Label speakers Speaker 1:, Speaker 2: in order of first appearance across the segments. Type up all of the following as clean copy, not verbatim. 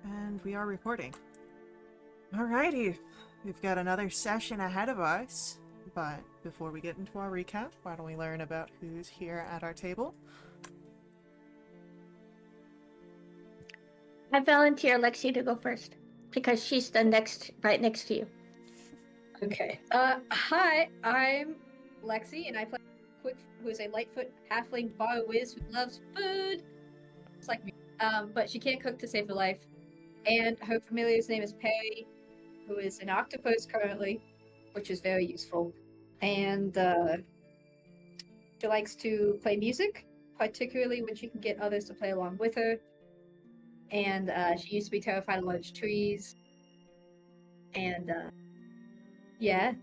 Speaker 1: And we are recording. Alrighty, we've got another session ahead of us, but before we get into our recap, why don't we learn about who's here at our table?
Speaker 2: I volunteer Lexi to go first because she's right next to you.
Speaker 3: Okay. Hi, I'm Lexi, and I play Quick, who is a Lightfoot halfling bar whiz who loves food. It's like me. But she can't cook to save her life. And her familiar's name is Perry, who is an octopus currently, which is very useful. And she likes to play music, particularly when she can get others to play along with her. And she used to be terrified of large trees. And yeah.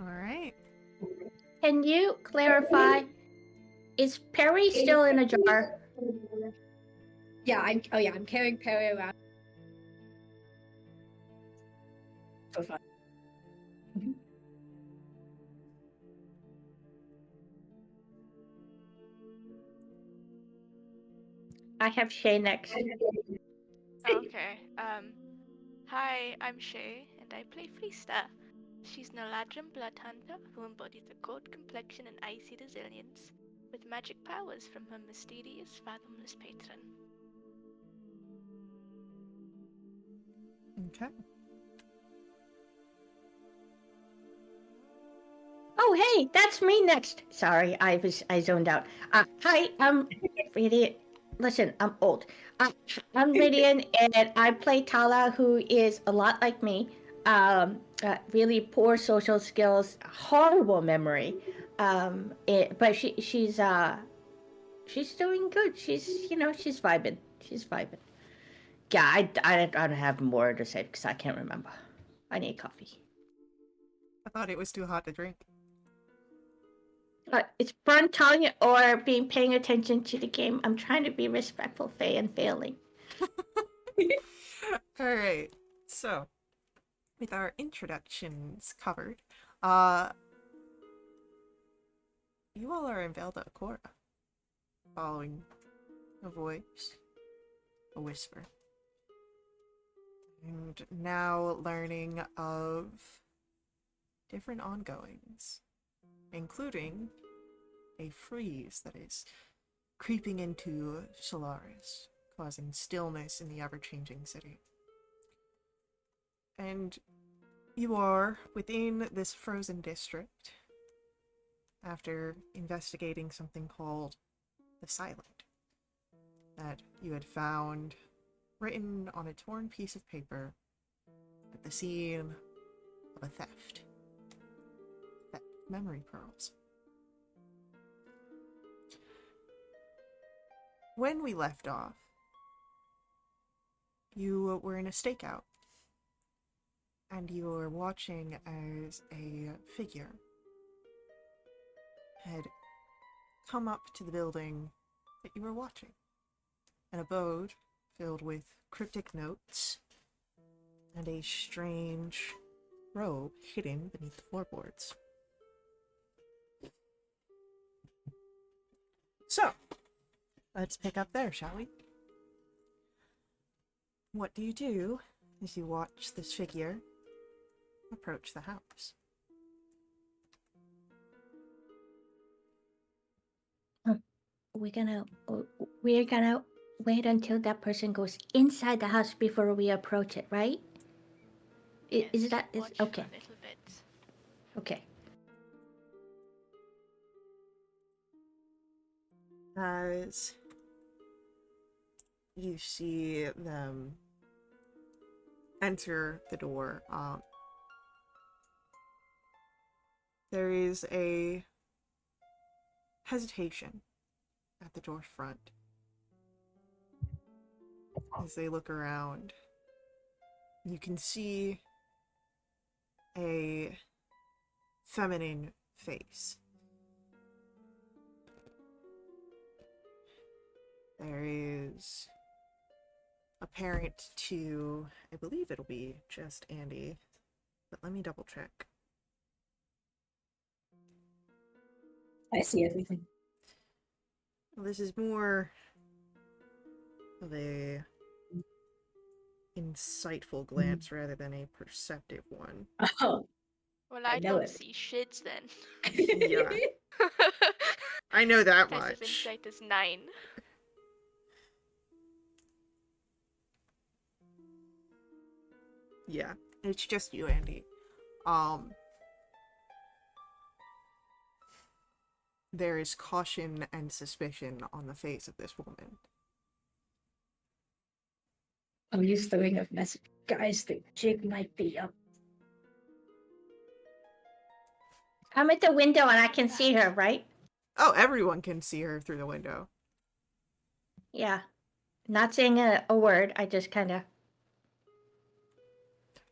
Speaker 1: Alright.
Speaker 2: Can you clarify? Is Perry still in a jar?
Speaker 3: Yeah, I'm carrying Perry around for fun.
Speaker 2: I have Shay next.
Speaker 4: Okay. Hi, I'm Shay, and I play Fleesta. She's an Eladrin bloodhunter who embodies a cold complexion and icy resilience, with magic powers from her mysterious, fathomless patron.
Speaker 1: Okay.
Speaker 2: Oh, hey, that's me next. Sorry, I zoned out. Hi, I'm Radiant. Listen, I'm old. I'm Radiant, and I play Tala, who is a lot like me. Really poor social skills, horrible memory. But she's doing good. She's vibing. She's vibing. Yeah, I don't have more to say because I can't remember. I need coffee.
Speaker 1: I thought it was too hot to drink.
Speaker 2: It's fun telling it or being paying attention to the game. I'm trying to be respectful, Faye, and failing.
Speaker 1: Alright, so, with our introductions covered, you all are in Velda Cora, following a voice, a whisper, and now learning of different ongoings, including a freeze that is creeping into Solaris, causing stillness in the ever-changing city. And you are within this frozen district after investigating something called the Silent that you had found written on a torn piece of paper at the scene of a theft. Theft of memory pearls. When we left off, you were in a stakeout, and you were watching as a figure had come up to the building that you were watching. An abode filled with cryptic notes and a strange robe hidden beneath the floorboards. So, let's pick up there, shall we? What do you do as you watch this figure approach the house?
Speaker 2: We're gonna wait until that person goes inside the house before we approach it, right? Is that
Speaker 4: Watch
Speaker 2: okay?
Speaker 4: For a little bit.
Speaker 2: Okay.
Speaker 1: As you see them enter the door, there is a hesitation at the door front as they look around. You can see a feminine face. There is apparent to, I believe it'll be just Andy, but let me double check.
Speaker 3: I see everything.
Speaker 1: Well, this is more of a insightful glance rather than a perceptive one.
Speaker 3: Oh,
Speaker 4: Well,
Speaker 3: I
Speaker 4: I
Speaker 3: know
Speaker 4: don't
Speaker 3: it.
Speaker 4: see shits then.
Speaker 1: Yeah. I know that
Speaker 4: Passive
Speaker 1: much.
Speaker 4: insight is 9.
Speaker 1: Yeah, it's just you, Andy. There is caution and suspicion on the face of this woman.
Speaker 3: I'm used to throwing a message. Guys, the jig might be up.
Speaker 2: I'm at the window and I can see her, right?
Speaker 1: Oh, everyone can see her through the window.
Speaker 2: Yeah. Not saying a word. I just kind of.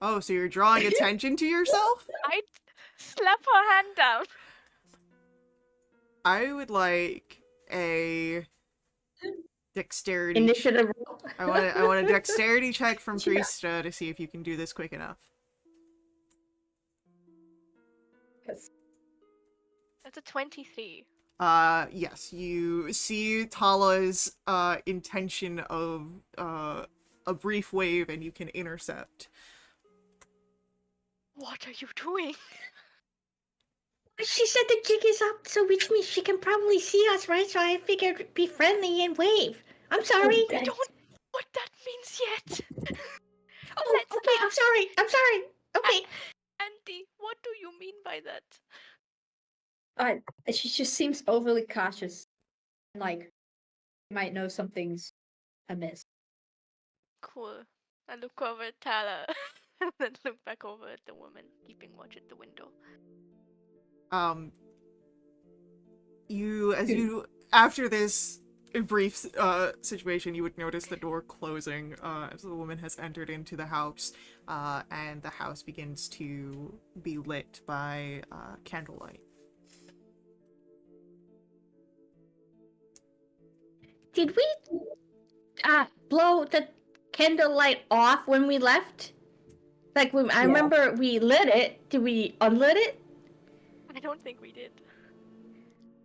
Speaker 1: Oh, so you're drawing attention to yourself?
Speaker 4: I'd slap her hand down.
Speaker 1: I would like a dexterity.
Speaker 2: Initiative.
Speaker 1: I want a dexterity check from
Speaker 2: Yeah.
Speaker 1: Priesta to see if you can do this quick enough.
Speaker 4: That's a 23.
Speaker 1: Yes, you see Tala's intention of a brief wave, and you can intercept.
Speaker 4: What are you doing?
Speaker 2: She said the jig is up, so which means she can probably see us, right? So I figured be friendly and wave. I'm sorry.
Speaker 4: I don't know what that means yet.
Speaker 2: Oh, okay. I'm sorry. I'm sorry. Okay.
Speaker 4: Andy, what do you mean by that?
Speaker 3: She just seems overly cautious. Like, might know something's amiss.
Speaker 4: Cool. I look over at Tala and then look back over at the woman keeping watch at the window.
Speaker 1: After this brief situation, you would notice the door closing as the woman has entered into the house, and the house begins to be lit by candlelight.
Speaker 2: Did we blow the candlelight off when we left? Like I remember we lit it. Did we unlit it?
Speaker 4: I don't think we did.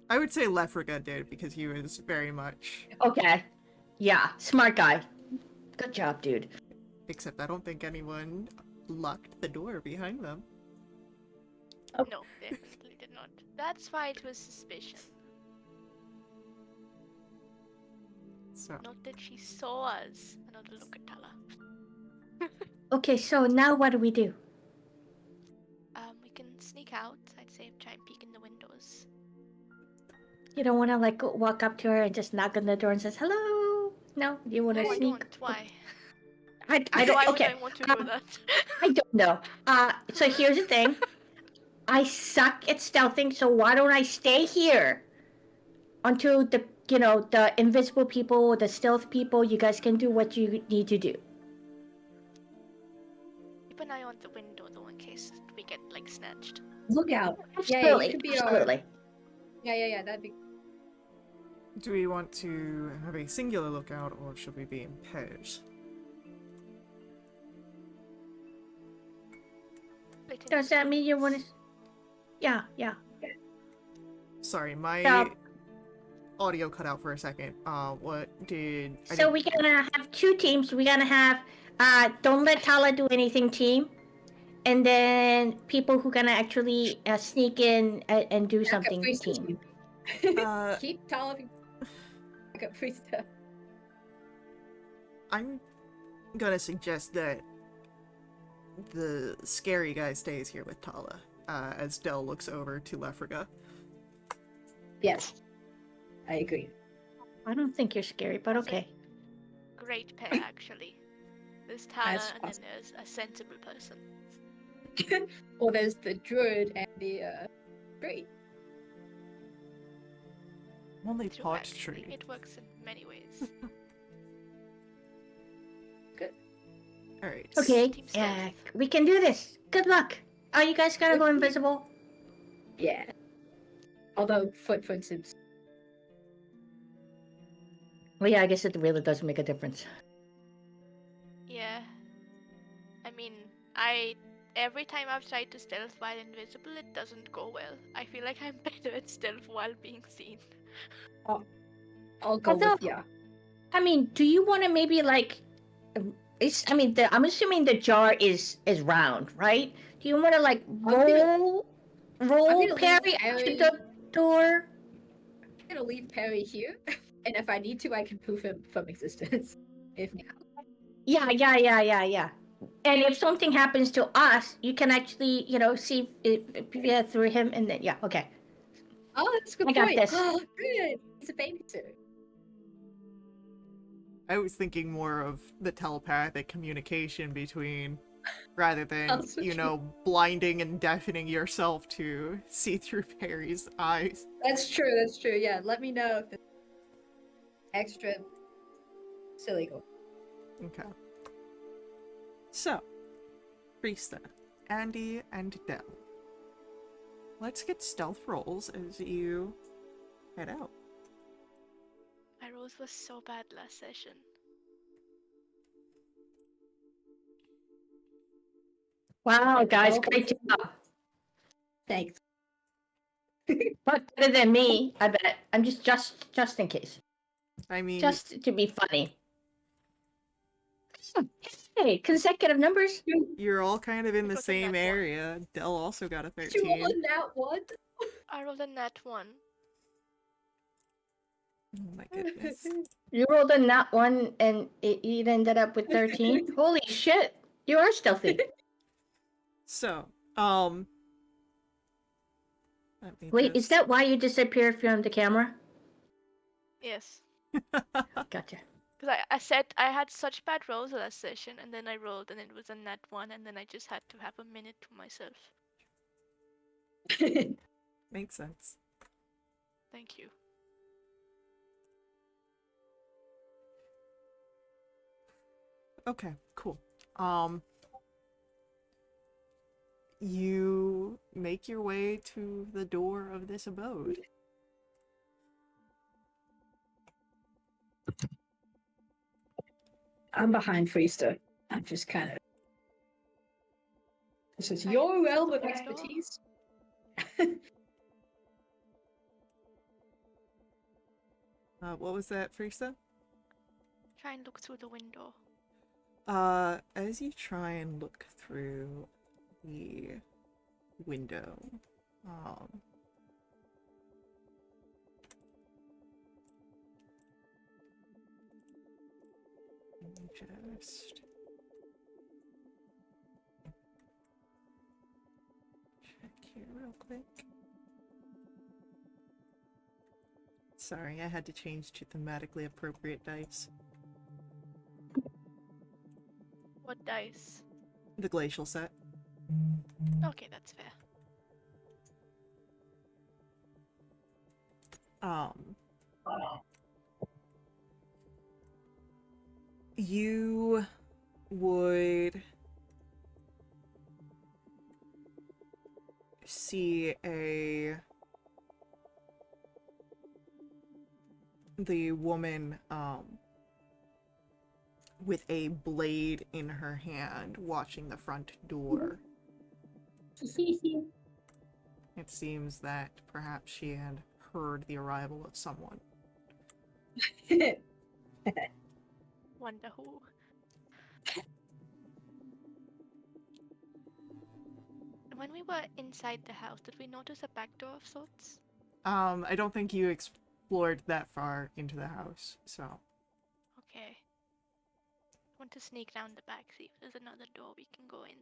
Speaker 1: I would say Lefriga did, because he was very much...
Speaker 2: Okay. Yeah, smart guy. Good job, dude.
Speaker 1: Except I don't think anyone locked the door behind them.
Speaker 2: Oh.
Speaker 4: No, definitely did not. That's why it was suspicion.
Speaker 1: So,
Speaker 4: Not that she saw us. Another look at Tala.
Speaker 2: Okay, so now what do we do?
Speaker 4: We can sneak out. I'd say try and peek in the windows.
Speaker 2: You don't want to like walk up to her and just knock on the door and says hello? No, you want to
Speaker 4: No, I
Speaker 2: sneak?
Speaker 4: don't. Why?
Speaker 2: I don't.
Speaker 4: Why
Speaker 2: Okay,
Speaker 4: would I want to do that?
Speaker 2: I don't know. So here's the thing. I suck at stealthing, so why don't I stay here until the invisible people, the stealth people, you guys can do what you need to do.
Speaker 4: Keep an eye on the window though, in case we get like snatched.
Speaker 3: Look out.
Speaker 2: Absolutely,
Speaker 3: you could be
Speaker 2: absolutely.
Speaker 3: Yeah, that'd be...
Speaker 1: do we want to have a singular lookout, or should we be in pairs?
Speaker 2: Does that mean you want to? Yeah.
Speaker 1: Sorry, my
Speaker 2: So-
Speaker 1: audio cut out for a second. What did...
Speaker 2: So we're gonna have two teams. We're gonna have don't let Tala do anything team, and then people who gonna actually sneak in and do something team.
Speaker 3: Keep Tala backup Priesta.
Speaker 1: I'm gonna suggest that the scary guy stays here with Tala, as Del looks over to Lefriga.
Speaker 3: Yes, I agree.
Speaker 2: I don't think you're scary, but okay.
Speaker 4: Great pair, actually. There's Tala,
Speaker 3: That's
Speaker 4: and then there's a sensible person.
Speaker 3: Well, there's the druid and the tree.
Speaker 1: Only
Speaker 4: True,
Speaker 1: pot
Speaker 4: actually.
Speaker 1: tree.
Speaker 4: It works in many ways.
Speaker 1: Alright.
Speaker 2: Okay,
Speaker 4: Team stealth.
Speaker 2: we can do this. Good luck. Are you guys gonna go invisible?
Speaker 3: Yeah. Although footprints seems...
Speaker 2: Well, yeah, I guess it really does make a difference.
Speaker 4: Yeah. I mean, every time I've tried to stealth while invisible, it doesn't go well. I feel like I'm better at stealth while being seen.
Speaker 3: I'll go
Speaker 2: Although-
Speaker 3: with yeah.
Speaker 2: I mean, do you want to maybe like I mean, I'm assuming the jar is round, right? Do you want to like
Speaker 3: I'm
Speaker 2: roll
Speaker 3: gonna leave
Speaker 2: Perry to
Speaker 3: Perry.
Speaker 2: the door?
Speaker 3: I'm gonna leave Perry here, and if I need to, I can poof him from existence. If now.
Speaker 2: Yeah. And if something happens to us, you can actually, see it through him, and then yeah, okay.
Speaker 3: Oh, that's a good
Speaker 2: I got
Speaker 3: point.
Speaker 2: this.
Speaker 3: Oh, good. He's a babysitter.
Speaker 1: I was thinking more of the telepathic communication between, rather than,
Speaker 3: That's so true.
Speaker 1: blinding and deafening yourself to see through Perry's eyes.
Speaker 3: That's true. That's true. Yeah. Let me know if there's extra silly going.
Speaker 1: Okay. So, Rista, Andy, and Del. Let's get stealth rolls as you head out.
Speaker 4: My rolls was so bad last session.
Speaker 2: Wow, guys,
Speaker 3: Oh.
Speaker 2: great job.
Speaker 3: Thanks.
Speaker 2: But better than me, I bet. I'm just in case,
Speaker 1: I mean,
Speaker 2: just to be funny. Hey, consecutive numbers.
Speaker 1: you're all kind of in the
Speaker 4: It was a nat
Speaker 1: same
Speaker 4: one.
Speaker 1: area. Del also got a
Speaker 3: Did you roll
Speaker 1: 13.
Speaker 3: a nat one?
Speaker 4: I rolled a nat 1.
Speaker 1: Oh my goodness.
Speaker 2: You rolled a nat one, and it ended up with 13. Holy shit! You are stealthy.
Speaker 1: So, let me
Speaker 2: Wait, is
Speaker 1: just...
Speaker 2: that why you disappeared from the camera?
Speaker 4: Yes.
Speaker 2: Gotcha.
Speaker 4: Because I said I had such bad rolls last session, and then I rolled and it was a nat 1, and then I just had to have a minute to myself.
Speaker 1: Makes sense.
Speaker 4: Thank you.
Speaker 1: Okay, cool. You make your way to the door of this abode.
Speaker 3: I'm behind Freester. I'm just kind of. This is
Speaker 4: I
Speaker 3: your
Speaker 4: am
Speaker 3: realm of
Speaker 4: open door.
Speaker 3: expertise.
Speaker 1: What was that, Frisa?
Speaker 4: Try and look through the window.
Speaker 1: As you try and look through the window, let me just check here real quick. Sorry, I had to change to thematically appropriate dice.
Speaker 4: What dice?
Speaker 1: The glacial set.
Speaker 4: Okay, that's fair.
Speaker 1: You would see the woman, with a blade in her hand, watching the front door. It seems that perhaps she had heard the arrival of someone.
Speaker 4: Wonder who. When we were inside the house, did we notice a back door of sorts?
Speaker 1: I don't think you explored that far into the house, so.
Speaker 4: Okay. I want to sneak down the back, see if there's another door we can go in.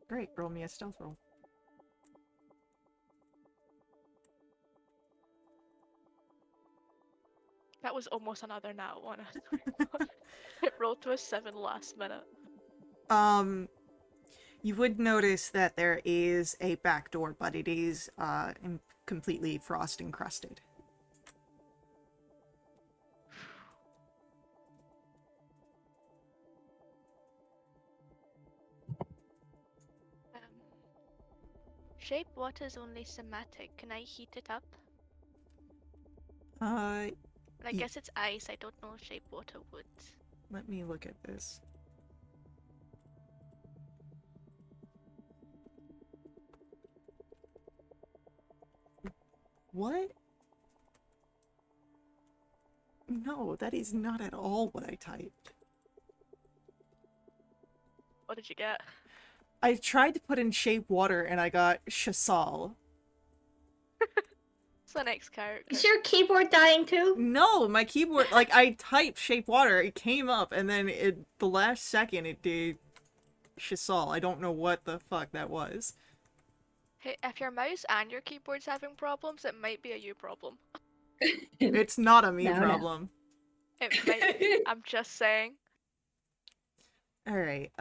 Speaker 1: Great, roll me a stealth roll.
Speaker 4: That was almost another nat 1. It rolled to a 7 last minute.
Speaker 1: You would notice that there is a back door, but it is completely frost encrusted.
Speaker 4: Shape water is only somatic. Can I heat it up?
Speaker 1: I
Speaker 4: guess it's ice. I don't know if shape water would.
Speaker 1: Let me look at this. What? No, that is not at all what I typed.
Speaker 4: What did you get?
Speaker 1: I tried to put in shape water and I got Shasal.
Speaker 4: It's the next character.
Speaker 2: Is your keyboard dying too?
Speaker 1: No, my keyboard, like, I typed shape water, it came up, and then the last second it did Shasal. I don't know what the fuck that was.
Speaker 4: Hey, if your mouse and your keyboard's having problems, it might be a you problem.
Speaker 1: It's not a me
Speaker 3: No, no.
Speaker 1: problem.
Speaker 4: It might be. I'm just saying.
Speaker 1: Alright,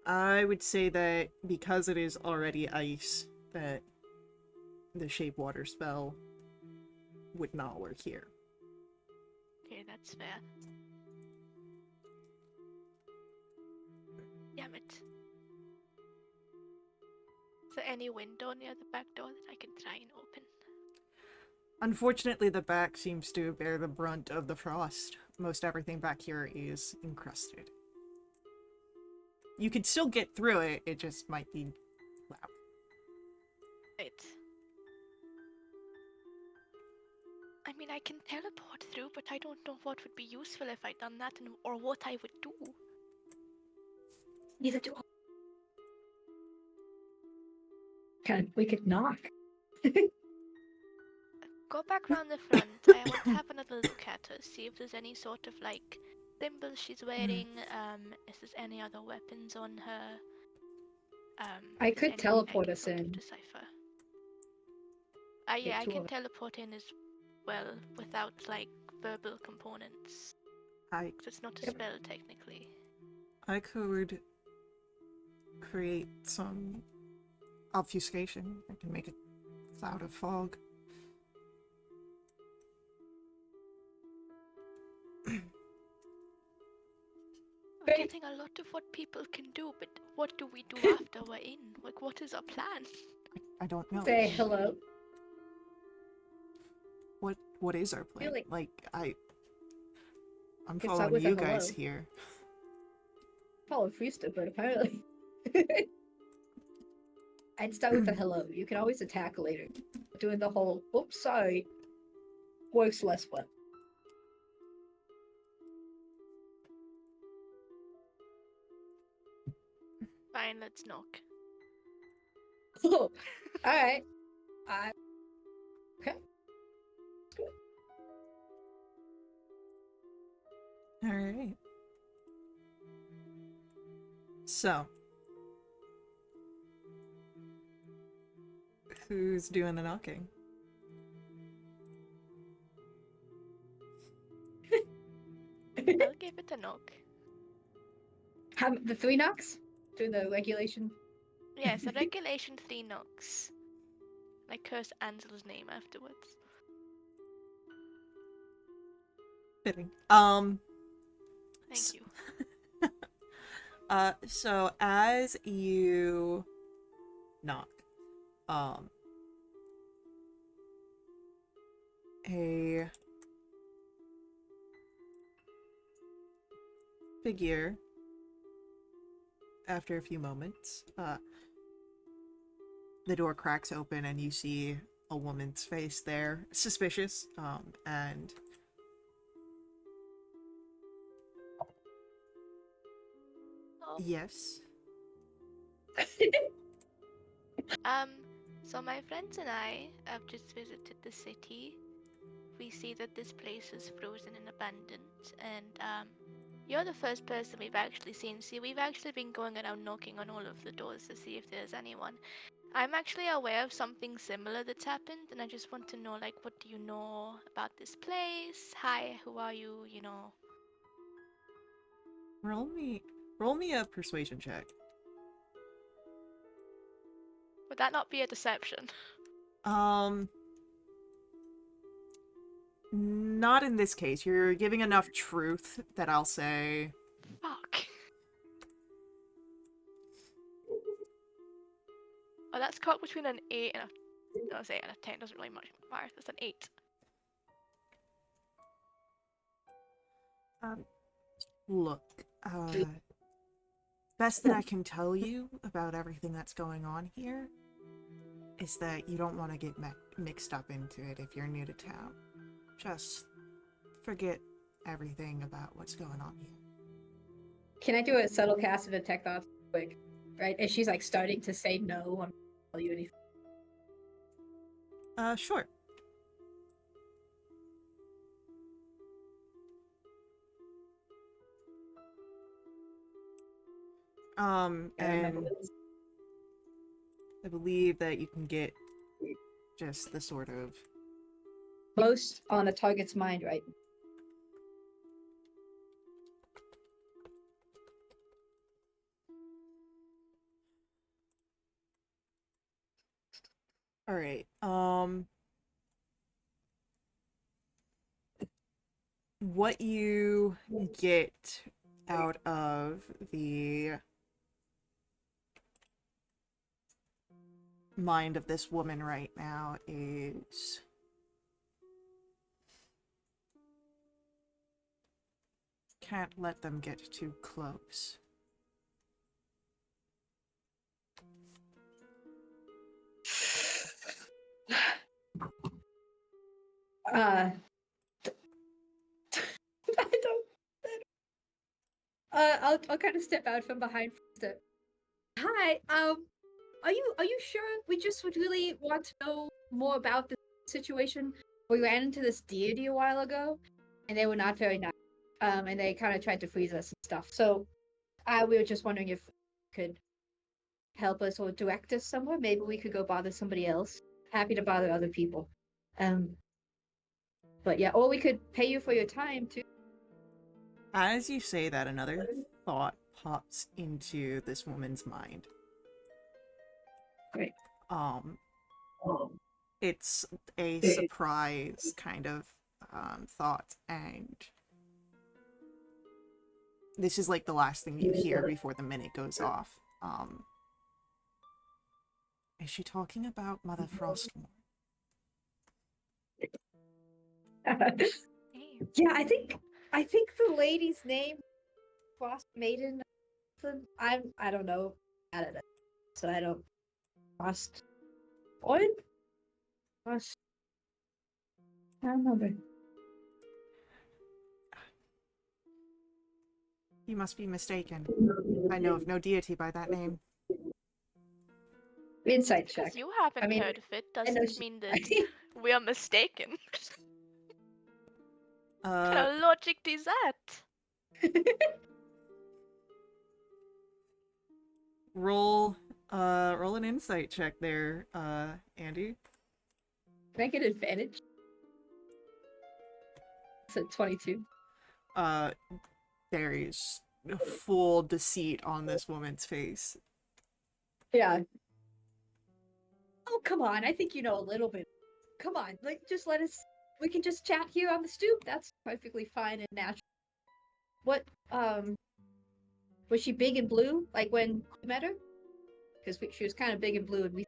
Speaker 1: I would say that because it is already ice, that the shape water spell would not work here.
Speaker 4: Okay, that's fair. Damn it. Is there any window near the back door that I can try and open?
Speaker 1: Unfortunately, the back seems to bear the brunt of the frost. Most everything back here is encrusted. You could still get through it, it just might be loud.
Speaker 4: Right. I mean, I can teleport through, but I don't know what would be useful if I'd done that or what I would do.
Speaker 3: Neither do I. We could knock.
Speaker 4: Go back round the front. I want to have another look at her, see if there's any sort of like symbols she's wearing. If there's any other weapons on her.
Speaker 3: I
Speaker 4: if there's
Speaker 3: could
Speaker 4: anything
Speaker 3: teleport
Speaker 4: can
Speaker 3: us
Speaker 4: sort of
Speaker 3: in.
Speaker 4: decipher. Yeah, I
Speaker 3: Get to
Speaker 4: can
Speaker 3: her.
Speaker 4: teleport in as well without like verbal components.
Speaker 1: I
Speaker 4: 'Cause it's not a
Speaker 3: Yep.
Speaker 4: spell technically.
Speaker 1: could create some obfuscation. I can make a cloud of fog.
Speaker 4: We're
Speaker 3: Right.
Speaker 4: getting a lot of what people can do, but what do we do after we're in? Like, what is our plan?
Speaker 1: I don't know.
Speaker 3: Say hello.
Speaker 1: What is our plan?
Speaker 3: like-
Speaker 1: I'm
Speaker 3: Could start
Speaker 1: following
Speaker 3: with a
Speaker 1: you guys
Speaker 3: hello.
Speaker 1: here.
Speaker 3: Follow Freesta, but apparently. I'd start with a hello. You can always attack later. Doing the whole, oops, sorry, works less well.
Speaker 4: Fine, let's knock.
Speaker 3: Oh, alright. Okay.
Speaker 1: Alright. So. Who's doing the knocking?
Speaker 4: I'll give it a knock.
Speaker 3: How the 3 knocks? Doing the regulation.
Speaker 4: Yes, a regulation 3 knocks. I curse Ansel's name afterwards.
Speaker 1: Fitting.
Speaker 4: Thank you.
Speaker 1: So as you knock, a figure, after a few moments, the door cracks open and you see a woman's face there, suspicious, and
Speaker 4: Oh.
Speaker 1: yes.
Speaker 4: So my friends and I have just visited the city. We see that this place is frozen and abandoned, and you're the first person we've actually seen. See, we've actually been going around knocking on all of the doors to see if there's anyone. I'm actually aware of something similar that's happened, and I just want to know, like, what do you know about this place? Hi, who are you? You know.
Speaker 1: Roll me a persuasion check.
Speaker 4: Would that not be a deception?
Speaker 1: Not in this case. You're giving enough truth that I'll say.
Speaker 4: Fuck. Oh, that's caught between an 8 and a... No, say and a 10 doesn't really much matter. That's an 8.
Speaker 1: Look, Best that I can tell you about everything that's going on here is that you don't want to get mixed up into it if you're new to town. Just forget everything about what's going on here.
Speaker 3: Can I do a subtle cast of detect thoughts quick? Right? And she's like starting to say no, I'm not gonna tell you anything.
Speaker 1: Sure. And I believe that you can get just the sort of...
Speaker 3: Most on the target's mind, right?
Speaker 1: Alright, what you get out of the mind of this woman right now is can't let them get too close.
Speaker 3: I don't. I'll kind of step out from behind. Hi. Are you sure? We just would really want to know more about the situation. We ran into this deity a while ago, and they were not very nice. And they kind of tried to freeze us and stuff. So, we were just wondering if you could help us or direct us somewhere. Maybe we could go bother somebody else. Happy to bother other people. But yeah, or we could pay you for your time too.
Speaker 1: As you say that, another thought pops into this woman's mind.
Speaker 3: Great.
Speaker 1: It's a surprise kind of thought, and this is like the last thing you hear before the minute goes off. Is she talking about Mother Frostmore?
Speaker 3: Yeah, I think the lady's name Frost Maiden. I don't know. I don't know. So I don't Frost Oil? Frost I don't remember.
Speaker 1: You must be mistaken. I know of no deity by that name.
Speaker 3: Insight check.
Speaker 4: Because you haven't heard of it
Speaker 3: know
Speaker 4: doesn't
Speaker 3: she-
Speaker 4: mean that we are mistaken. What
Speaker 1: Uh,
Speaker 4: kind of logic is that?
Speaker 1: roll an insight check there, Andy.
Speaker 3: Can I get advantage? It's a 22.
Speaker 1: There is full deceit on this woman's face.
Speaker 3: Yeah. Oh, come on. I think you know a little bit. Come on. Like, just let us... We can just chat here on the stoop. That's perfectly fine and natural. What, was she big and blue? Like, when we met her? Because she was kind of big and blue and we...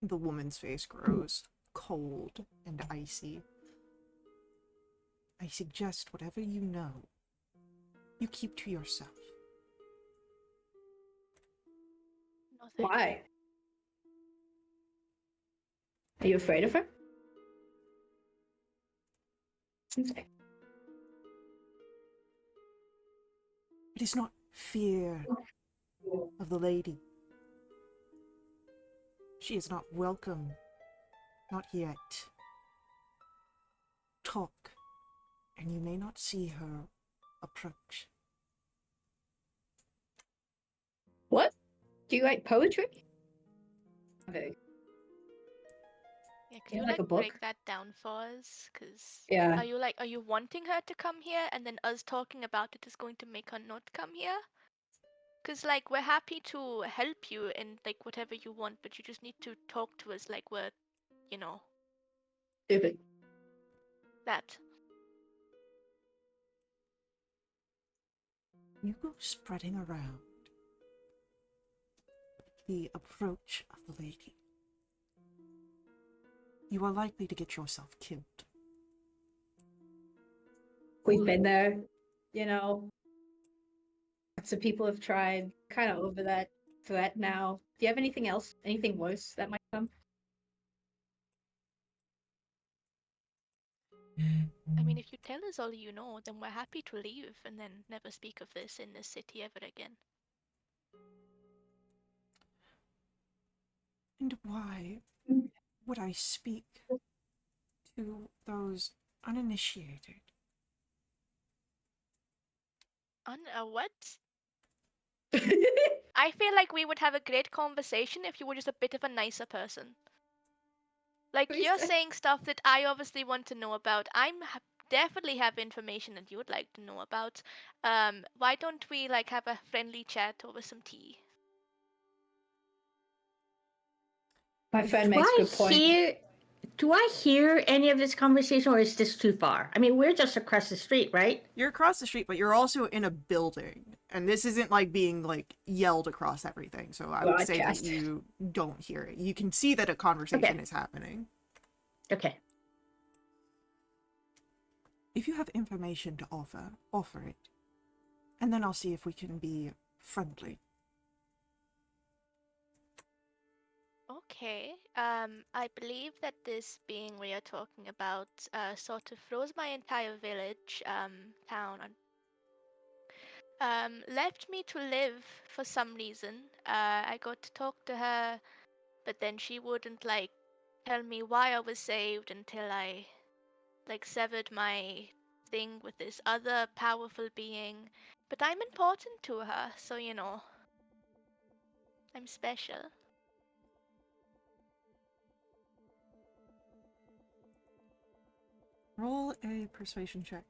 Speaker 1: The woman's face grows cold and icy. I suggest whatever you know, you keep to yourself.
Speaker 4: No, thank
Speaker 3: Why? Are you afraid of her? Seems like...
Speaker 1: It is not fear of the lady. She is not welcome. Not yet. Talk, and you may not see her approach.
Speaker 3: What? Do you write poetry? Okay.
Speaker 4: Yeah, could
Speaker 3: Yeah,
Speaker 4: you
Speaker 3: like a
Speaker 4: like
Speaker 3: book?
Speaker 4: break that down for us? Cause
Speaker 3: Yeah.
Speaker 4: are you wanting her to come here, and then us talking about it is going to make her not come here? Cause like we're happy to help you in like whatever you want, but you just need to talk to us like we're, you know,
Speaker 3: Stupid.
Speaker 4: that.
Speaker 1: You go spreading around the approach of the lady. You are likely to get yourself killed.
Speaker 3: We've been there, you know. Lots of people have tried. Kind of over that threat now. Do you have anything else? Anything worse that might come?
Speaker 4: I mean, if you tell us all you know, then we're happy to leave and then never speak of this in this city ever again.
Speaker 1: And why would I speak to those uninitiated?
Speaker 4: What? I feel like we would have a great conversation if you were just a bit of a nicer person. Like, you're
Speaker 3: Teresa.
Speaker 4: saying stuff that I obviously want to know about. Definitely have information that you would like to know about. Why don't we, like, have a friendly chat over some tea?
Speaker 3: My friend
Speaker 2: Do
Speaker 3: makes
Speaker 2: I
Speaker 3: a good point.
Speaker 2: do I hear any of this conversation, or is this too far? I mean, we're just across the street, right?
Speaker 1: You're across the street, but you're also in a building, and this isn't like being like yelled across everything. So I would say that
Speaker 3: Broadcast.
Speaker 1: you don't hear it. You can see that a conversation
Speaker 2: Okay.
Speaker 1: is happening.
Speaker 2: Okay.
Speaker 1: If you have information to offer, offer it. And then I'll see if we can be friendly.
Speaker 4: Okay. I believe that this being we are talking about, sort of froze my entire village, town, left me to live for some reason. I got to talk to her, but then she wouldn't, like, tell me why I was saved until I, like, severed my thing with this other powerful being. But I'm important to her, so, you know, I'm special.
Speaker 1: Roll a persuasion check.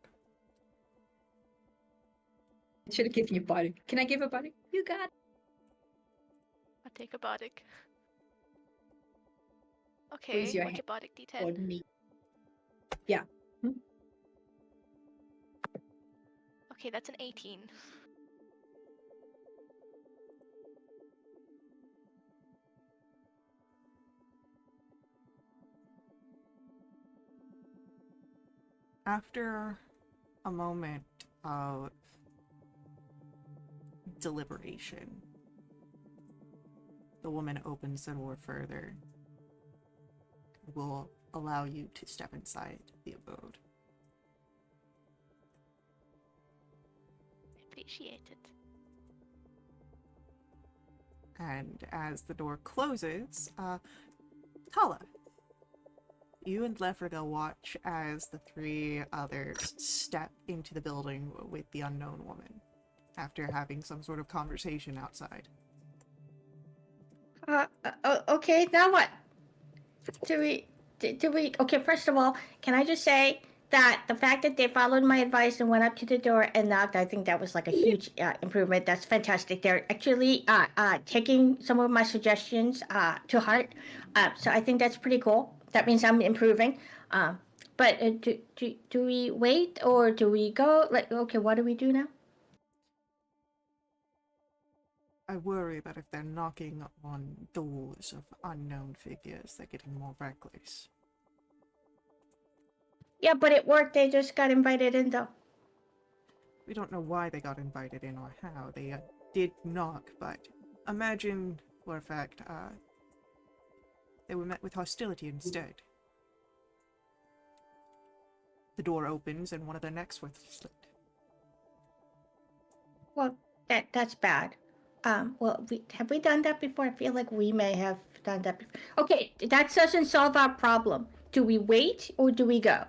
Speaker 3: I should have given you body. Can I give a body? You got it.
Speaker 4: I'll take a bardic.
Speaker 3: Raise
Speaker 4: Okay,
Speaker 3: your
Speaker 4: what's
Speaker 3: hand
Speaker 4: your bardic D10?
Speaker 3: toward me. Yeah.
Speaker 4: Okay, that's an 18.
Speaker 1: After a moment of deliberation, the woman opens the door further. Will allow you to step inside the abode.
Speaker 4: I appreciate it.
Speaker 1: And as the door closes, Tala, you and Lefriga watch as the three others step into the building with the unknown woman after having some sort of conversation outside.
Speaker 2: Okay, now what? Do we? Okay, first of all, can I just say that the fact that they followed my advice and went up to the door and knocked, I think that was like a huge improvement. That's fantastic. They're actually taking some of my suggestions to heart. So I think that's pretty cool. That means I'm improving. But do we wait or do we go? Like, okay, what do we do now?
Speaker 1: I worry that if they're knocking on doors of unknown figures, they're getting more reckless.
Speaker 2: Yeah, but it worked. They just got invited in, though.
Speaker 1: We don't know why they got invited in or how. They did knock, but imagine, for a fact, they were met with hostility instead. The door opens and one of their necks was slit.
Speaker 2: Well, that's bad. Well, have we done that before? I feel like we may have done that before. Okay, that doesn't solve our problem. Do we wait or do we go?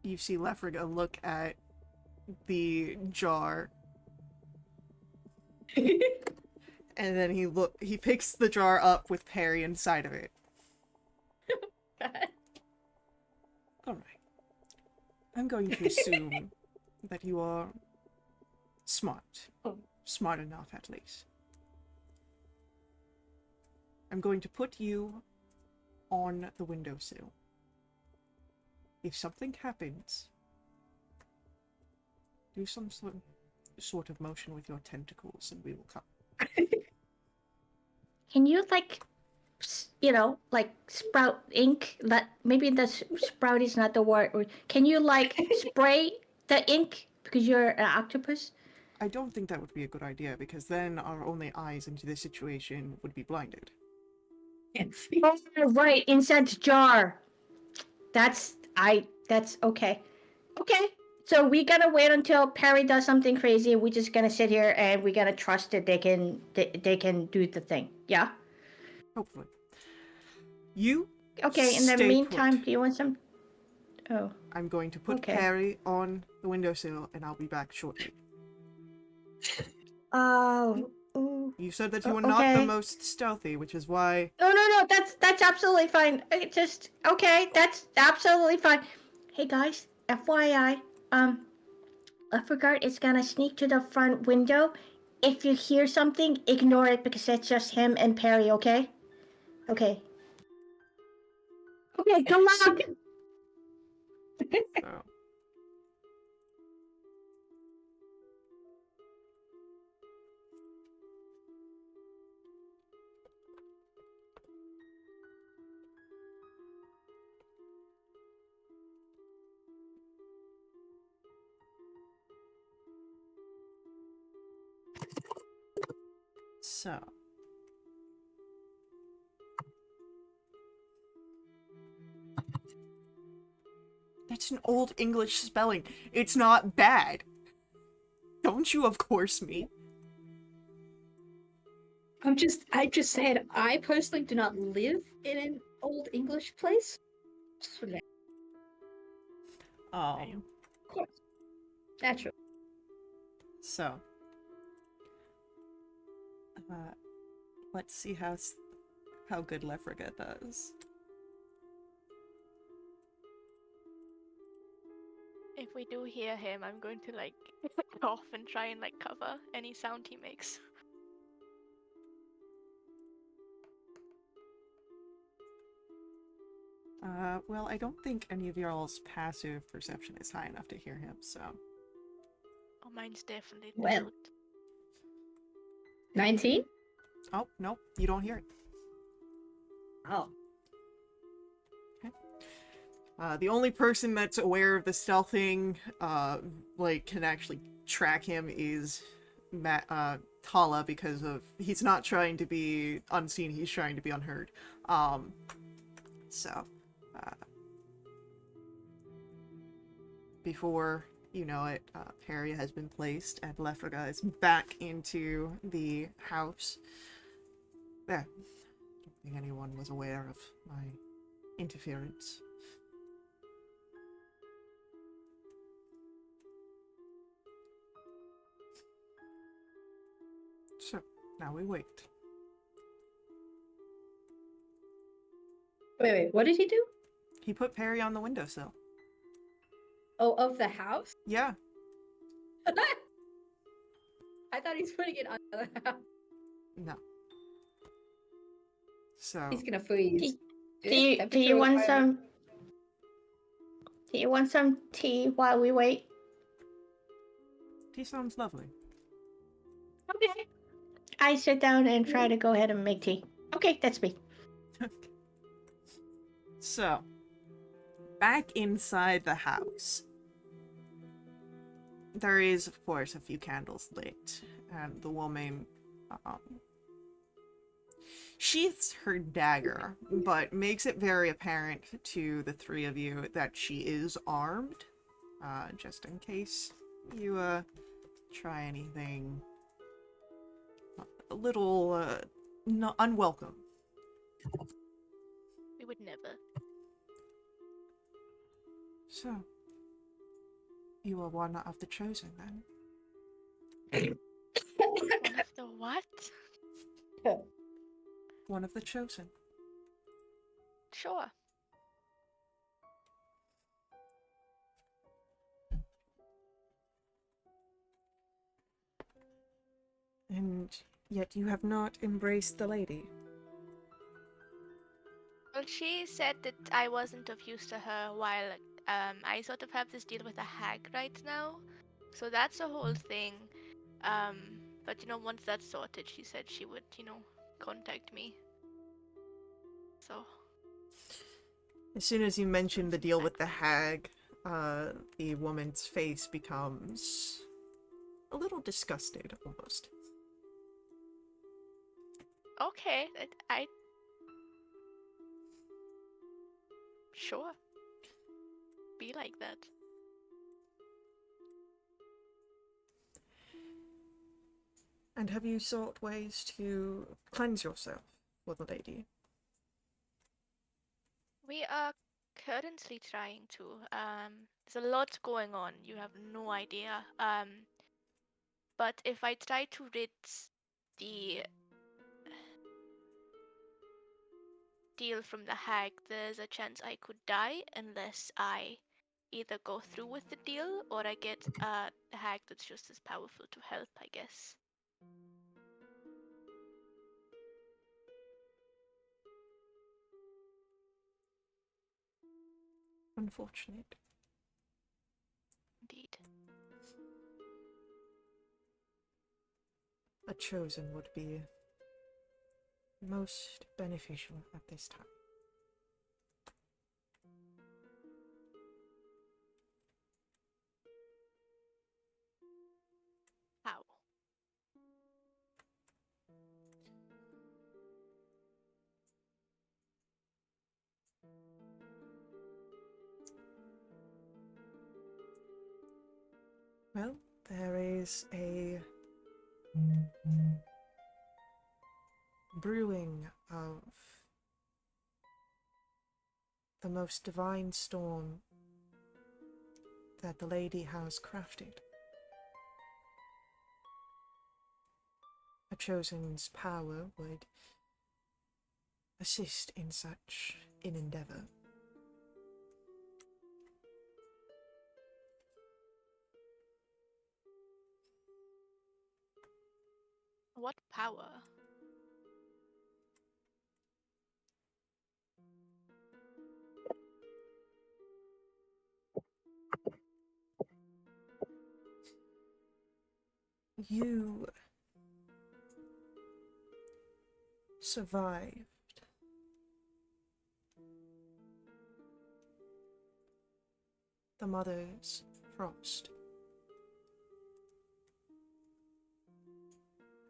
Speaker 1: You see Lefriga look at the jar, and then he picks the jar up with Perry inside of it. Alright. I'm going to assume that you are smart. Smart enough, at least. I'm going to put you on the windowsill. If something happens, do some sort of motion with your tentacles and we will come.
Speaker 2: Can you, like, like sprout ink. That maybe the sprout is not the word. Can you like spray the ink because you're an octopus?
Speaker 1: I don't think that would be a good idea because then our only eyes into this situation would be blinded.
Speaker 3: Can't see.
Speaker 2: Oh, right, incense jar. That's okay. Okay. So we gotta wait until Perry does something crazy. We're just gonna sit here and we gotta trust that they can do the thing. Yeah.
Speaker 1: Hopefully. You
Speaker 2: Okay. In the
Speaker 1: stay
Speaker 2: meantime,
Speaker 1: put.
Speaker 2: do you want some? Oh.
Speaker 1: I'm going to put
Speaker 2: Okay.
Speaker 1: Perry on the windowsill and I'll be back shortly.
Speaker 2: Oh.
Speaker 1: You said that you were not the
Speaker 2: Okay.
Speaker 1: most stealthy, which is why.
Speaker 2: No. That's absolutely fine. Just okay. That's absolutely fine. Hey guys, FYI, Leopard is gonna sneak to the front window. If you hear something, ignore it because it's just him and Perry. Okay. Okay. Okay. Good luck.
Speaker 1: So. So. That's an old English spelling. It's not bad. Don't you of course me?
Speaker 3: I just said I personally do not live in an old English place. So, yeah, of course. Natural.
Speaker 1: So. Let's see how good Lefriga does.
Speaker 4: If we do hear him, I'm going to like cough and try and like cover any sound he makes.
Speaker 1: Well, I don't think any of y'all's passive perception is high enough to hear him, so.
Speaker 4: Oh, mine's definitely
Speaker 3: Well.
Speaker 4: not.
Speaker 3: 19?
Speaker 1: Oh, no, you don't hear it.
Speaker 3: Oh.
Speaker 1: The only person that's aware of the stealthing, like, can actually track him is Tala, because he's not trying to be unseen, he's trying to be unheard. So, before you know it, Perry has been placed, and Lefriga is back into the house. Yeah, I don't think anyone was aware of my interference. So, now we wait.
Speaker 3: Wait, what did he do?
Speaker 1: He put Perry on the windowsill.
Speaker 3: Oh, of the house?
Speaker 1: Yeah.
Speaker 3: I thought he's putting it on the house.
Speaker 1: No. So,
Speaker 3: He's gonna freeze.
Speaker 2: Do you want some? Do you want some tea while we wait?
Speaker 1: tea sounds lovely.
Speaker 2: Okay. I sit down and try to go ahead and make tea. Okay, that's me.
Speaker 1: So, back inside the house, there is, of course, a few candles lit, and the woman sheaths her dagger, but makes it very apparent to the three of you that she is armed, just in case you try anything a little unwelcome.
Speaker 4: We would never.
Speaker 1: So, you are one of the chosen, then?
Speaker 4: One of the what?
Speaker 1: One of the chosen.
Speaker 4: Sure.
Speaker 1: And yet you have not embraced the lady.
Speaker 4: Well, she said that I wasn't of use to her while I sort of have this deal with a hag right now. So that's a whole thing. But once that's sorted, she said she would, contact me. So,
Speaker 1: As soon as you mention the deal with the hag, the woman's face becomes a little disgusted, almost.
Speaker 4: okay, sure, be like that.
Speaker 1: And have you sought ways to cleanse yourself for the lady?
Speaker 4: We are currently trying to. There's a lot going on. You have no idea. But if I try to rid the deal from the hag, there's a chance I could die unless I either go through with the deal or I get a hag that's just as powerful to help, I guess.
Speaker 1: Unfortunate.
Speaker 4: Indeed.
Speaker 1: A chosen would be most beneficial at this time.
Speaker 4: How?
Speaker 1: Well, there is a brewing of the most divine storm that the lady has crafted. A chosen's power would assist in such an endeavor.
Speaker 4: What power?
Speaker 1: You survived the mother's frost,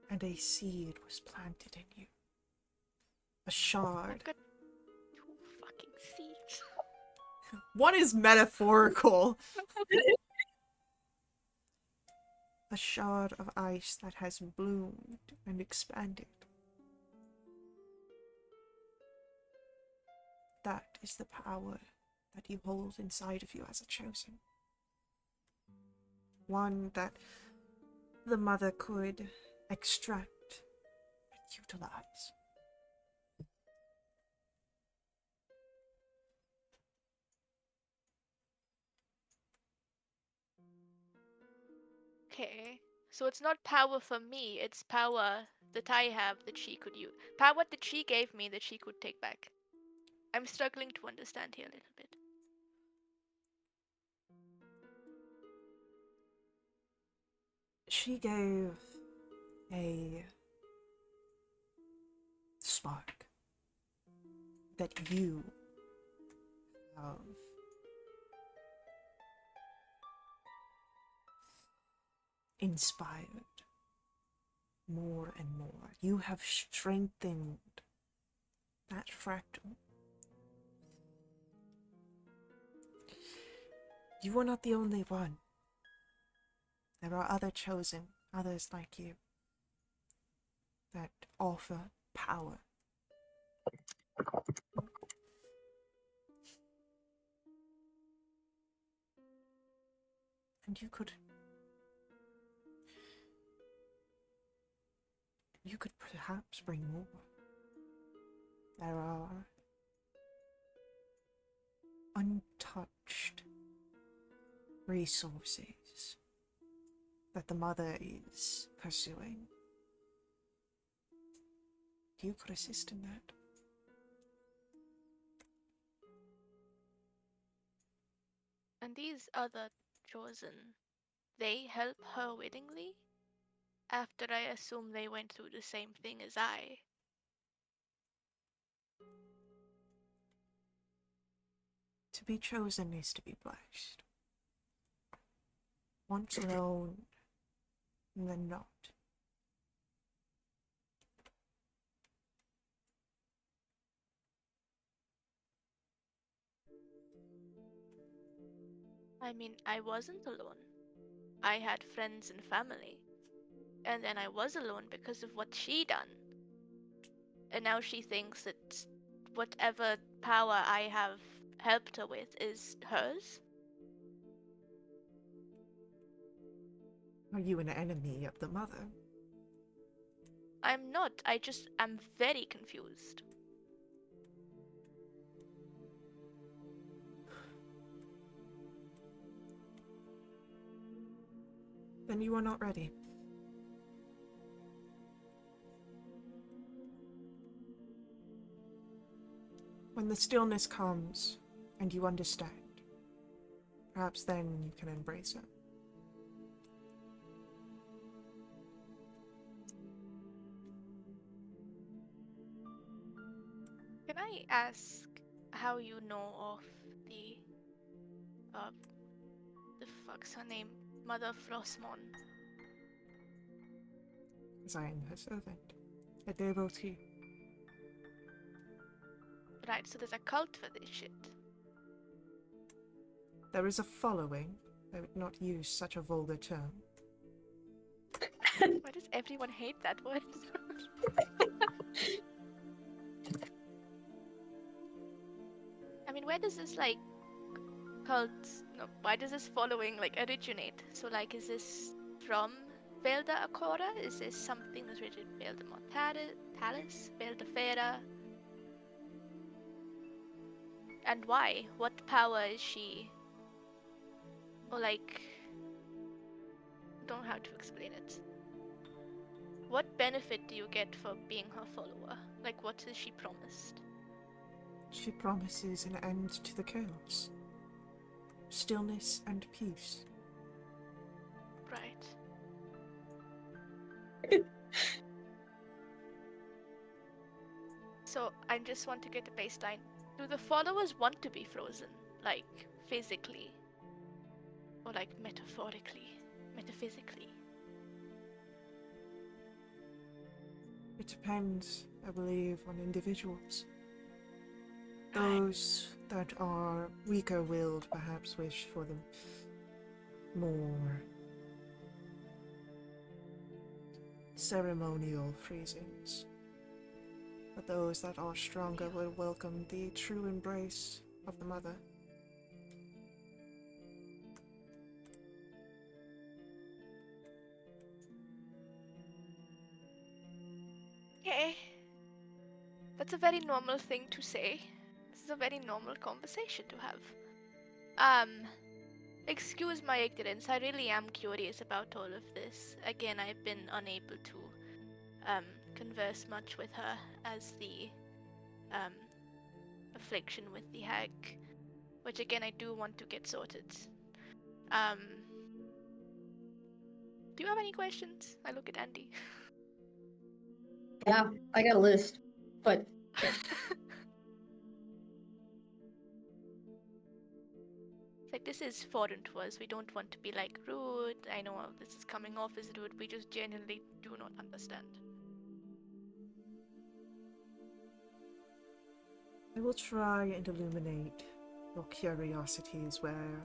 Speaker 1: and a seed was planted in you. A shard.
Speaker 4: I've got 2 fucking seeds.
Speaker 1: One is metaphorical. A shard of ice that has bloomed and expanded. That is the power that you hold inside of you as a chosen. One that the mother could extract and utilize.
Speaker 4: Okay. So it's not power for me, it's power that I have that she could use. Power that she gave me that she could take back. I'm struggling to understand here a little bit.
Speaker 1: She gave a spark that you have inspired more and more. You have strengthened that fractal. You are not the only one. There are other chosen, others like you, that offer power. And you could perhaps bring more. There are untouched resources that the mother is pursuing. You could assist in that.
Speaker 4: And these other chosen, they help her willingly? After I assume they went through the same thing as I.
Speaker 1: To be chosen is to be blessed. Once alone, and then not.
Speaker 4: I mean, I wasn't alone. I had friends and family. And then I was alone because of what she done. And now she thinks that whatever power I have helped her with is hers.
Speaker 1: Are you an enemy of the mother?
Speaker 4: I'm not. I just am very confused.
Speaker 1: Then you are not ready. When the stillness comes and you understand, perhaps then you can embrace it.
Speaker 4: Can I ask how you know of the uh the fuck's her name? Mother Frostmon.
Speaker 1: As I am her servant, a devotee.
Speaker 4: Right, so there's a cult for this shit.
Speaker 1: There is a following. I would not use such a vulgar term.
Speaker 4: Why does everyone hate that word? I mean, where does this like cult? No, why does this following like originate? So like, is this from Velda Akora? Is this something that's related to Velda Mortalis, Velda Fera? And why? What power is she? Or like, don't know how to explain it. What benefit do you get for being her follower? Like, what has she promised?
Speaker 1: She promises an end to the chaos. Stillness and peace.
Speaker 4: Right. So, I just want to get a baseline. Do the followers want to be frozen? Like, physically? Or like, metaphorically? Metaphysically?
Speaker 1: It depends, I believe, on individuals.
Speaker 4: Right.
Speaker 1: Those that are weaker-willed perhaps wish for the more ceremonial freezings. But those that are stronger will welcome the true embrace of the mother.
Speaker 4: Okay. That's a very normal thing to say. This is a very normal conversation to have. Excuse my ignorance, I really am curious about all of this. Again, I've been unable to, converse much with her as the, affliction with the hag, which again I do want to get sorted. Do you have any questions? I look at Andy.
Speaker 3: Yeah, I got a list, but
Speaker 4: It's like, this is foreign to us. We don't want to be like rude. I know this is coming off as rude. We just genuinely do not understand.
Speaker 1: I will try and illuminate your curiosities where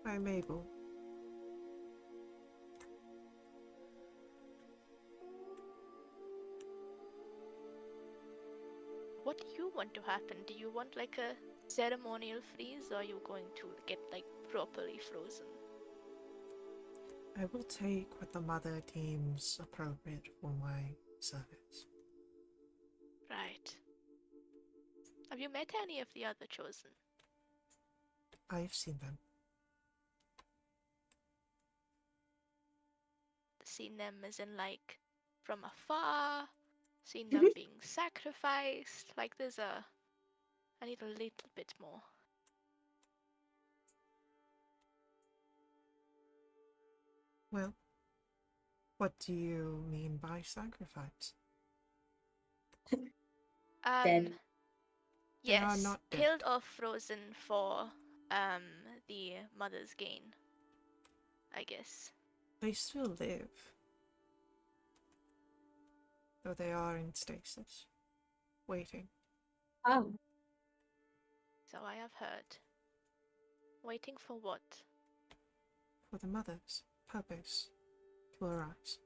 Speaker 1: I am able.
Speaker 4: What do you want to happen? Do you want like a ceremonial freeze, or are you going to get like properly frozen?
Speaker 1: I will take what the mother deems appropriate for my service.
Speaker 4: Right. Have you met any of the other chosen?
Speaker 1: I've seen them.
Speaker 4: Seen them as in like from afar? Seen them being sacrificed? Like there's a... I need a little bit more.
Speaker 1: Well, what do you mean by sacrifice?
Speaker 3: Dead.
Speaker 1: They are
Speaker 4: Yes,
Speaker 1: not dead.
Speaker 4: killed or frozen for the mother's gain, I guess.
Speaker 1: They still live. Though they are in stasis. Waiting.
Speaker 3: Oh.
Speaker 4: So I have heard. Waiting for what?
Speaker 1: For the mother's purpose to arise.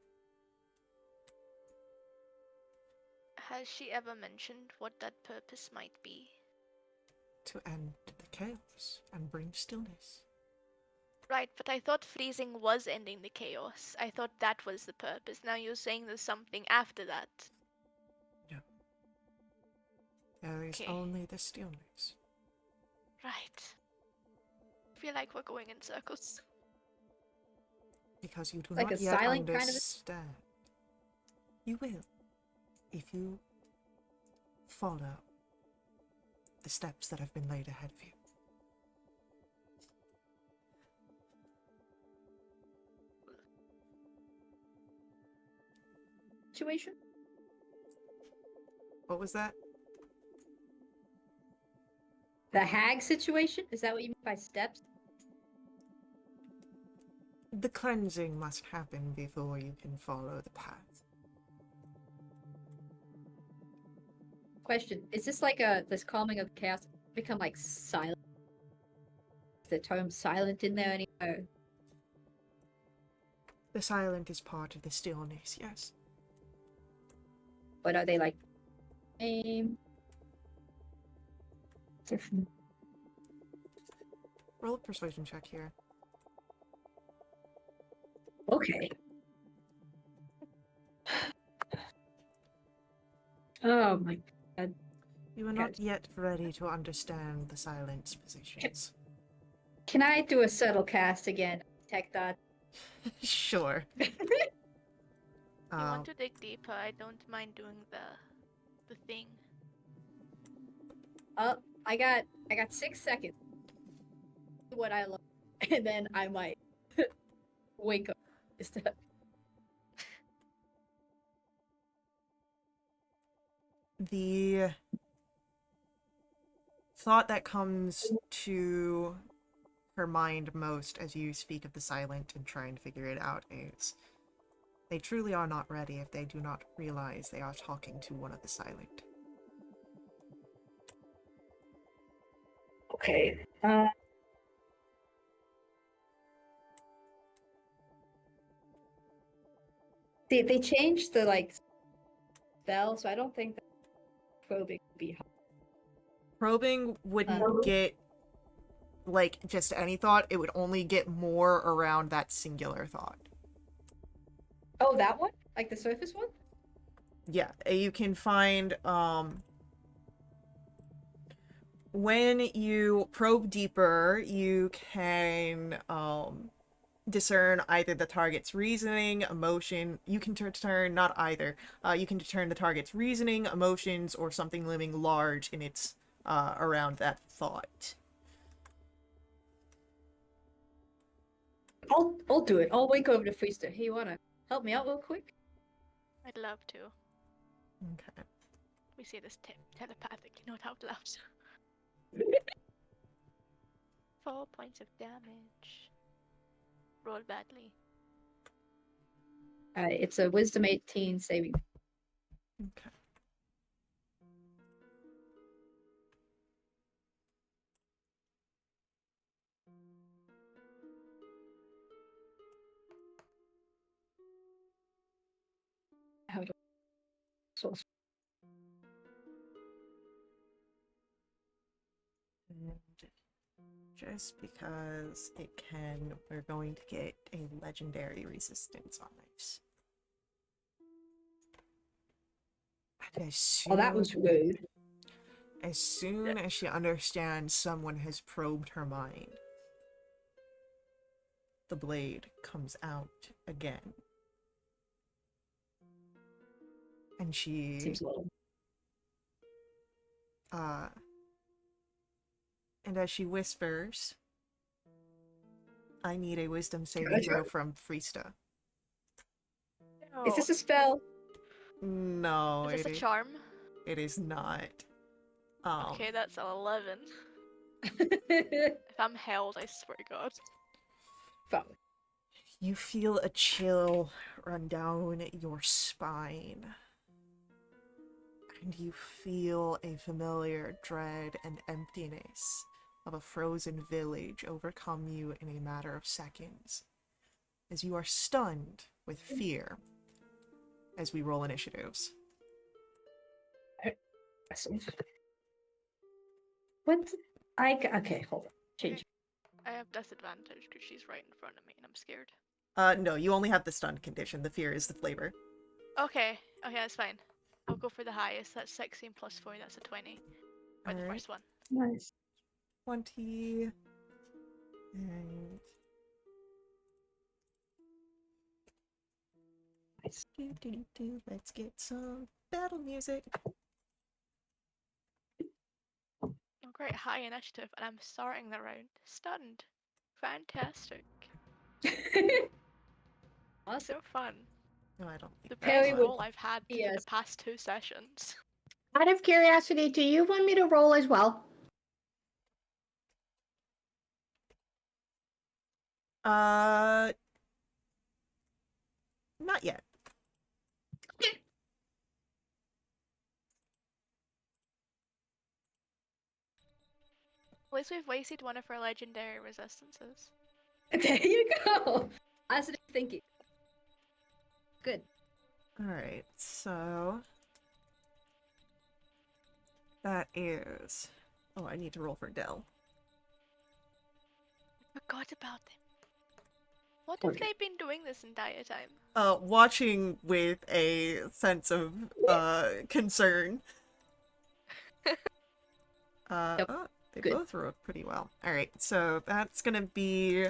Speaker 4: Has she ever mentioned what that purpose might be?
Speaker 1: To end the chaos and bring stillness.
Speaker 4: Right, but I thought freezing was ending the chaos. I thought that was the purpose. Now you're saying there's something after that.
Speaker 1: No. There is
Speaker 4: Okay.
Speaker 1: only the stillness.
Speaker 4: Right. I feel like we're going in circles.
Speaker 1: Because you do
Speaker 3: Like
Speaker 1: not
Speaker 3: a
Speaker 1: yet
Speaker 3: silent kind of-
Speaker 1: understand. You will. If you follow the steps that have been laid ahead of you.
Speaker 3: Situation?
Speaker 1: What was that?
Speaker 3: The hag situation? Is that what you mean by steps?
Speaker 1: The cleansing must happen before you can follow the path.
Speaker 3: Question. Is this like this calming of chaos become like silent? Is the term silent in there anymore?
Speaker 1: The silent is part of the stillness, yes.
Speaker 3: But are they like different?
Speaker 1: Roll a persuasion check here.
Speaker 3: Okay. Oh my god.
Speaker 1: You are not yet ready to understand the silence positions.
Speaker 3: Can I do a subtle cast again? Tech dot.
Speaker 1: Sure.
Speaker 4: If you want to dig deeper, I don't mind doing the thing.
Speaker 3: Oh, I got 6 seconds. What I love, and then I might wake up.
Speaker 1: The thought that comes to her mind most as you speak of the silent and try and figure it out is they truly are not ready if they do not realize they are talking to one of the silent.
Speaker 3: Okay. They changed the like spell, so I don't think that probing would be hard.
Speaker 1: Probing wouldn't get like just any thought, it would only get more around that singular thought.
Speaker 3: Oh, that one? Like the surface one?
Speaker 1: Yeah, you can find when you probe deeper, you can discern either the target's reasoning, emotion. You can discern not either. You can discern the target's reasoning, emotions, or something living large in its around that thought.
Speaker 3: I'll do it. I'll wake over to Freester. Hey, you wanna help me out real quick?
Speaker 4: I'd love to.
Speaker 1: Okay.
Speaker 4: We say this telepathically, not out loud. 4 points of damage. Roll badly.
Speaker 3: It's a Wisdom 18 saving.
Speaker 1: Okay.
Speaker 3: How do source?
Speaker 1: And just because it can, we're going to get a legendary resistance on this. And
Speaker 3: Oh, that was rude.
Speaker 1: as soon as she understands someone has probed her mind, the blade comes out again. And she
Speaker 3: Seems a little.
Speaker 1: and as she whispers, I need a wisdom saving throw from Freesta.
Speaker 3: Is this a spell?
Speaker 1: No,
Speaker 4: Is this a
Speaker 1: it
Speaker 4: charm?
Speaker 1: it is not.
Speaker 4: Okay, that's an 11. If I'm held, I swear to God.
Speaker 3: Fuck.
Speaker 1: You feel a chill run down your spine. And you feel a familiar dread and emptiness of a frozen village overcome you in a matter of seconds. As you are stunned with fear as we roll initiatives.
Speaker 3: What? Okay, hold on. Change.
Speaker 4: I have disadvantage because she's right in front of me and I'm scared.
Speaker 1: No, you only have the stunned condition. The fear is the flavor.
Speaker 4: Okay, that's fine. I'll go for the highest. That's 16 plus 4, that's a 20. For the
Speaker 1: Alright.
Speaker 4: first one.
Speaker 3: Nice.
Speaker 1: 20. And...
Speaker 3: Nice.
Speaker 1: Let's get some battle music.
Speaker 4: Oh, great, high initiative, and I'm starting the round stunned. Fantastic.
Speaker 3: Awesome.
Speaker 4: So fun.
Speaker 1: No, I don't
Speaker 4: The
Speaker 1: think
Speaker 3: Perry
Speaker 4: best
Speaker 3: would-
Speaker 4: roll I've had for
Speaker 3: Yes.
Speaker 4: the past 2 sessions.
Speaker 2: Out of curiosity, do you want me to roll as well?
Speaker 1: Not yet.
Speaker 4: At least we've wasted one of our legendary resistances.
Speaker 3: There you go. Positive thinking. Good.
Speaker 1: Alright, so... That is... Oh, I need to roll for Dell.
Speaker 4: Forgot about them. What
Speaker 3: Okay.
Speaker 4: have they been doing this entire time?
Speaker 1: Watching with a sense of, concern.
Speaker 3: Yep.
Speaker 1: Oh, they
Speaker 3: Good.
Speaker 1: both rolled pretty well. Alright, so that's gonna be...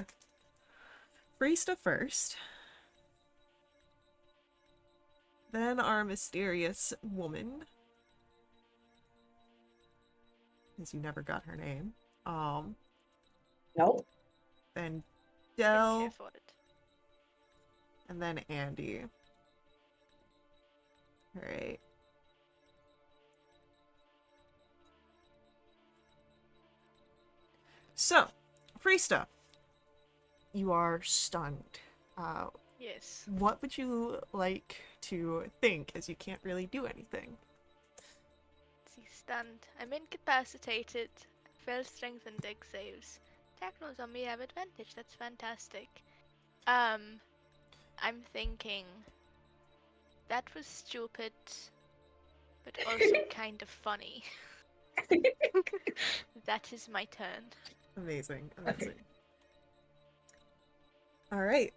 Speaker 1: Friesta first. Then our mysterious woman. Because you never got her name.
Speaker 3: No.
Speaker 1: Then
Speaker 4: Didn't
Speaker 1: Dell,
Speaker 4: care for it.
Speaker 1: and then Andy. Alright. So, Friesta, you are stunned.
Speaker 4: Yes.
Speaker 1: What would you like to think, as you can't really do anything?
Speaker 4: See, stunned. I'm incapacitated. Fail strength and deck saves. Technos on me have advantage. That's fantastic. I'm thinking that was stupid, but also kind of funny. That is my turn.
Speaker 1: Amazing,
Speaker 3: Okay.
Speaker 1: amazing. Alright.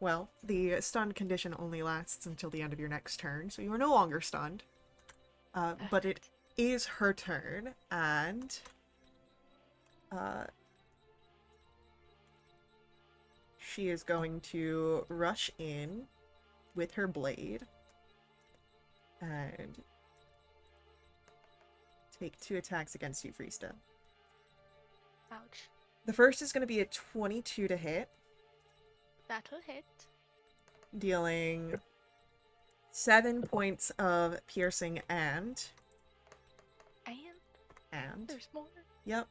Speaker 1: Well, the stunned condition only lasts until the end of your next turn, so you are no longer stunned. But it is her turn, and... she is going to rush in with her blade and take 2 attacks against you, Friesta.
Speaker 4: Ouch.
Speaker 1: The first is going to be a 22 to hit,
Speaker 4: That'll hit.
Speaker 1: dealing 7 points of piercing and...
Speaker 4: And there's more.
Speaker 1: Yep.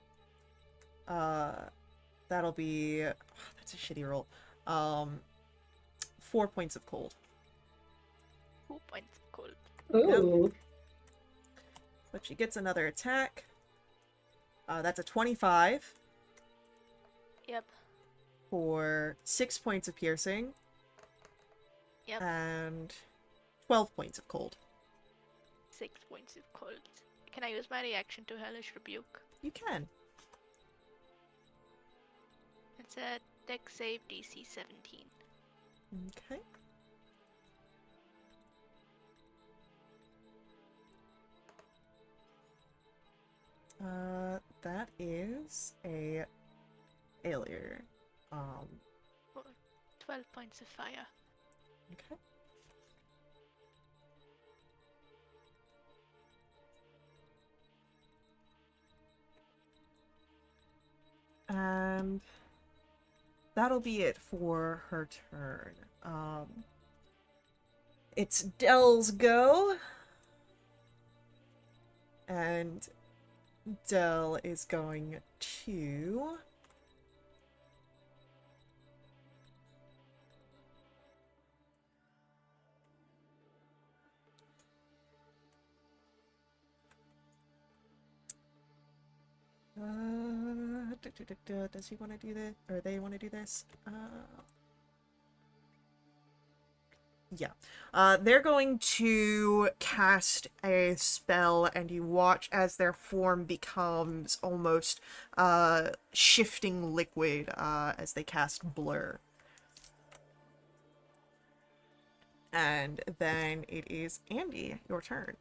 Speaker 1: That'll be... oh, that's a shitty roll. 4 points of cold.
Speaker 4: 2 points of cold.
Speaker 3: Ooh.
Speaker 1: But she gets another attack. That's a 25
Speaker 4: Yep.
Speaker 1: for 6 points of piercing.
Speaker 4: Yep.
Speaker 1: And 12 points of cold.
Speaker 4: 6 points of cold. Can I use my reaction to Hellish Rebuke?
Speaker 1: You can.
Speaker 4: It's a deck save DC 17.
Speaker 1: Okay. That is a failure.
Speaker 4: 12 points of fire.
Speaker 1: Okay. And that'll be it for her turn. It's Dell's go. And Dell is going to... does he want to do this? Or they want to do this? Yeah. They're going to cast a spell, and you watch as their form becomes almost shifting liquid as they cast Blur. And then it is Andy, your turn.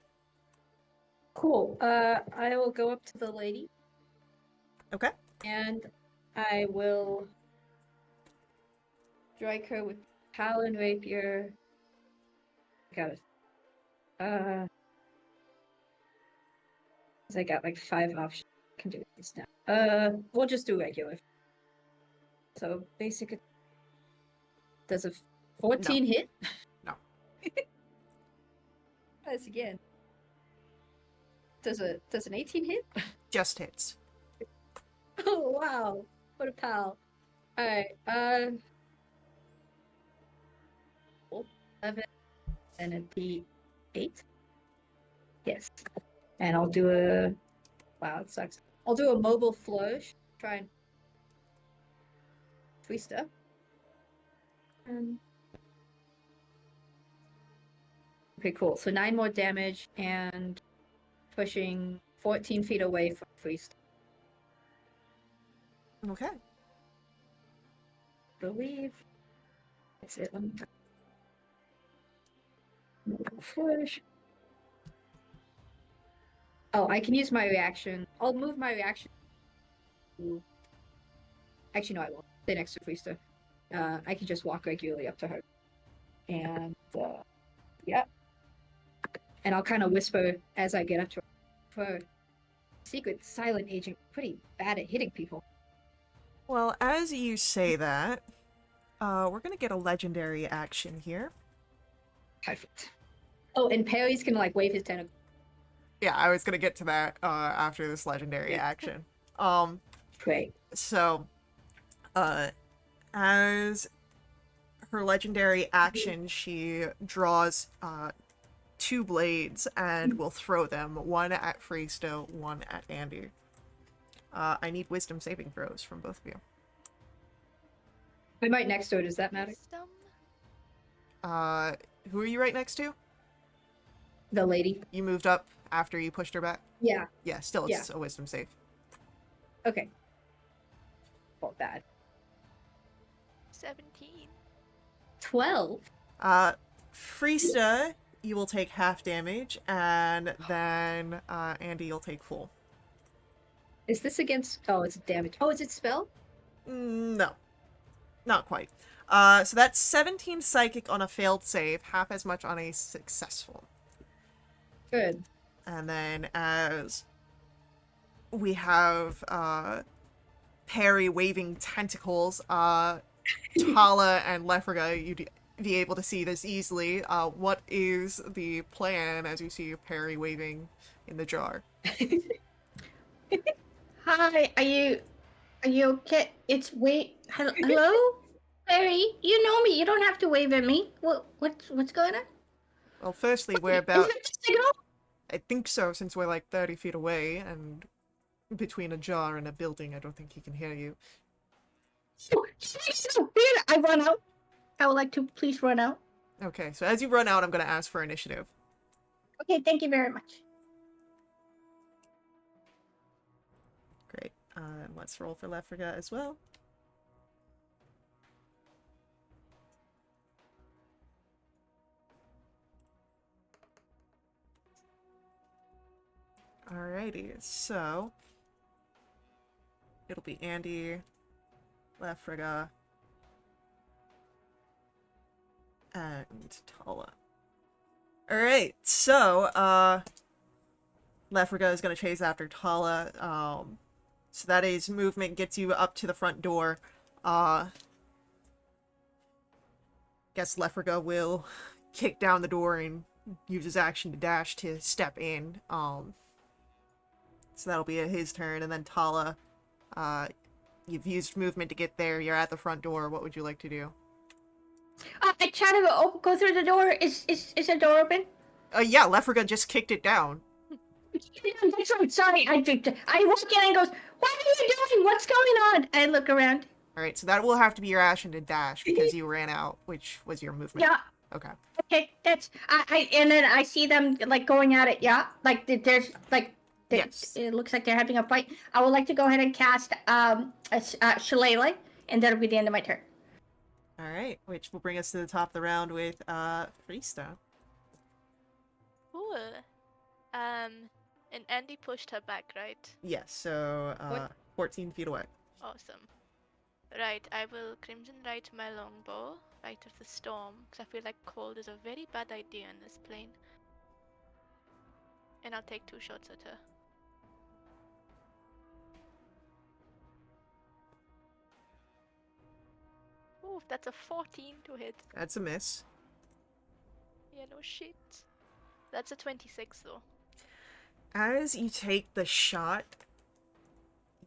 Speaker 3: Cool. I will go up to the lady
Speaker 1: Okay.
Speaker 3: and I will strike her with Talon Rapier. Got it. 'Cause I got like 5 options. I can do this now. We'll just do regular. So basic. Does a 14 hit?
Speaker 1: No.
Speaker 3: That's again. Does an 18 hit?
Speaker 1: Just hits.
Speaker 3: Oh wow! What a pal. All right. 11 and a D8. Yes. And I'll do a. Wow, it sucks. I'll do a mobile flourish. Try and twist her. Okay, cool. So 9 more damage and pushing 14 feet away from Priest.
Speaker 1: Okay.
Speaker 3: Believe. That's it. Let me flourish. Oh, I can use my reaction. I'll move my reaction. Actually, no, I won't. Stay next to Priester. I can just walk regularly up to her. And, yeah. And I'll kind of whisper as I get up to her. Her secret silent agent, pretty bad at hitting people.
Speaker 1: Well, as you say that, we're gonna get a legendary action here.
Speaker 3: Perfect. Oh, and Perry's gonna like wave his tentacle.
Speaker 1: Yeah, I was gonna get to that after this legendary action.
Speaker 3: Great.
Speaker 1: So, as her legendary action, she draws 2 blades and will throw them, one at Freesto, one at Andy. I need wisdom saving throws from both of you.
Speaker 3: I'm right next to her. Does that matter?
Speaker 4: Wisdom.
Speaker 1: Who are you right next to?
Speaker 3: The lady.
Speaker 1: You moved up after you pushed her back?
Speaker 3: Yeah.
Speaker 1: Yeah, still it's a wisdom save.
Speaker 3: Okay. Well, bad.
Speaker 4: 17.
Speaker 3: 12.
Speaker 1: Freesta, you will take half damage, and then Andy, you'll take full.
Speaker 3: Is this against? Oh, it's damage. Oh, is it spell?
Speaker 1: No. Not quite. So that's 17 psychic on a failed save, half as much on a successful.
Speaker 3: Good.
Speaker 1: And then as we have Perry waving tentacles, Tala and Lefraga, you'd be able to see this easily. What is the plan as you see Perry waving in the jar?
Speaker 2: Hi, are you okay? Hello? Barry, you know me. You don't have to wave at me. What's going on?
Speaker 1: Well, firstly, we're
Speaker 2: Is
Speaker 1: about...
Speaker 2: it a signal?
Speaker 1: I think so, since we're like 30 feet away, and between a jar and a building, I don't think he can hear you.
Speaker 2: I run out. I would like to please run out.
Speaker 1: Okay, so as you run out, I'm going to ask for initiative.
Speaker 2: Okay, thank you very much.
Speaker 1: Great. And let's roll for Lefraga as well. Alrighty, so it'll be Andy, Lefraga, and Tala. Alright, so Lefraga is gonna chase after Tala. So that is movement, gets you up to the front door. Guess Lefraga will kick down the door and use his action to dash to step in. So that'll be his turn, and then Tala, you've used movement to get there. You're at the front door. What would you like to do?
Speaker 2: I try to go through the door. Is the door open?
Speaker 1: Yeah, Lefraga just kicked it down.
Speaker 2: That's right. Sorry, I walk in and goes, "What are you doing? What's going on?" I look around.
Speaker 1: All right, so that will have to be your action to dash because you ran out, which was your movement.
Speaker 2: Yeah.
Speaker 1: Okay.
Speaker 2: Okay, that's and then I see them like going at it. Yeah, like there's like
Speaker 1: Yes.
Speaker 2: it looks like they're having a fight. I would like to go ahead and cast a shillelagh, and that'll be the end of my turn.
Speaker 1: All right, which will bring us to the top of the round with Freesta.
Speaker 4: Ooh. And Andy pushed her back, right?
Speaker 1: Yes, so 14 feet away.
Speaker 4: Awesome. Right, I will Crimson Right my longbow, right of the storm, because I feel like cold is a very bad idea in this plane. And I'll take 2 shots at her. Ooh, that's a 14 to hit.
Speaker 1: That's a miss.
Speaker 4: Yeah, no shit. That's a 26 though.
Speaker 1: As you take the shot,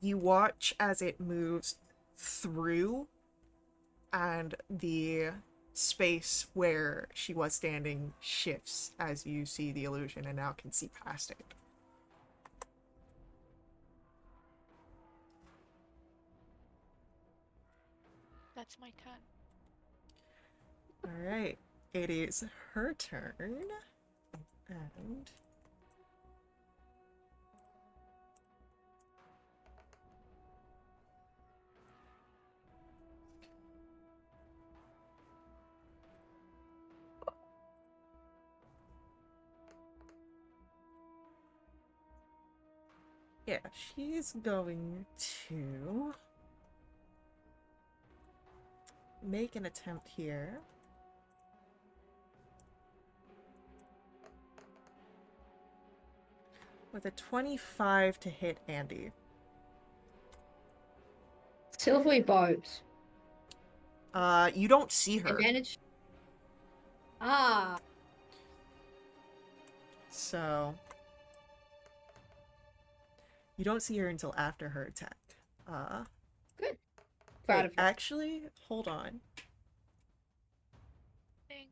Speaker 1: you watch as it moves through, and the space where she was standing shifts as you see the illusion and now can see past it.
Speaker 4: That's my turn.
Speaker 1: Alright, it is her turn. And yeah, she's going to make an attempt here. With a 25 to hit Andy.
Speaker 3: Silvery barbs.
Speaker 1: You don't see her.
Speaker 3: Advantage. Ah.
Speaker 1: So you don't see her until after her attack.
Speaker 3: Good. Proud
Speaker 1: wait,
Speaker 3: of her.
Speaker 1: actually, hold on.
Speaker 4: Dang.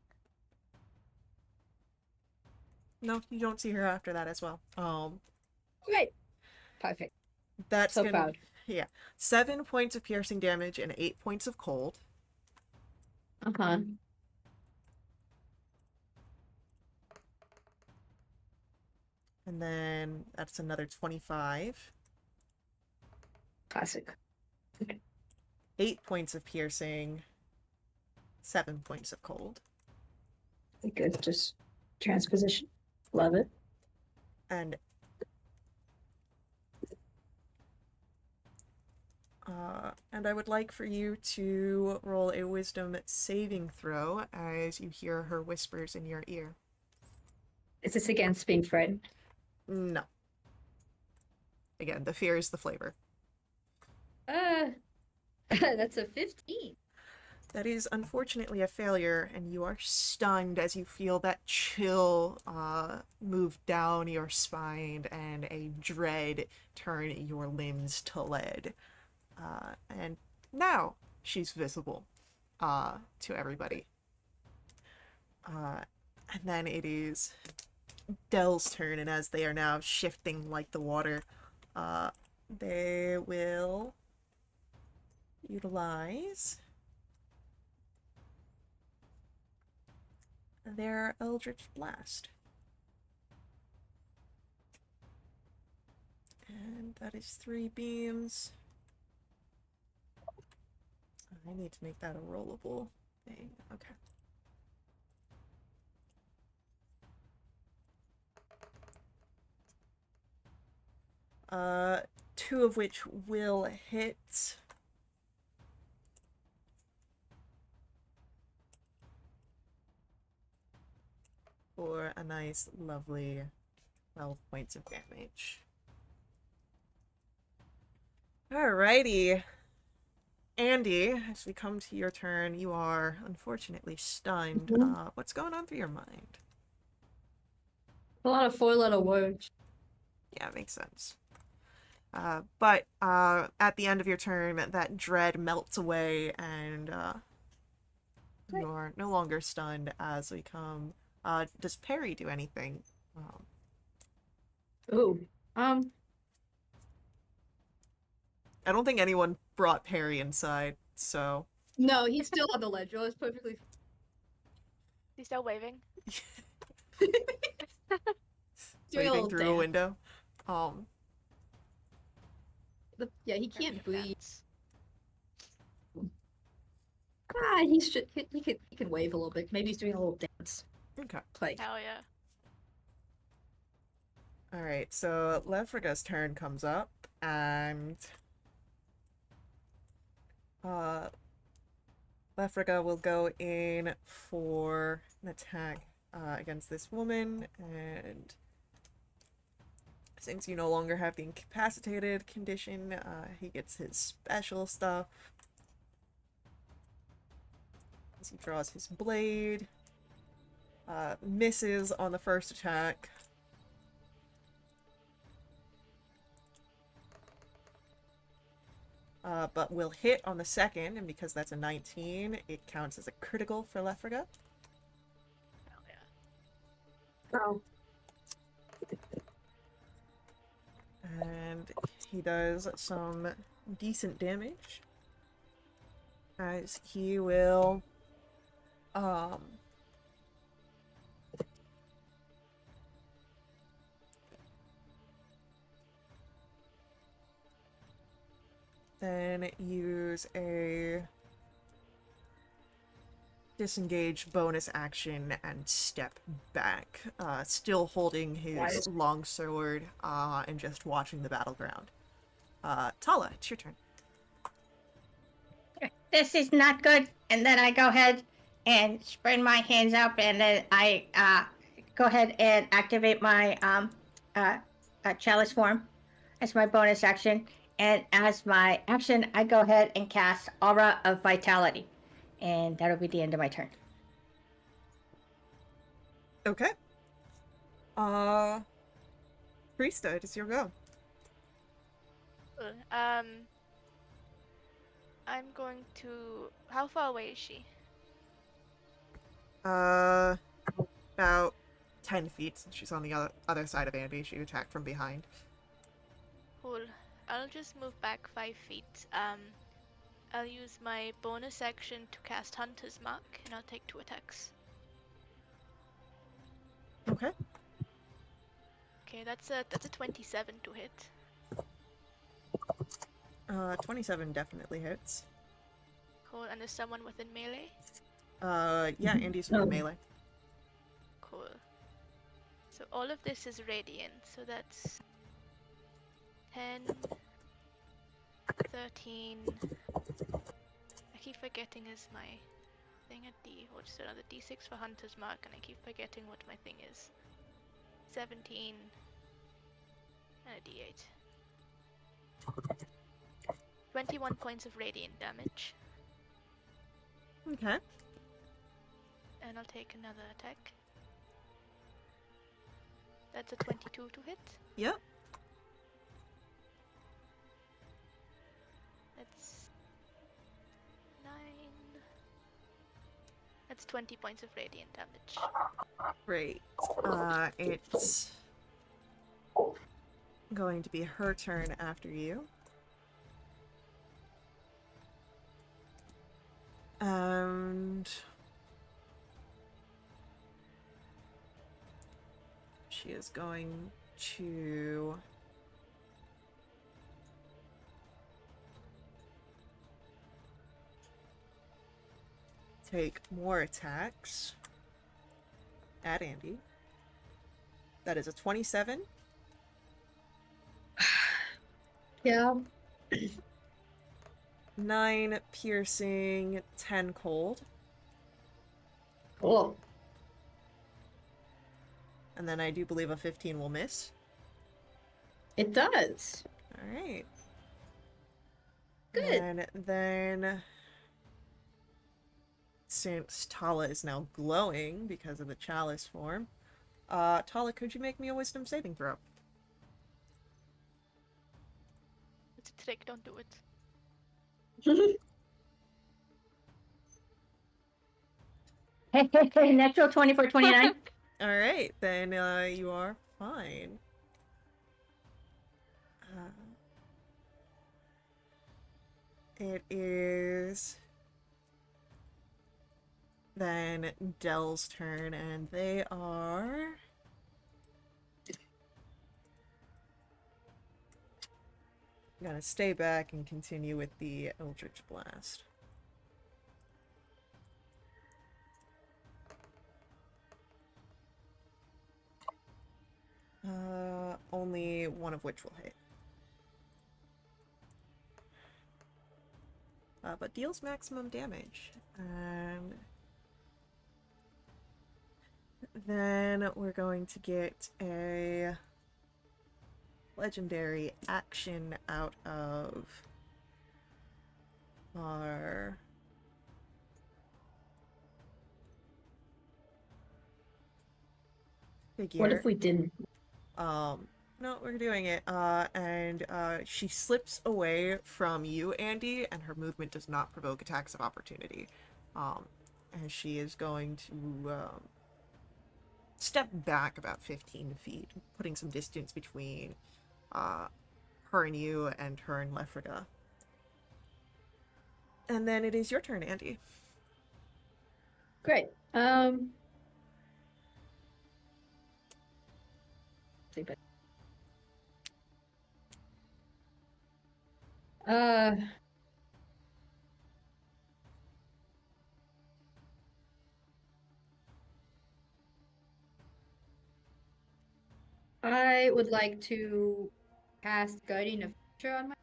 Speaker 1: No, you don't see her after that as well.
Speaker 3: Great. Perfect.
Speaker 1: That's
Speaker 3: So
Speaker 1: gonna,
Speaker 3: proud.
Speaker 1: yeah, 7 points of piercing damage and 8 points of cold.
Speaker 3: Uh-huh.
Speaker 1: And then that's another 25.
Speaker 3: Classic.
Speaker 1: 8 points of piercing, 7 points of cold.
Speaker 3: Good. Just transposition. Love it.
Speaker 1: And I would like for you to roll a wisdom saving throw as you hear her whispers in your ear.
Speaker 3: Is this against being frightened?
Speaker 1: No. Again, the fear is the flavor.
Speaker 3: That's a 15.
Speaker 1: That is unfortunately a failure, and you are stunned as you feel that chill move down your spine and a dread turn your limbs to lead. And now she's visible to everybody. And then it is Dell's turn, and as they are now shifting like the water, they will utilize their Eldritch Blast. And that is 3 beams. I need to make that a rollable thing. Okay. Two of which will hit. For a nice, lovely 12 points of damage. Alrighty. Andy, as we come to your turn, you are unfortunately stunned. What's going on through your mind?
Speaker 3: A lot of 4-letter words.
Speaker 1: Yeah, makes sense. But at the end of your turn, that dread melts away, and you're no longer stunned as we come. Does Perry do anything?
Speaker 3: Ooh.
Speaker 1: I don't think anyone brought Perry inside, so.
Speaker 3: No, he's still on the ledge. Well, it's perfectly.
Speaker 4: He's still waving.
Speaker 3: Doing a
Speaker 1: Waving
Speaker 3: little
Speaker 1: through a
Speaker 3: dance.
Speaker 1: window.
Speaker 3: Yeah, he
Speaker 4: Grab
Speaker 3: can't
Speaker 4: your
Speaker 3: breathe.
Speaker 4: pants.
Speaker 3: He can wave a little bit. Maybe he's doing a little dance.
Speaker 1: Okay.
Speaker 3: Like
Speaker 4: Hell yeah.
Speaker 1: Alright, so Lefriga's turn comes up, and Lefriga will go in for an attack against this woman, and since you no longer have the incapacitated condition, he gets his special stuff. As he draws his blade, misses on the first attack. But will hit on the second, and because that's a 19, it counts as a critical for Lefriga.
Speaker 4: Hell yeah.
Speaker 3: oh.
Speaker 1: And he does some decent damage. As he will then use a disengage bonus action and step back, still holding his long sword and just watching the battleground. Tala, it's your turn.
Speaker 2: This is not good. And then I go ahead and spread my hands up, and then I go ahead and activate my chalice form as my bonus action. And as my action, I go ahead and cast Aura of Vitality. And that'll be the end of my turn.
Speaker 1: Okay. Priesta, it is your go.
Speaker 4: Cool. I'm going to. How far away is she?
Speaker 1: About 10 feet, since she's on the other side of Andy. She attacked from behind.
Speaker 4: Cool. I'll just move back 5 feet. I'll use my bonus action to cast Hunter's Mark, and I'll take 2 attacks.
Speaker 1: Okay.
Speaker 4: Okay, that's a 27 to hit.
Speaker 1: 27 definitely hits.
Speaker 4: Cool. And there's someone within melee.
Speaker 1: Yeah, Andy's with melee.
Speaker 4: Cool. So all of this is radiant. So that's 10, 13. I keep forgetting is my thing at D. Or just another D6 for Hunter's Mark, and I keep forgetting what my thing is. 17 and a D8. 21 points of radiant damage.
Speaker 1: Okay.
Speaker 4: And I'll take another attack. That's a 22 to hit.
Speaker 1: Yep.
Speaker 4: That's 9. That's 20 points of radiant damage.
Speaker 1: Great. It's going to be her turn after you. And she is going to take more attacks at Andy. That is a 27.
Speaker 3: Yeah.
Speaker 1: 9 piercing, 10 cold.
Speaker 3: Cool.
Speaker 1: And then I do believe a 15 will miss.
Speaker 3: It does.
Speaker 1: Alright.
Speaker 3: Good.
Speaker 1: And then, since Tala is now glowing because of the chalice form, Tala, could you make me a wisdom saving throw?
Speaker 4: mistake. Don't do it.
Speaker 2: Natural 24, 29.
Speaker 1: All right, then you are fine. It is then Dell's turn, and they are gonna stay back and continue with the Eldritch Blast. Only one of which will hit. But deals maximum damage. And then we're going to get a legendary action out of our figure.
Speaker 2: What if we didn't?
Speaker 1: No, we're doing it. And she slips away from you, Andy, and her movement does not provoke attacks of opportunity. And she is going to step back about 15 feet, putting some distance between her and you and her and Lefrida. And then it is your turn, Andy.
Speaker 3: Great. I would like to cast Guardian of Future on my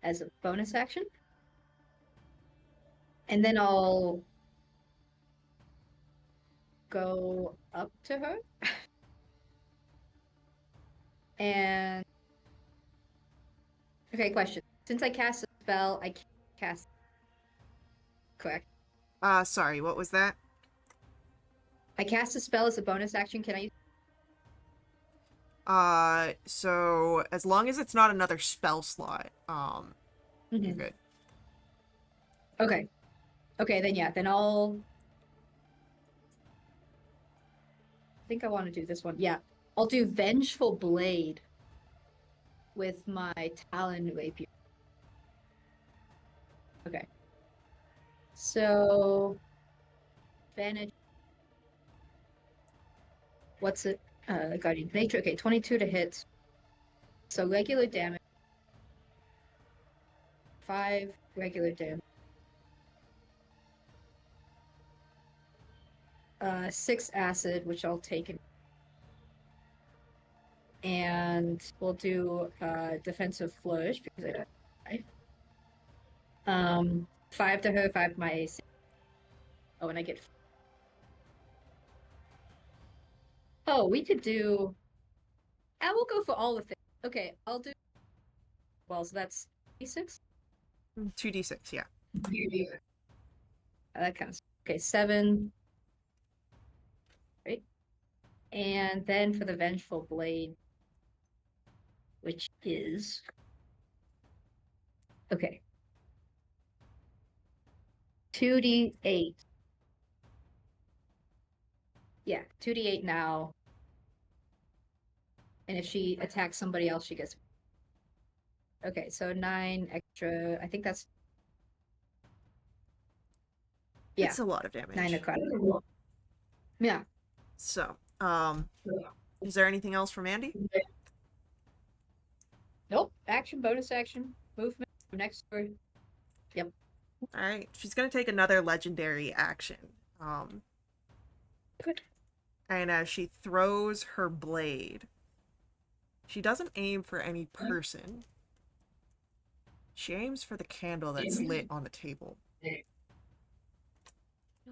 Speaker 3: as a bonus action. And then I'll go up to her. And okay, question. Since I cast a spell, I can't cast correct?
Speaker 1: Sorry, what was that?
Speaker 3: I cast a spell as a bonus action. Can I use
Speaker 1: So as long as it's not another spell slot, you're good.
Speaker 3: Okay. Okay, then yeah, then I think I want to do this one. Yeah. I'll do Vengeful Blade with my Talon Rapier. Okay. So advantage. What's it? Guardian Nature. Okay, 22 to hit. So regular damage. 5 regular damage. 6 acid, which I'll take in. And we'll do defensive flourish because I don't. 5 to her, 5 my AC. Oh, and I get. Oh, we could do. I will go for all the things. Okay, I'll do. Well, so that's D6.
Speaker 1: 2d6, yeah.
Speaker 3: That kind of. Okay, 7. Right. And then for the Vengeful Blade, which is. Okay. 2d8. Yeah, 2d8 now. And if she attacks somebody else, she gets. Okay, so 9 extra. I think that's. Yeah,
Speaker 1: It's a lot of damage.
Speaker 3: 9 necrotic. Yeah.
Speaker 1: So, is there anything else from Andy?
Speaker 3: Nope. Action, bonus action, movement. Next door. Yep.
Speaker 1: Alright, she's gonna take another legendary action.
Speaker 3: Good.
Speaker 1: And as she throws her blade, she doesn't aim for any person. She aims for the candle that's lit on the table.
Speaker 4: Knew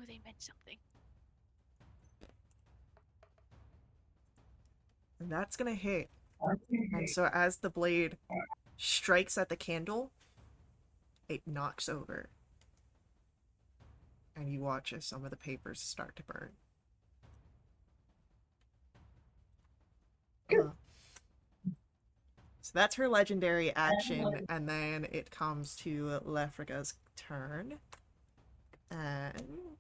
Speaker 4: they meant something.
Speaker 1: And that's gonna hit. And so as the blade strikes at the candle, it knocks over. And you watch as some of the papers start to burn. So that's her legendary action, and then it comes to Lefriga's turn. And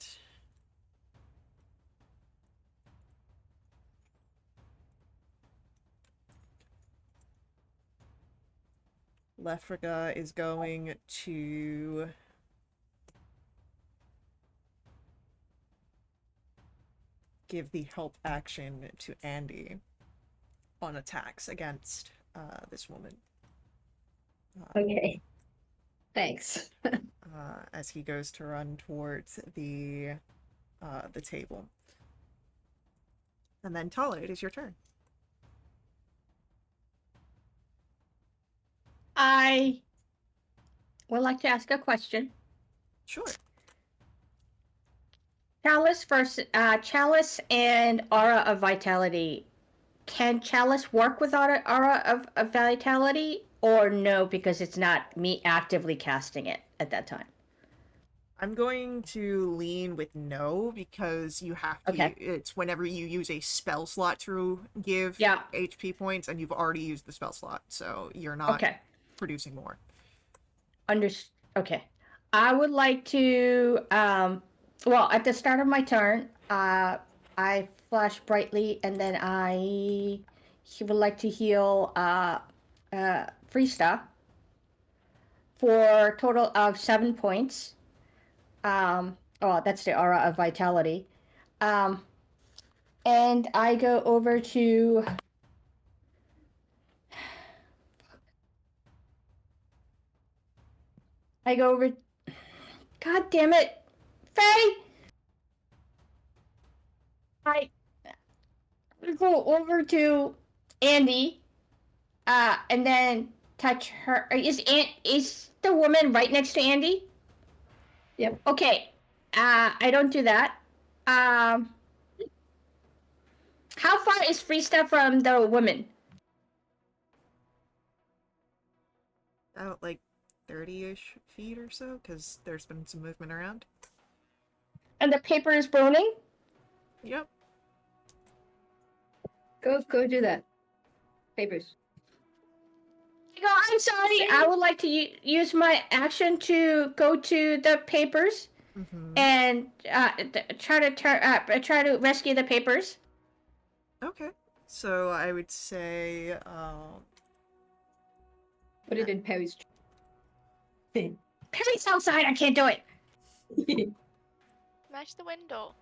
Speaker 1: Lefriga is going to give the help action to Andy on attacks against this woman.
Speaker 3: Okay. Thanks.
Speaker 1: As he goes to run towards the table. And then Tala, it is your turn.
Speaker 2: I would like to ask a question.
Speaker 1: Sure.
Speaker 2: Chalice and Aura of Vitality. Can Chalice work with Aura of Vitality, or no, because it's not me actively casting it at that time?
Speaker 1: I'm going to lean with no because you have to.
Speaker 2: Okay.
Speaker 1: It's whenever you use a spell slot to give
Speaker 2: Yeah.
Speaker 1: HP points, and you've already used the spell slot, so you're not
Speaker 2: Okay.
Speaker 1: producing more.
Speaker 2: Okay. I would like to. Well, at the start of my turn, I flash brightly, and then he would like to heal Freesta for a total of 7 points. Oh, that's the Aura of Vitality. And I go over to. I go over. God damn it, Faye! I go over to Andy, and then touch her. Is the woman right next to Andy?
Speaker 3: Yep.
Speaker 2: Okay. I don't do that. How far is Freesta from the woman?
Speaker 1: About like 30-ish feet or so, because there's been some movement around.
Speaker 2: And the paper is burning?
Speaker 1: Yep.
Speaker 3: Go do that. Papers.
Speaker 2: I go, I'm sorry. I would like to use my action to go to the papers and try to rescue the papers.
Speaker 1: Okay. So I would say,
Speaker 3: Put it in Perry's.
Speaker 2: Perry's outside. I can't do it.
Speaker 4: Smash the window.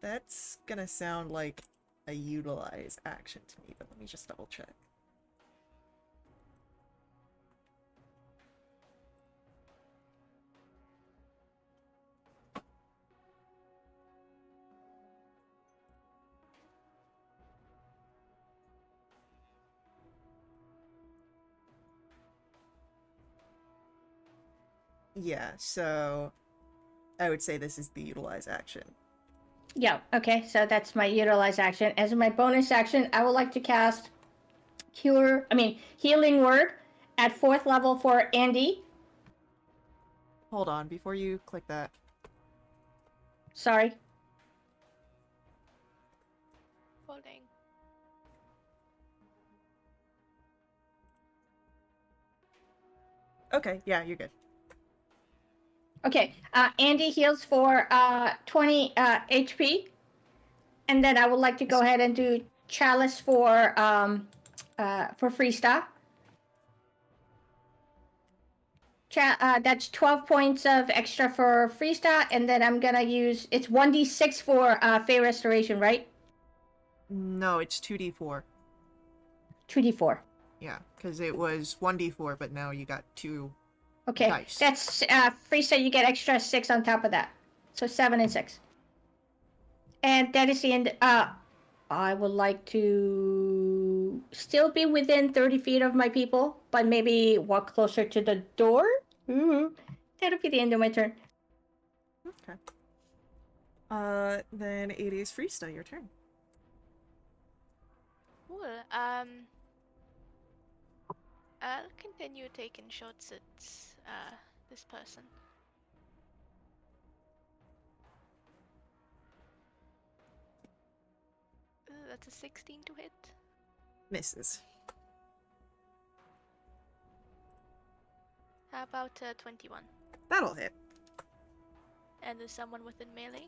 Speaker 1: that's gonna sound like a utilize action to me, but let me just double check. Yeah, so I would say this is the utilize action.
Speaker 2: Yeah, okay, so that's my utilize action. As my bonus action, I would like to cast Healing Word at 4th level for Andy.
Speaker 1: Hold on, before you click that.
Speaker 2: Sorry.
Speaker 4: Holding.
Speaker 1: Okay, yeah, you're good.
Speaker 2: Okay, Andy heals for 20 HP. And then I would like to go ahead and do Chalice for Freesta. That's 12 points of extra for Freesta, and then I'm gonna use it's 1d6 for Fey Restoration, right?
Speaker 1: No, it's 2d4.
Speaker 2: 2d4.
Speaker 1: Yeah, because it was 1d4, but now you got 2
Speaker 2: Okay,
Speaker 1: dice.
Speaker 2: that's Freesta. You get extra 6 on top of that, so 7 and 6. And that is the end. I would like to still be within 30 feet of my people, but maybe walk closer to the door. Ooh, that'll be the end of my turn.
Speaker 1: Okay. Then it is Freesta, your turn.
Speaker 4: Cool. I'll continue taking shots at this person. That's a 16 to hit.
Speaker 1: Misses.
Speaker 4: How about 21?
Speaker 1: That'll hit.
Speaker 4: And there's someone within melee?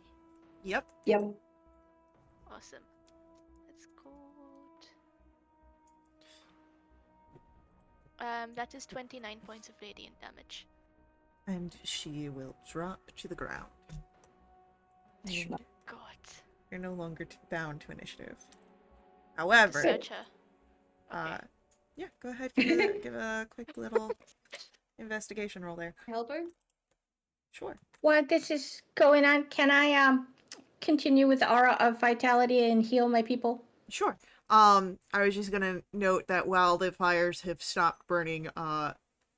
Speaker 1: Yep.
Speaker 3: Yep.
Speaker 4: Awesome. That's good. That is 29 points of radiant damage.
Speaker 1: And she will drop to the ground. And
Speaker 4: God.
Speaker 1: you're no longer bound to initiative. However,
Speaker 4: Search her. Okay.
Speaker 1: yeah, go ahead, give a quick little investigation roll there.
Speaker 3: Help her?
Speaker 1: Sure.
Speaker 2: While this is going on, can I continue with the aura of vitality and heal my people?
Speaker 1: Sure. I was just gonna note that while the fires have stopped burning,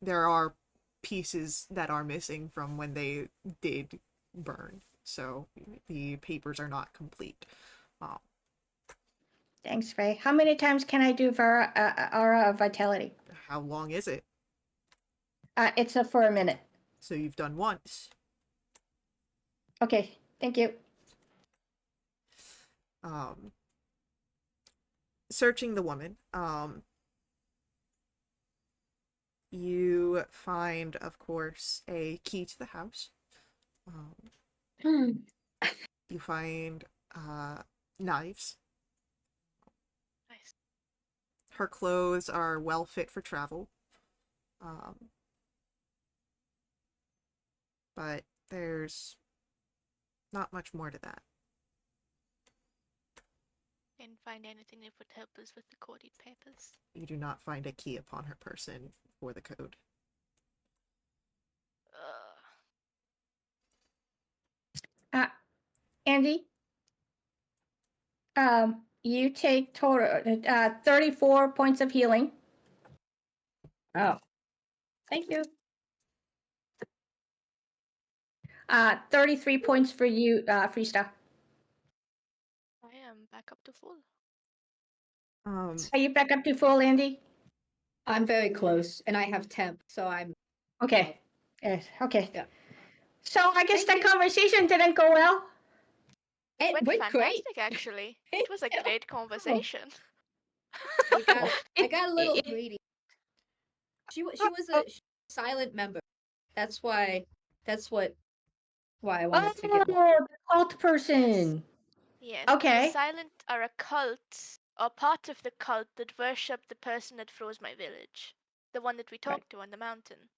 Speaker 1: there are pieces that are missing from when they did burn. So the papers are not complete.
Speaker 2: Thanks, Faye. How many times can I do aura of vitality?
Speaker 1: How long is it?
Speaker 2: It's for a minute.
Speaker 1: So you've done once.
Speaker 2: Okay, thank you.
Speaker 1: Searching the woman, you find, of course, a key to the house. You find knives.
Speaker 4: Nice.
Speaker 1: Her clothes are well fit for travel. But there's not much more to that.
Speaker 4: Didn't find anything that would help us with the coded papers.
Speaker 1: You do not find a key upon her person for the code.
Speaker 2: Andy, you take total 34 points of healing.
Speaker 3: Oh. Thank you.
Speaker 2: 33 points for you, Freesta.
Speaker 4: I am back up to full.
Speaker 2: Are you back up to full, Andy?
Speaker 3: I'm very close, and I have temp, so I'm
Speaker 2: Okay. Yes. Okay.
Speaker 3: Yeah.
Speaker 2: So I guess
Speaker 3: Thank
Speaker 2: that conversation didn't go well.
Speaker 3: It
Speaker 4: Went
Speaker 3: went great.
Speaker 4: fantastic, actually. It was a great conversation.
Speaker 3: I got a little
Speaker 2: It-
Speaker 3: greedy. She was a silent member. That's why. That's why I wanted to get more.
Speaker 2: the cult person.
Speaker 4: Yes.
Speaker 2: Okay.
Speaker 4: The Silent are a cult, or part of the cult that worship the person that froze my village. The one that we talked to on the mountain.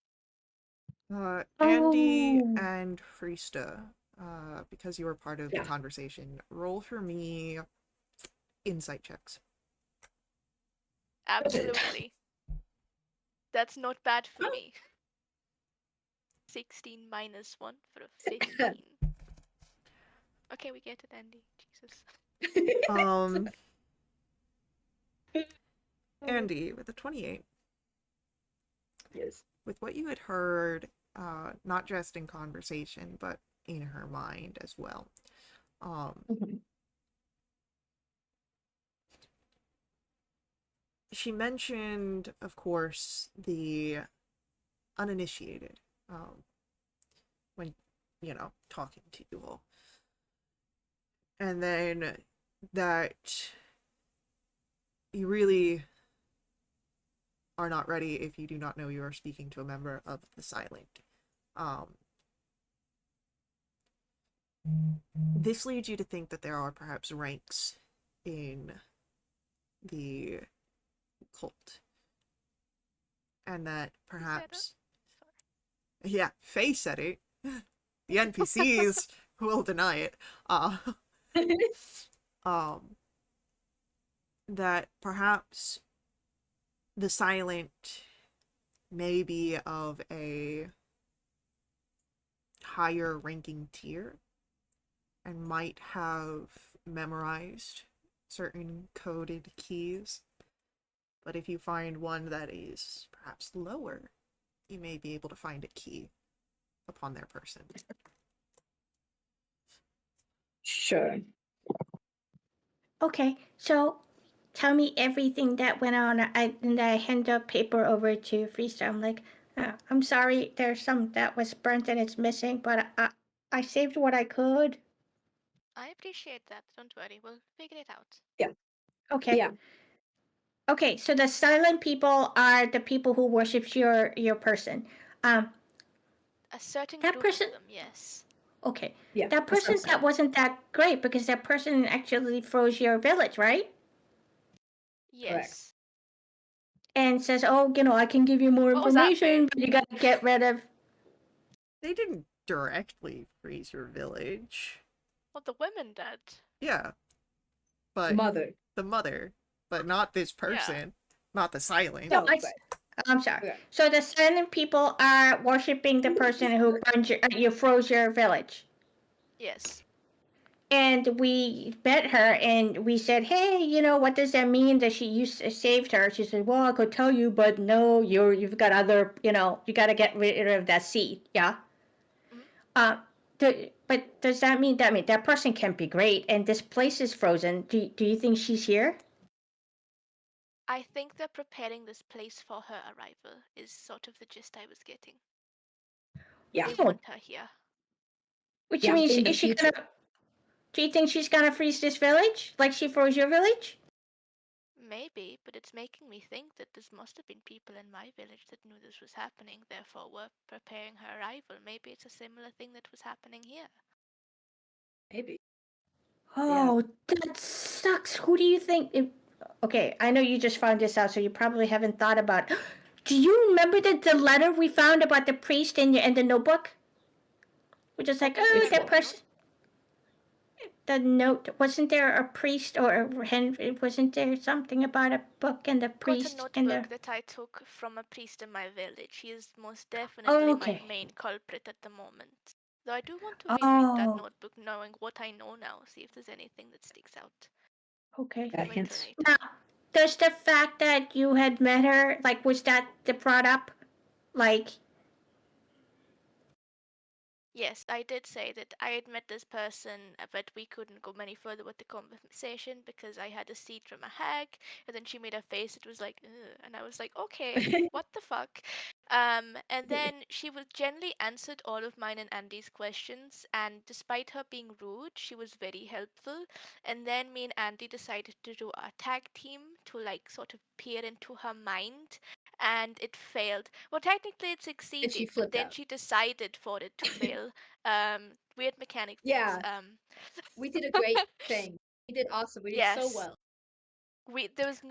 Speaker 1: Andy
Speaker 2: Oh.
Speaker 1: and Freesta, because you were part of the conversation, roll for me insight checks.
Speaker 4: Absolutely. That's not bad for me. 16 minus 1 for a 15. Okay, we get it, Andy. Jesus.
Speaker 1: Andy, with a 28.
Speaker 3: Yes.
Speaker 1: With what you had heard, not just in conversation, but in her mind as well. She mentioned, of course, the uninitiated, when, talking to you all. And then that you really are not ready if you do not know you are speaking to a member of the Silent. This leads you to think that there are perhaps ranks in the cult. And that perhaps... Yeah, Faye said it. The NPCs will deny it. That perhaps the Silent may be of a higher ranking tier and might have memorized certain coded keys. But if you find one that is perhaps lower, you may be able to find a key upon their person.
Speaker 3: Sure.
Speaker 2: Okay, so tell me everything that went on. And I hand the paper over to Freesta. I'm like, I'm sorry, there's some that was burnt and it's missing, but I saved what I could.
Speaker 4: I appreciate that. Don't worry, we'll figure it out.
Speaker 3: Yeah.
Speaker 2: Okay.
Speaker 3: Yeah.
Speaker 2: Okay, so the silent people are the people who worships your person. Um,
Speaker 4: A certain
Speaker 2: that
Speaker 4: group
Speaker 2: person.
Speaker 4: of them, yes.
Speaker 2: Okay,
Speaker 3: Yeah.
Speaker 2: that
Speaker 3: a
Speaker 2: person
Speaker 3: subset.
Speaker 2: that wasn't that great because that person actually froze your village, right?
Speaker 4: Yes.
Speaker 2: And says, "Oh, I can give you more
Speaker 4: What was that, Faye?
Speaker 2: information, but you got to get rid of."
Speaker 1: They didn't directly freeze your village.
Speaker 4: Well, the women did.
Speaker 1: Yeah, but
Speaker 3: Mother.
Speaker 1: the mother, but not this person, not the silent.
Speaker 2: So
Speaker 3: No,
Speaker 2: I,
Speaker 3: but
Speaker 2: I'm sorry.
Speaker 3: okay.
Speaker 2: So the silent people are worshiping the person who burned you froze your village.
Speaker 4: Yes.
Speaker 2: And we met her and we said, "Hey, what does that mean that you saved her?" She said, "Well, I could tell you, but no, you've got other, you got to get rid of that seed." Yeah.
Speaker 4: Mhm.
Speaker 2: Uh, but does that mean that person can't be great and this place is frozen? Do you think she's here?
Speaker 4: I think they're preparing this place for her arrival, is sort of the gist I was getting.
Speaker 3: Yeah.
Speaker 4: They
Speaker 2: Oh,
Speaker 4: want her here.
Speaker 2: which
Speaker 3: Yeah.
Speaker 2: means
Speaker 3: In the
Speaker 2: is she
Speaker 3: future.
Speaker 2: gonna? Do you think she's gonna freeze this village like she froze your village?
Speaker 4: Maybe, but it's making me think that this must have been people in my village that knew this was happening, therefore were preparing her arrival. Maybe it's a similar thing that was happening here.
Speaker 3: Maybe.
Speaker 2: Oh, that sucks. Who do you think? Okay, I know you just found this out, so you probably haven't thought about. Do you remember the letter we found about the priest in the notebook? We're just like,
Speaker 4: That
Speaker 2: oh,
Speaker 3: Which
Speaker 2: that
Speaker 3: one?
Speaker 2: person. The note, wasn't there a priest or wasn't there something about a book and the
Speaker 4: Got a
Speaker 2: priest and the?
Speaker 4: notebook that I took from a priest in my village. He is most definitely
Speaker 2: Oh,
Speaker 4: my
Speaker 2: okay.
Speaker 4: main culprit at the moment. Though I do want to reread that
Speaker 2: Oh,
Speaker 4: notebook knowing what I know now, see if there's anything that sticks out.
Speaker 2: okay.
Speaker 4: Later,
Speaker 3: Hints.
Speaker 4: later.
Speaker 2: Now, does the fact that you had met her, like, was that the brought up? Like,
Speaker 4: Yes, I did say that I had met this person, but we couldn't go any further with the conversation because I had a seed from a hag, and then she made a face that was like, ugh, and I was like, okay, what the fuck? And then she was generally answered all of mine and Andy's questions, and despite her being rude, she was very helpful. And then me and Andy decided to do a tag team to like sort of peer into her mind, and it failed. Well, technically it
Speaker 3: And she
Speaker 4: succeeded, but
Speaker 3: flipped
Speaker 4: then
Speaker 3: out.
Speaker 4: she decided for it to fail. Weird mechanic things.
Speaker 3: Yeah. We did a great thing. We did awesome. We did so
Speaker 4: Yes,
Speaker 3: well.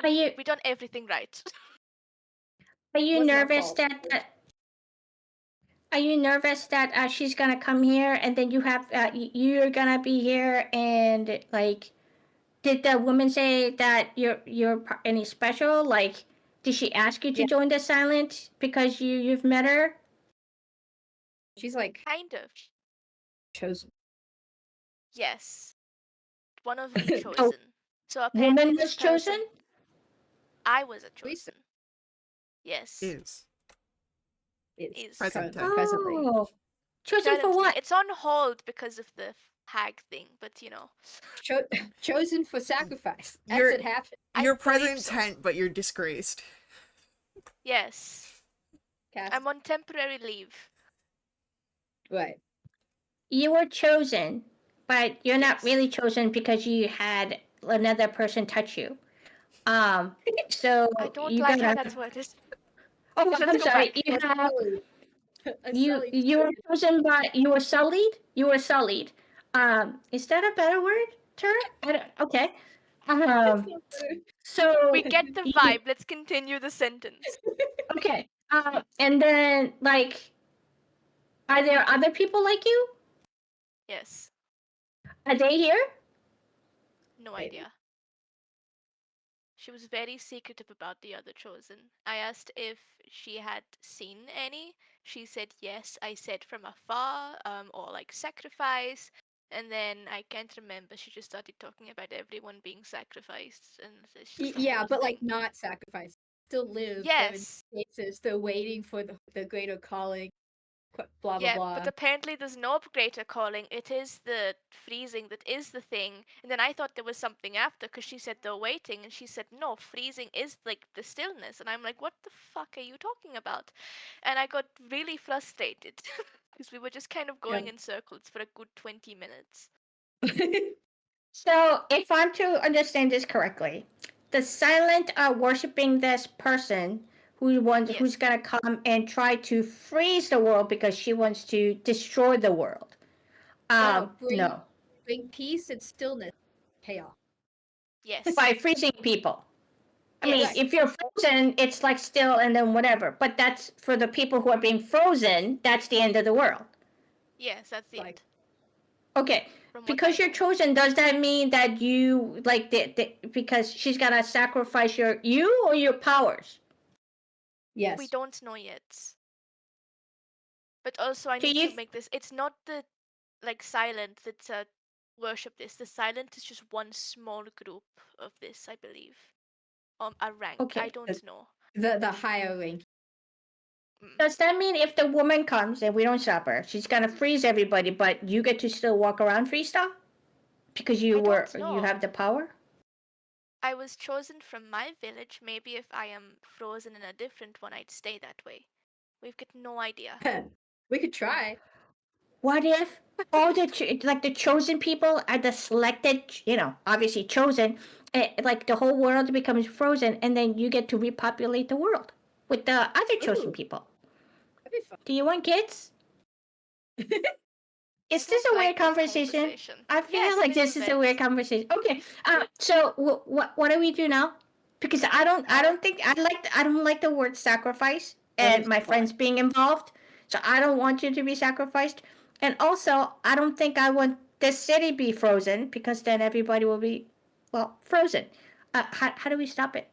Speaker 2: are you
Speaker 4: we done everything right.
Speaker 2: are you
Speaker 3: Wasn't our
Speaker 2: nervous
Speaker 3: fault.
Speaker 2: that are you nervous that she's gonna come here and then you're gonna be here and like did the woman say that you're any special? Like, did she ask you to
Speaker 3: Yeah.
Speaker 2: join the silent because you've met her?
Speaker 3: She's like
Speaker 4: Kind of.
Speaker 3: chosen.
Speaker 4: Yes, one of the
Speaker 2: Oh,
Speaker 4: chosen. So apparently
Speaker 2: woman
Speaker 4: this
Speaker 2: was chosen.
Speaker 4: person, I was a
Speaker 3: Lisa
Speaker 4: chosen. Yes,
Speaker 1: Is
Speaker 4: is
Speaker 1: present tense.
Speaker 3: presently.
Speaker 2: Oh, chosen for
Speaker 4: currently.
Speaker 2: what?
Speaker 4: It's on hold because of the hag thing, but you know,
Speaker 3: Cho- chosen for sacrifice. As
Speaker 1: You're
Speaker 3: it happened.
Speaker 4: I
Speaker 1: you're
Speaker 4: believe
Speaker 1: present
Speaker 4: so.
Speaker 1: tense, but you're disgraced.
Speaker 4: Yes,
Speaker 3: Cast.
Speaker 4: I'm on temporary leave.
Speaker 3: Right.
Speaker 2: You were chosen, but you're not
Speaker 4: Yes.
Speaker 2: really chosen because you had another person touch you. So
Speaker 4: I don't
Speaker 2: you
Speaker 4: like how
Speaker 2: gotta.
Speaker 4: that's worded.
Speaker 2: Oh,
Speaker 4: Let's
Speaker 2: I'm
Speaker 4: go
Speaker 2: sorry.
Speaker 4: back.
Speaker 2: You
Speaker 3: A
Speaker 2: have
Speaker 3: sullied. A
Speaker 2: you
Speaker 3: sullied
Speaker 2: you were
Speaker 3: chosen.
Speaker 2: chosen by you were sullied. You were sullied. Is that a better word term? I don't. Okay. Um.
Speaker 4: We
Speaker 2: So
Speaker 4: get the
Speaker 2: you
Speaker 4: vibe. Let's continue the sentence.
Speaker 2: okay. And then like, are there other people like you?
Speaker 4: Yes.
Speaker 2: Are they here?
Speaker 4: No
Speaker 3: Maybe.
Speaker 4: idea. She was very secretive about the other chosen. I asked if she had seen any. She said yes. I said from afar, or like sacrifice. And then I can't remember. She just started talking about everyone being sacrificed, and it's just a
Speaker 3: Yeah,
Speaker 4: whole
Speaker 3: but
Speaker 4: thing.
Speaker 3: like not sacrifice. Still live. They're in
Speaker 4: Yes,
Speaker 3: stasis. They're waiting for the greater calling. Blah blah
Speaker 4: yeah, but
Speaker 3: blah.
Speaker 4: apparently there's no greater calling. It is the freezing that is the thing. And then I thought there was something after because she said they're waiting, and she said no, freezing is like the stillness. And I'm like, what the fuck are you talking about? And I got really frustrated because we were just kind of going
Speaker 3: Yeah.
Speaker 4: in circles for a good 20 minutes.
Speaker 2: So if I'm to understand this correctly, the silent are worshiping this person who's
Speaker 4: Yes.
Speaker 2: gonna come and try to freeze the world because she wants to destroy the world.
Speaker 3: No,
Speaker 2: No.
Speaker 3: bring peace and stillness, chaos.
Speaker 4: Yes.
Speaker 2: By freezing people. I mean,
Speaker 4: Yes.
Speaker 2: if you're frozen, it's like still and then whatever. But that's for the people who are being frozen, that's the end of the world.
Speaker 4: Yes, that's the
Speaker 3: Like-
Speaker 4: end.
Speaker 2: Okay.
Speaker 4: From what
Speaker 2: Because
Speaker 4: I
Speaker 2: you're
Speaker 4: know.
Speaker 2: chosen, does that mean that you like because she's gonna sacrifice you or your powers?
Speaker 3: Yes.
Speaker 4: We don't know yet. But also I
Speaker 2: Do
Speaker 4: need
Speaker 2: you
Speaker 4: to make this, it's not the silent that worship this. The silent is just one small group of this, I believe. A rank. I
Speaker 2: Okay.
Speaker 4: don't know.
Speaker 3: The higher rank.
Speaker 2: Does that mean if the woman comes and we don't stop her, she's gonna freeze everybody, but you get to still walk around freestyle? Because
Speaker 4: I don't
Speaker 2: you
Speaker 4: know.
Speaker 2: have the power?
Speaker 4: I was chosen from my village. Maybe if I am frozen in a different one, I'd stay that way. We've got no idea.
Speaker 3: We could try.
Speaker 2: What if all the the chosen people are the selected, obviously chosen, like the whole world becomes frozen, and then you get to repopulate the world with the other chosen
Speaker 3: Ooh.
Speaker 2: people?
Speaker 3: That'd be fun.
Speaker 2: Do you want kids? Is
Speaker 4: I
Speaker 2: this
Speaker 4: don't
Speaker 2: a
Speaker 4: like
Speaker 2: weird
Speaker 4: this
Speaker 2: conversation? I feel
Speaker 4: Yes,
Speaker 2: like
Speaker 4: it is
Speaker 2: this is a weird
Speaker 4: bit.
Speaker 2: conversation. Okay, so what do we do now? Because I don't think I don't like the word sacrifice
Speaker 3: What
Speaker 2: and
Speaker 3: is
Speaker 2: my
Speaker 3: fun?
Speaker 2: friends being involved. So I don't want you to be sacrificed, and also I don't think I want this city be frozen because then everybody will be, well, frozen. How do we stop it?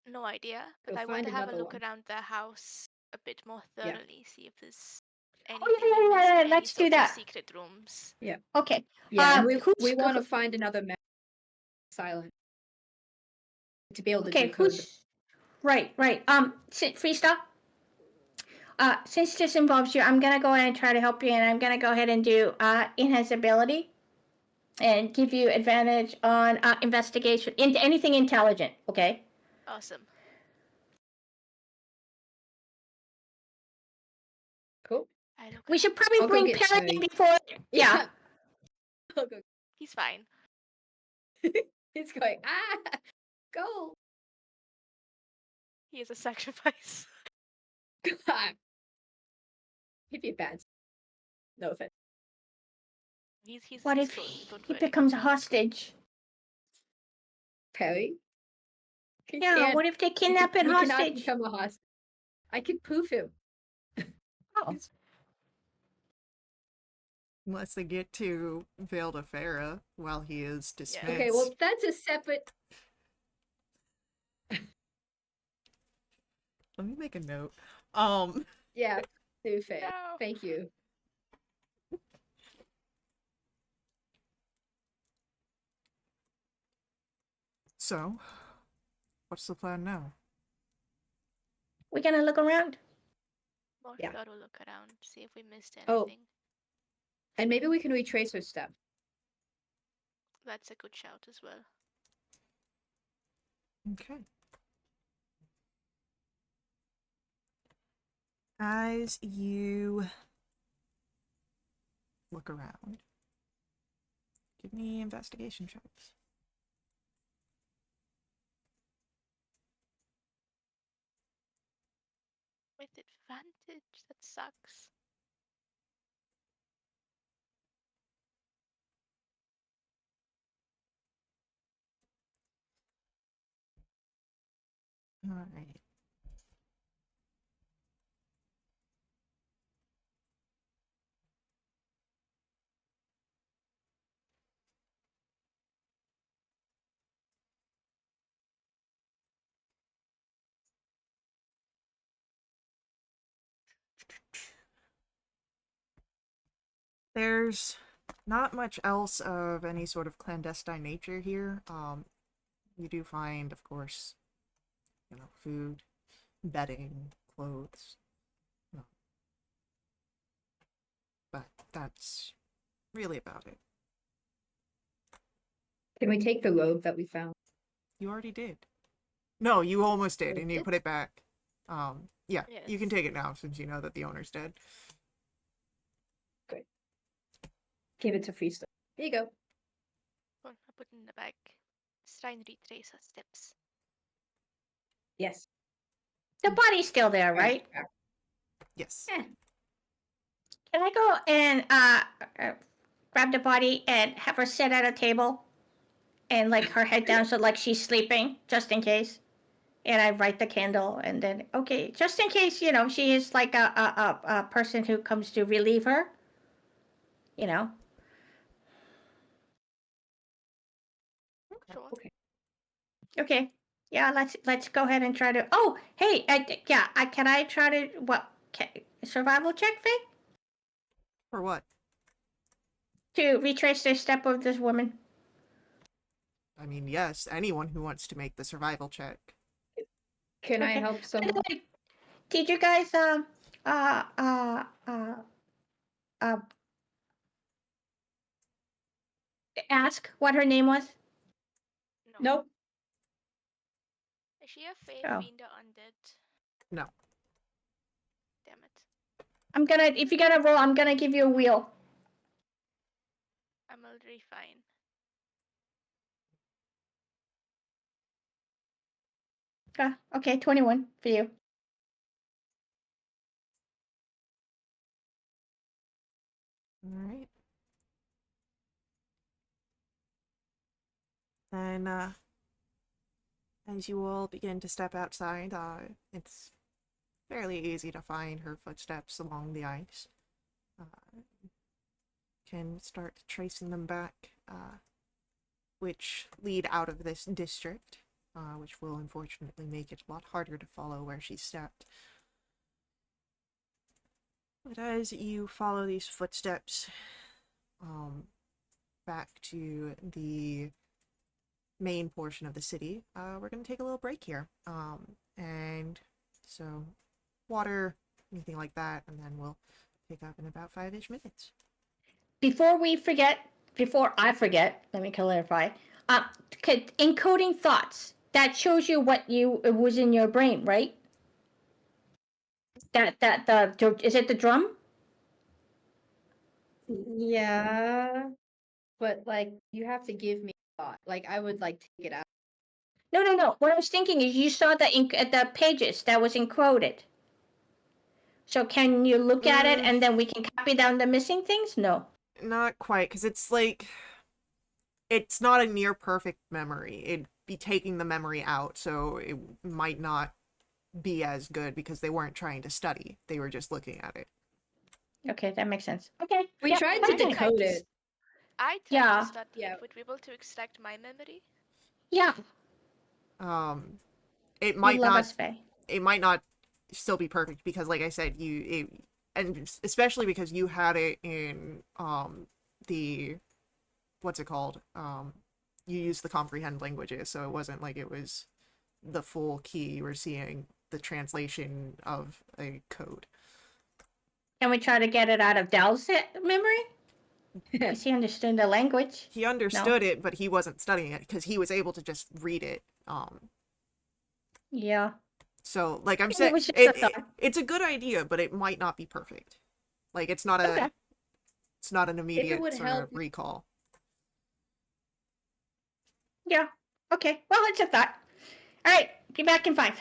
Speaker 4: No idea. But
Speaker 3: Go
Speaker 4: I want
Speaker 3: find
Speaker 4: to have a
Speaker 3: another
Speaker 4: look
Speaker 3: one.
Speaker 4: around the house a bit more
Speaker 3: Yeah.
Speaker 4: thoroughly, see if there's
Speaker 2: Oh
Speaker 4: anything we missed,
Speaker 2: yeah,
Speaker 4: any
Speaker 2: let's do
Speaker 4: sort of
Speaker 2: that.
Speaker 4: secret rooms.
Speaker 2: Okay.
Speaker 3: Yeah, and
Speaker 2: Who's
Speaker 3: we want to find another silent to be able to
Speaker 2: okay?
Speaker 3: decode them.
Speaker 2: Who's right? Freestyle. Since this involves you, I'm gonna go ahead and try to help you, and I'm gonna go ahead and do enhance ability, and give you advantage on investigation into anything intelligent. Okay.
Speaker 4: Awesome.
Speaker 3: Cool.
Speaker 4: I look
Speaker 2: We
Speaker 4: around.
Speaker 2: should probably
Speaker 3: I'll go
Speaker 2: bring
Speaker 3: get
Speaker 2: Perry
Speaker 3: Terry.
Speaker 2: in before. Yeah.
Speaker 3: I'll go.
Speaker 4: He's fine.
Speaker 3: He's going, go.
Speaker 4: He is a sacrifice.
Speaker 3: God. He'd be bad. No offense.
Speaker 2: What
Speaker 4: He's
Speaker 2: if
Speaker 4: good.
Speaker 2: he
Speaker 4: Don't worry.
Speaker 2: becomes a hostage?
Speaker 3: Perry? He
Speaker 2: Yeah.
Speaker 3: can't.
Speaker 2: What if they
Speaker 3: He
Speaker 2: kidnap and
Speaker 3: cannot
Speaker 2: hostage?
Speaker 3: become a hostage. I could poof him.
Speaker 2: Oh.
Speaker 1: Unless they get to Veiled Farah while he is dismissed.
Speaker 3: Okay, well, that's a separate.
Speaker 1: Let me make a note.
Speaker 3: Yeah, too fair.
Speaker 4: No.
Speaker 3: Thank you.
Speaker 1: So, what's the plan now?
Speaker 2: We're gonna look around.
Speaker 4: More
Speaker 3: Yeah.
Speaker 4: thorough look around, see if we missed
Speaker 3: Oh.
Speaker 4: anything.
Speaker 3: And maybe we can retrace her steps.
Speaker 4: That's a good shout as well.
Speaker 1: Okay. As you look around, give me investigation checks.
Speaker 4: With advantage, that sucks.
Speaker 1: All right. There's not much else of any sort of clandestine nature here. You do find, of course, food, bedding, clothes. But that's really about it.
Speaker 3: Can we take the robe that we found?
Speaker 1: You already did. No, you almost did,
Speaker 3: Oh,
Speaker 1: and you
Speaker 3: did?
Speaker 1: put it back. Yeah, you can
Speaker 4: Yes.
Speaker 1: take it now since you know that the owner's dead.
Speaker 3: Give it to Freestyle. Here you go.
Speaker 4: Well, I put it in the bag. Let's try and retrace her steps.
Speaker 3: Yes.
Speaker 2: The body's still there, right?
Speaker 1: Yes.
Speaker 3: Eh.
Speaker 2: Can I go and grab the body and have her sit at a table and like her head down so like she's sleeping just in case? And I light the candle and then okay, just in case she is like a person who comes to relieve her. You know.
Speaker 4: Sure.
Speaker 2: Okay. Yeah, let's go ahead and try to. Oh, hey, can I try to survival check thing
Speaker 1: For what?
Speaker 2: to retrace the step of this woman?
Speaker 1: I mean, yes, anyone who wants to make the survival check.
Speaker 3: Can I
Speaker 2: Okay.
Speaker 3: help
Speaker 2: By
Speaker 3: someone?
Speaker 2: the way, did you guys uh uh uh uh ask what her name was?
Speaker 4: No.
Speaker 3: Nope.
Speaker 4: Is she a fae,
Speaker 2: Oh.
Speaker 4: fiend, or undead?
Speaker 1: No.
Speaker 4: Damn it.
Speaker 2: If you gotta roll, I'm gonna give you a wheel.
Speaker 4: I'm already fine.
Speaker 2: Okay, 21 for you.
Speaker 1: Alright. And, as you all begin to step outside, it's fairly easy to find her footsteps along the ice. Can start tracing them back, which lead out of this district, which will unfortunately make it a lot harder to follow where she stepped. But as you follow these footsteps, back to the main portion of the city, we're going to take a little break here. And so, water, anything like that, and then we'll pick up in about 5-ish minutes.
Speaker 2: Before I forget, let me clarify. Encoding thoughts. That shows you it was in your brain, right? Is it the drum?
Speaker 3: Yeah. But like you have to give me a thought. Like I would like take it out.
Speaker 2: No. What I was thinking is you saw the pages that was encoded. So can you look at it and then we can copy down the missing things? No.
Speaker 1: Not quite, because it's like, it's not a near perfect memory. It'd be taking the memory out, so it might not be as good because they weren't trying to study. They were just looking at it.
Speaker 2: Okay, that makes sense. Okay.
Speaker 3: We
Speaker 2: yeah,
Speaker 3: tried to
Speaker 2: fine.
Speaker 3: decode it.
Speaker 4: I tried
Speaker 2: Yeah.
Speaker 4: to study.
Speaker 3: Yeah.
Speaker 4: Would be able to extract my memory?
Speaker 2: Yeah.
Speaker 1: It
Speaker 2: We
Speaker 1: might
Speaker 2: love
Speaker 1: not
Speaker 2: us, Faye.
Speaker 1: it might not still be perfect because like I said, and especially because you had it in the what's it called? You used the comprehend languages, so it wasn't like it was the full key. You were seeing the translation of a code.
Speaker 2: Can we try to get it out of Dell's memory? Because he understood the language.
Speaker 1: He understood it, but he wasn't studying it because he was able to just read it.
Speaker 2: Yeah.
Speaker 1: So like I'm
Speaker 2: It
Speaker 1: saying,
Speaker 2: was just a thought.
Speaker 1: it's a good idea, but it might not be perfect. Like it's not
Speaker 2: Okay.
Speaker 1: it's not an immediate
Speaker 3: would
Speaker 1: sort
Speaker 3: help-
Speaker 1: of recall.
Speaker 2: Yeah. Okay. Well, it's a thought. All right. Be back in 5.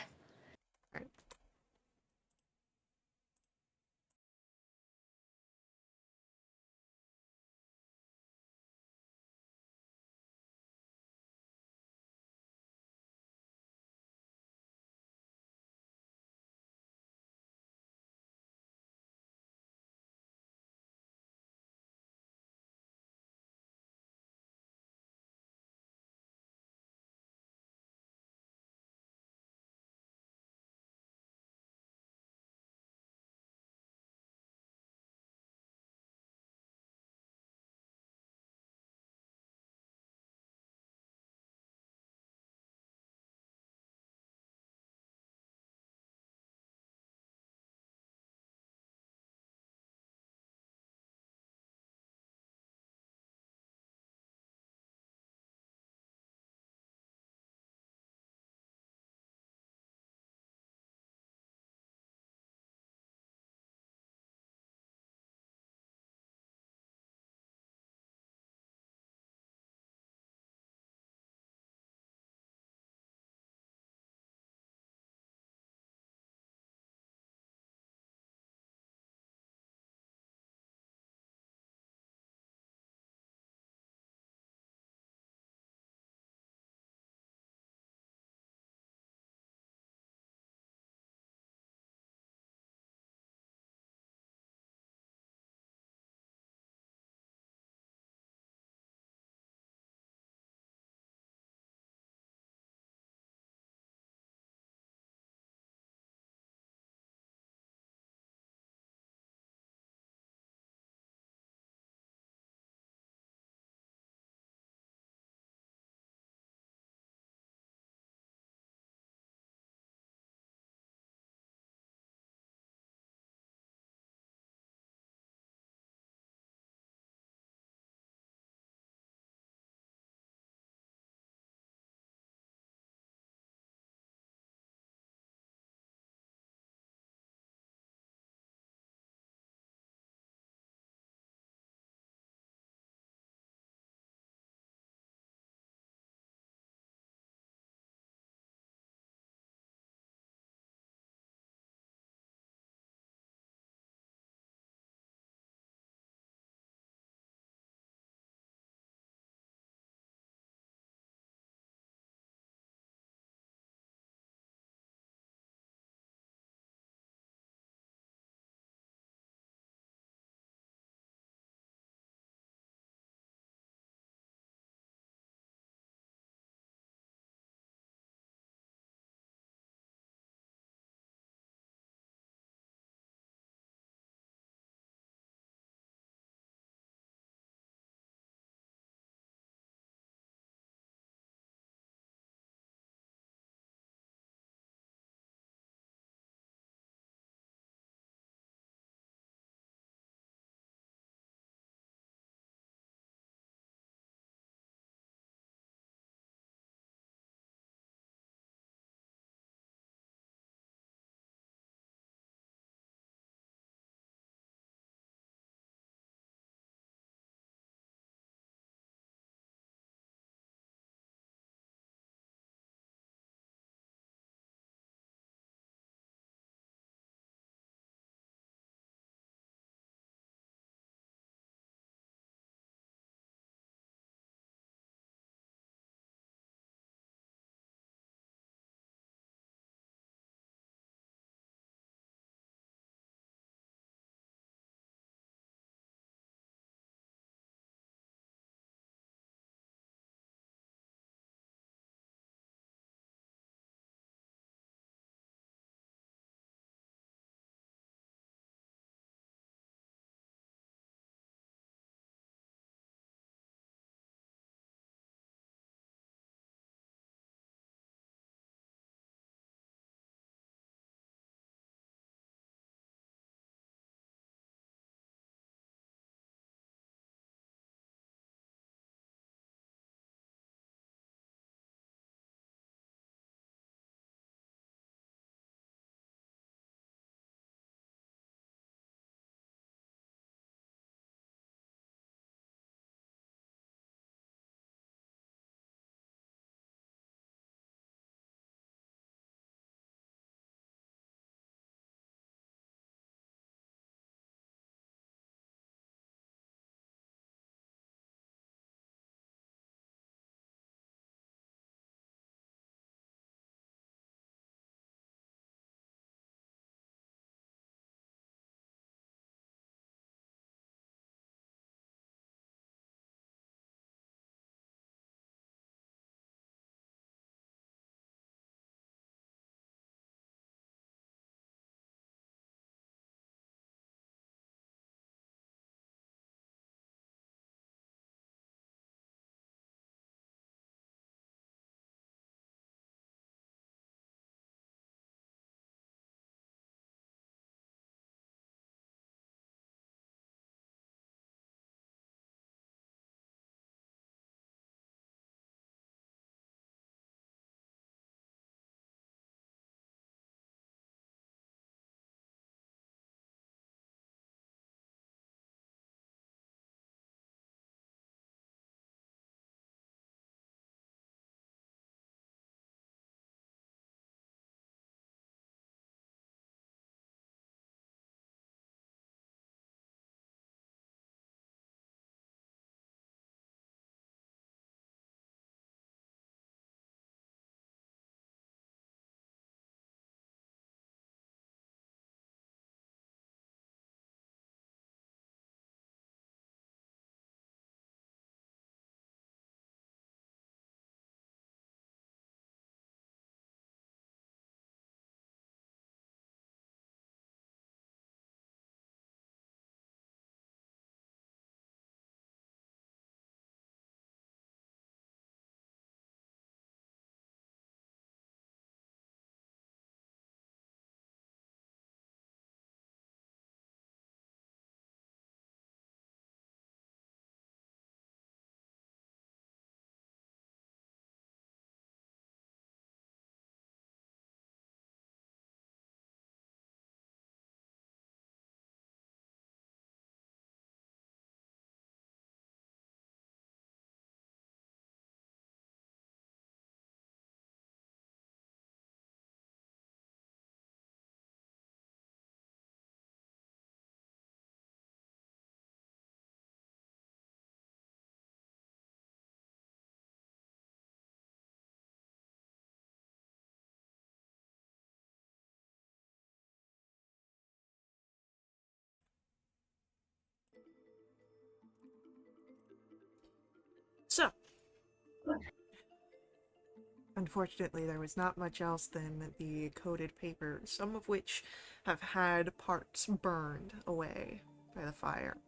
Speaker 1: unfortunately, there was not much else than the coated paper, some of which have had parts burned away by the fire.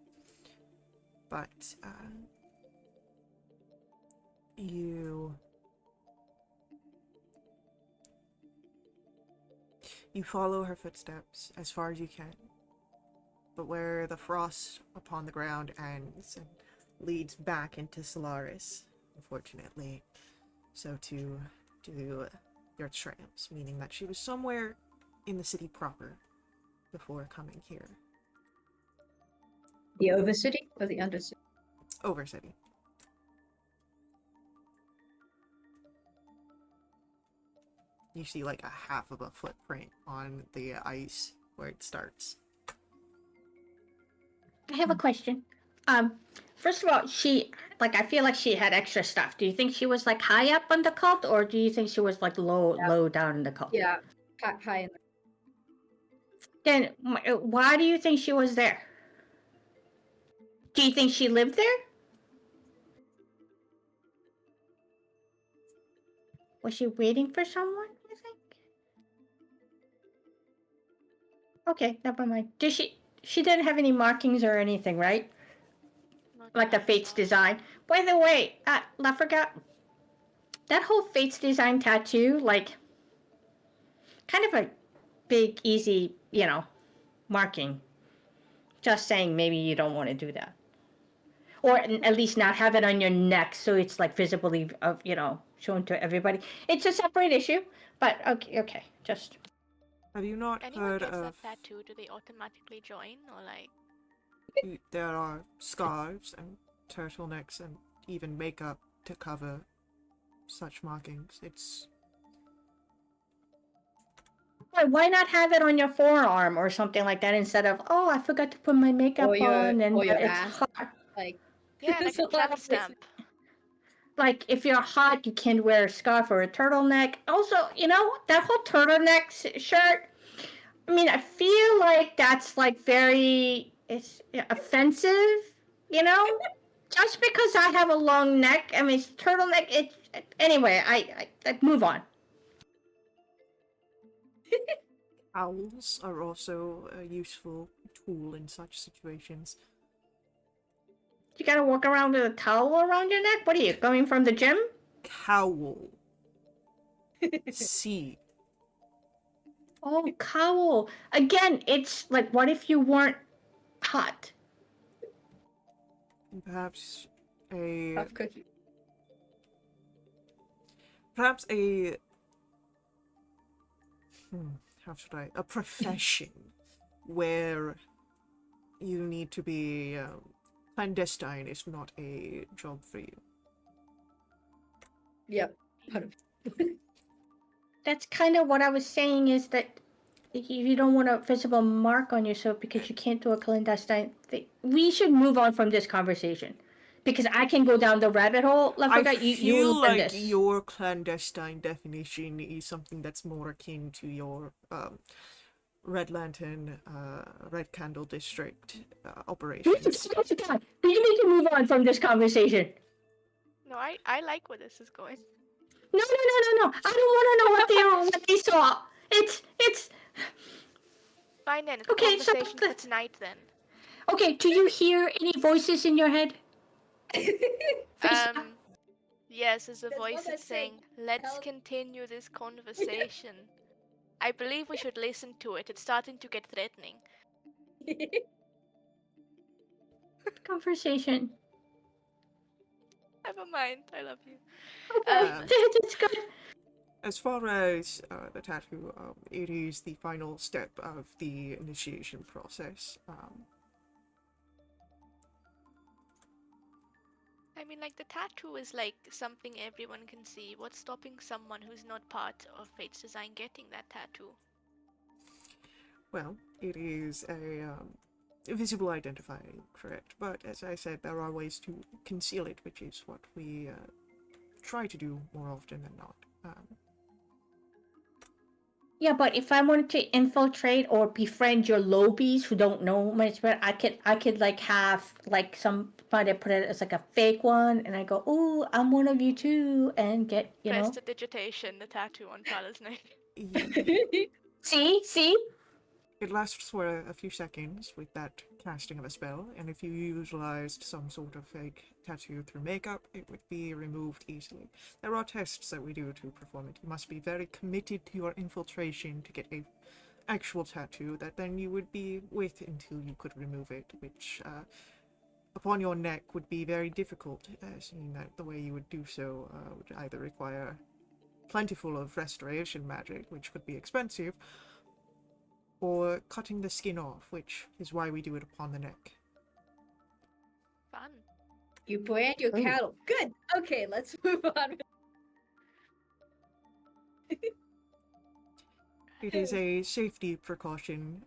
Speaker 1: But, you follow her footsteps as far as you can, but where the frost upon the ground ends and leads back into Solaris, unfortunately, so too do your trails, meaning that she was somewhere in the city proper before coming here.
Speaker 3: The Overcity or the Undercity?
Speaker 1: Overcity. You see like a half of a footprint on the ice where it starts.
Speaker 2: I have a question. First of all, I feel like she had extra stuff. Do you think she was like high up on the cult, or do you think she was like low down in the cult?
Speaker 3: Yeah, high in the...
Speaker 2: Then why do you think she was there? Do you think she lived there? Was she waiting for someone, you think? Okay, never mind. She didn't have any markings or anything, right?
Speaker 4: Not
Speaker 2: Like the
Speaker 4: that I
Speaker 2: Fates
Speaker 4: saw.
Speaker 2: design. By the way, I forgot. That whole Fates design tattoo, like, kind of a big, easy, marking. Just saying, maybe you don't want to do that. Or at least not have it on your neck so it's like visibly, shown to everybody. It's a separate issue, but okay, just...
Speaker 1: Have you not
Speaker 4: Anyone
Speaker 1: heard
Speaker 4: gets that
Speaker 1: of...
Speaker 4: tattoo, do they automatically join, or like...
Speaker 1: There are scarves and turtlenecks and even makeup to cover such markings. It's...
Speaker 2: Why not have it on your forearm or something like that instead of, oh, I forgot to put my makeup on and
Speaker 3: or your
Speaker 2: it's
Speaker 3: ass.
Speaker 2: hot.
Speaker 3: Like,
Speaker 4: Yeah, like
Speaker 3: there's
Speaker 4: a
Speaker 3: lot
Speaker 4: travel
Speaker 3: of places.
Speaker 4: stamp.
Speaker 2: Like, if you're hot, you can wear a scarf or a turtleneck. Also, that whole turtleneck shirt, I mean, I feel like that's like it's offensive, you know? Just because I have a long neck, I mean, it's turtleneck, anyway, I move on.
Speaker 1: Owls are also a useful tool in such situations.
Speaker 2: You gotta walk around with a towel around your neck? What are you, going from the gym?
Speaker 1: Cowl. C.
Speaker 2: Oh, cowl. Again, it's like, what if you weren't hot?
Speaker 1: And perhaps a...
Speaker 3: Tough cookie.
Speaker 1: Perhaps a... how should I... A profession where you need to be clandestine is not a job for you.
Speaker 3: Yep.
Speaker 2: That's kind of what I was saying, is that you don't want a visible mark on yourself because you can't do a clandestine thing. We should move on from this conversation because I can go down the rabbit hole.
Speaker 1: I
Speaker 2: You
Speaker 1: feel
Speaker 2: learn
Speaker 1: like
Speaker 2: this.
Speaker 1: your clandestine definition is something that's more akin to your Red Lantern, Red Candle District operations.
Speaker 2: God, we need to move on from this conversation.
Speaker 4: No, I like where this is going.
Speaker 2: No. I don't want to know what they saw. It's
Speaker 4: Fine then, it's
Speaker 2: Okay,
Speaker 4: a
Speaker 2: so
Speaker 4: conversation for tonight then.
Speaker 2: okay. Do you hear any voices in your head?
Speaker 4: Yes, there's a
Speaker 3: There's one
Speaker 4: voice
Speaker 3: that
Speaker 4: that's
Speaker 3: said,
Speaker 4: saying, let's
Speaker 3: "Help."
Speaker 4: continue this conversation. I believe we should listen to it. It's starting to get threatening.
Speaker 2: Conversation.
Speaker 4: Never mind, I love you.
Speaker 2: Okay, that's good.
Speaker 1: As far as the tattoo, it is the final step of the initiation process.
Speaker 4: I mean, like, the tattoo is like something everyone can see. What's stopping someone who's not part of Fate's design getting that tattoo?
Speaker 1: Well, it is a visible identifier, correct? But as I said, there are ways to conceal it, which is what we try to do more often than not.
Speaker 2: Yeah, but if I wanted to infiltrate or befriend your lobies who don't know much about, I could like have like somebody put it as like a fake one, and I go, "Oh, I'm one of you too," and get
Speaker 4: Prestidigitation, the tattoo on Tala's neck.
Speaker 2: See,
Speaker 1: It lasts for a few seconds with that casting of a spell, and if you utilized some sort of fake tattoo through makeup, it would be removed easily. There are tests that we do to perform it. You must be very committed to your infiltration to get a actual tattoo that then you would be with until you could remove it, which upon your neck would be very difficult, seeing that the way you would do so would either require plentiful of restoration magic, which could be expensive, or cutting the skin off, which is why we do it upon the neck.
Speaker 4: Fun.
Speaker 3: You brand your
Speaker 2: Ooh.
Speaker 3: cattle. Good. Okay, let's move on.
Speaker 1: It is a safety precaution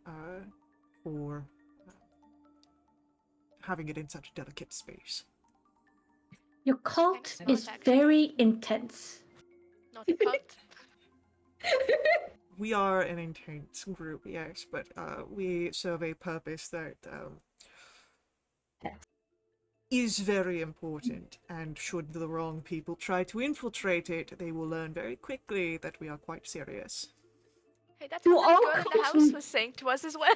Speaker 1: for having it in such a delicate space.
Speaker 2: your cult
Speaker 4: Thanks,
Speaker 2: is
Speaker 4: Contact.
Speaker 2: very intense.
Speaker 4: Not a cult.
Speaker 1: We are an intense group, yes, but we serve a purpose that is very important, and should the wrong people try to infiltrate it, they will learn very quickly that we are quite serious.
Speaker 4: Hey, that's
Speaker 2: You
Speaker 4: what
Speaker 2: all
Speaker 4: that girl in the
Speaker 2: cults
Speaker 4: house was saying to us as well.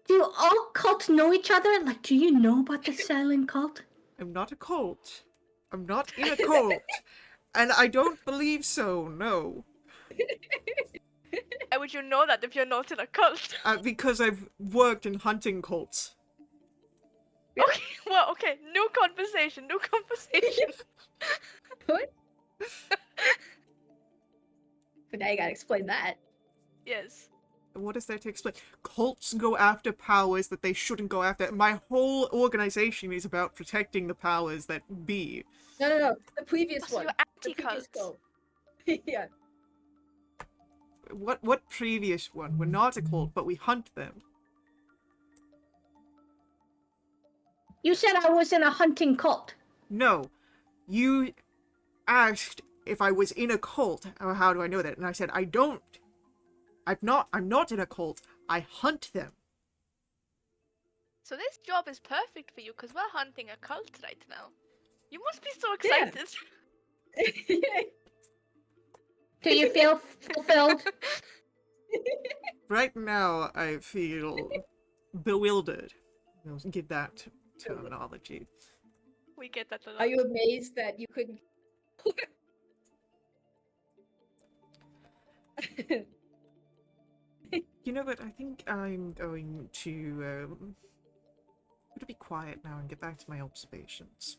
Speaker 2: Do all cults know each other? Like, do you know about the silent cult?
Speaker 1: I'm not a cult. I'm not in a cult. And I don't believe so, no.
Speaker 4: How would you know that if you're not in a cult?
Speaker 1: Because I've worked in hunting cults.
Speaker 4: Okay, well, okay, new conversation.
Speaker 3: What? But now you gotta explain that.
Speaker 4: Yes.
Speaker 1: What is there to explain? Cults go after powers that they shouldn't go after. My whole organization is about protecting the powers that be.
Speaker 3: No. The previous
Speaker 4: So
Speaker 3: one.
Speaker 4: you're
Speaker 3: The previous
Speaker 4: anti-cult.
Speaker 3: cult. Yeah.
Speaker 1: What previous one? We're not a cult, but we hunt them.
Speaker 2: You said I was in a hunting cult.
Speaker 1: No. You asked if I was in a cult, or how do I know that? And I said, I don't. I'm not in a cult. I hunt them.
Speaker 4: So this job is perfect for you because we're hunting a cult right now. You must be so
Speaker 3: Yeah.
Speaker 4: excited.
Speaker 2: Do you feel fulfilled?
Speaker 1: Right now, I feel bewildered. I'll give that terminology.
Speaker 4: We get that a lot.
Speaker 3: Are you amazed that you couldn't?
Speaker 1: You know what? I think I'm going to be quiet now and get back to my observations.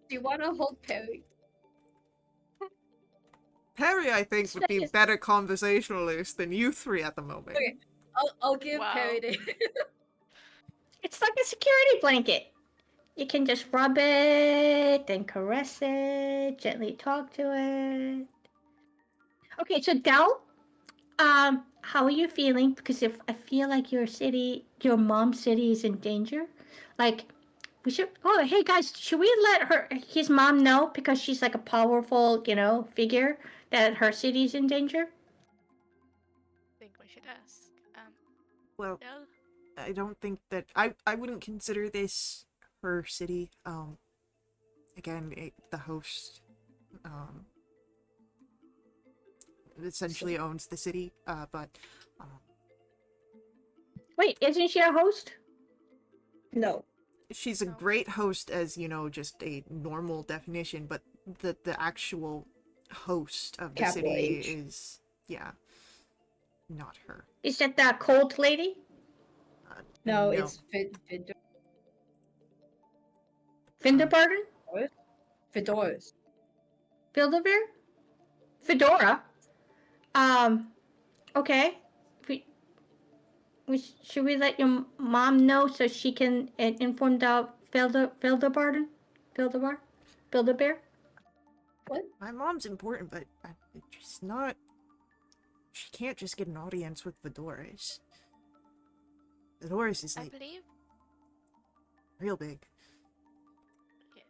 Speaker 3: Do you want to hold Perry?
Speaker 1: Perry, I think, would be
Speaker 3: Yes.
Speaker 1: better conversationalist than you three at the moment.
Speaker 3: Okay. I'll give
Speaker 4: Wow.
Speaker 3: Perry to.
Speaker 2: It's like a security blanket. You can just rub it and caress it, gently talk to it. Okay, so Del, how are you feeling? Because if I feel like your mom's city is in danger, like we should. Oh, hey guys, should we let his mom know because she's like a powerful, figure that her city's in danger?
Speaker 4: I think we should ask.
Speaker 1: Well,
Speaker 4: Del?
Speaker 1: I don't think that I wouldn't consider this her city. Again, the host essentially owns the city. But
Speaker 2: Wait, isn't she a host?
Speaker 3: No.
Speaker 1: she's a
Speaker 4: No.
Speaker 1: great host as just a normal definition. But the actual host of the
Speaker 3: Capital
Speaker 1: city
Speaker 3: H.
Speaker 1: is not her.
Speaker 2: Is that the cold lady?
Speaker 3: No, it's
Speaker 2: Finderbarden?
Speaker 3: Fedoras.
Speaker 2: Build-A-Bear? Fedora? Okay. Should we let your mom know so she can inform the Build-A-Bear? Build-A-Bear?
Speaker 3: What?
Speaker 1: My mom's important, but it's just not. She can't just get an audience with Fedoras. Fedoras is
Speaker 4: I
Speaker 1: like
Speaker 4: believe.
Speaker 1: real big.
Speaker 4: Yes.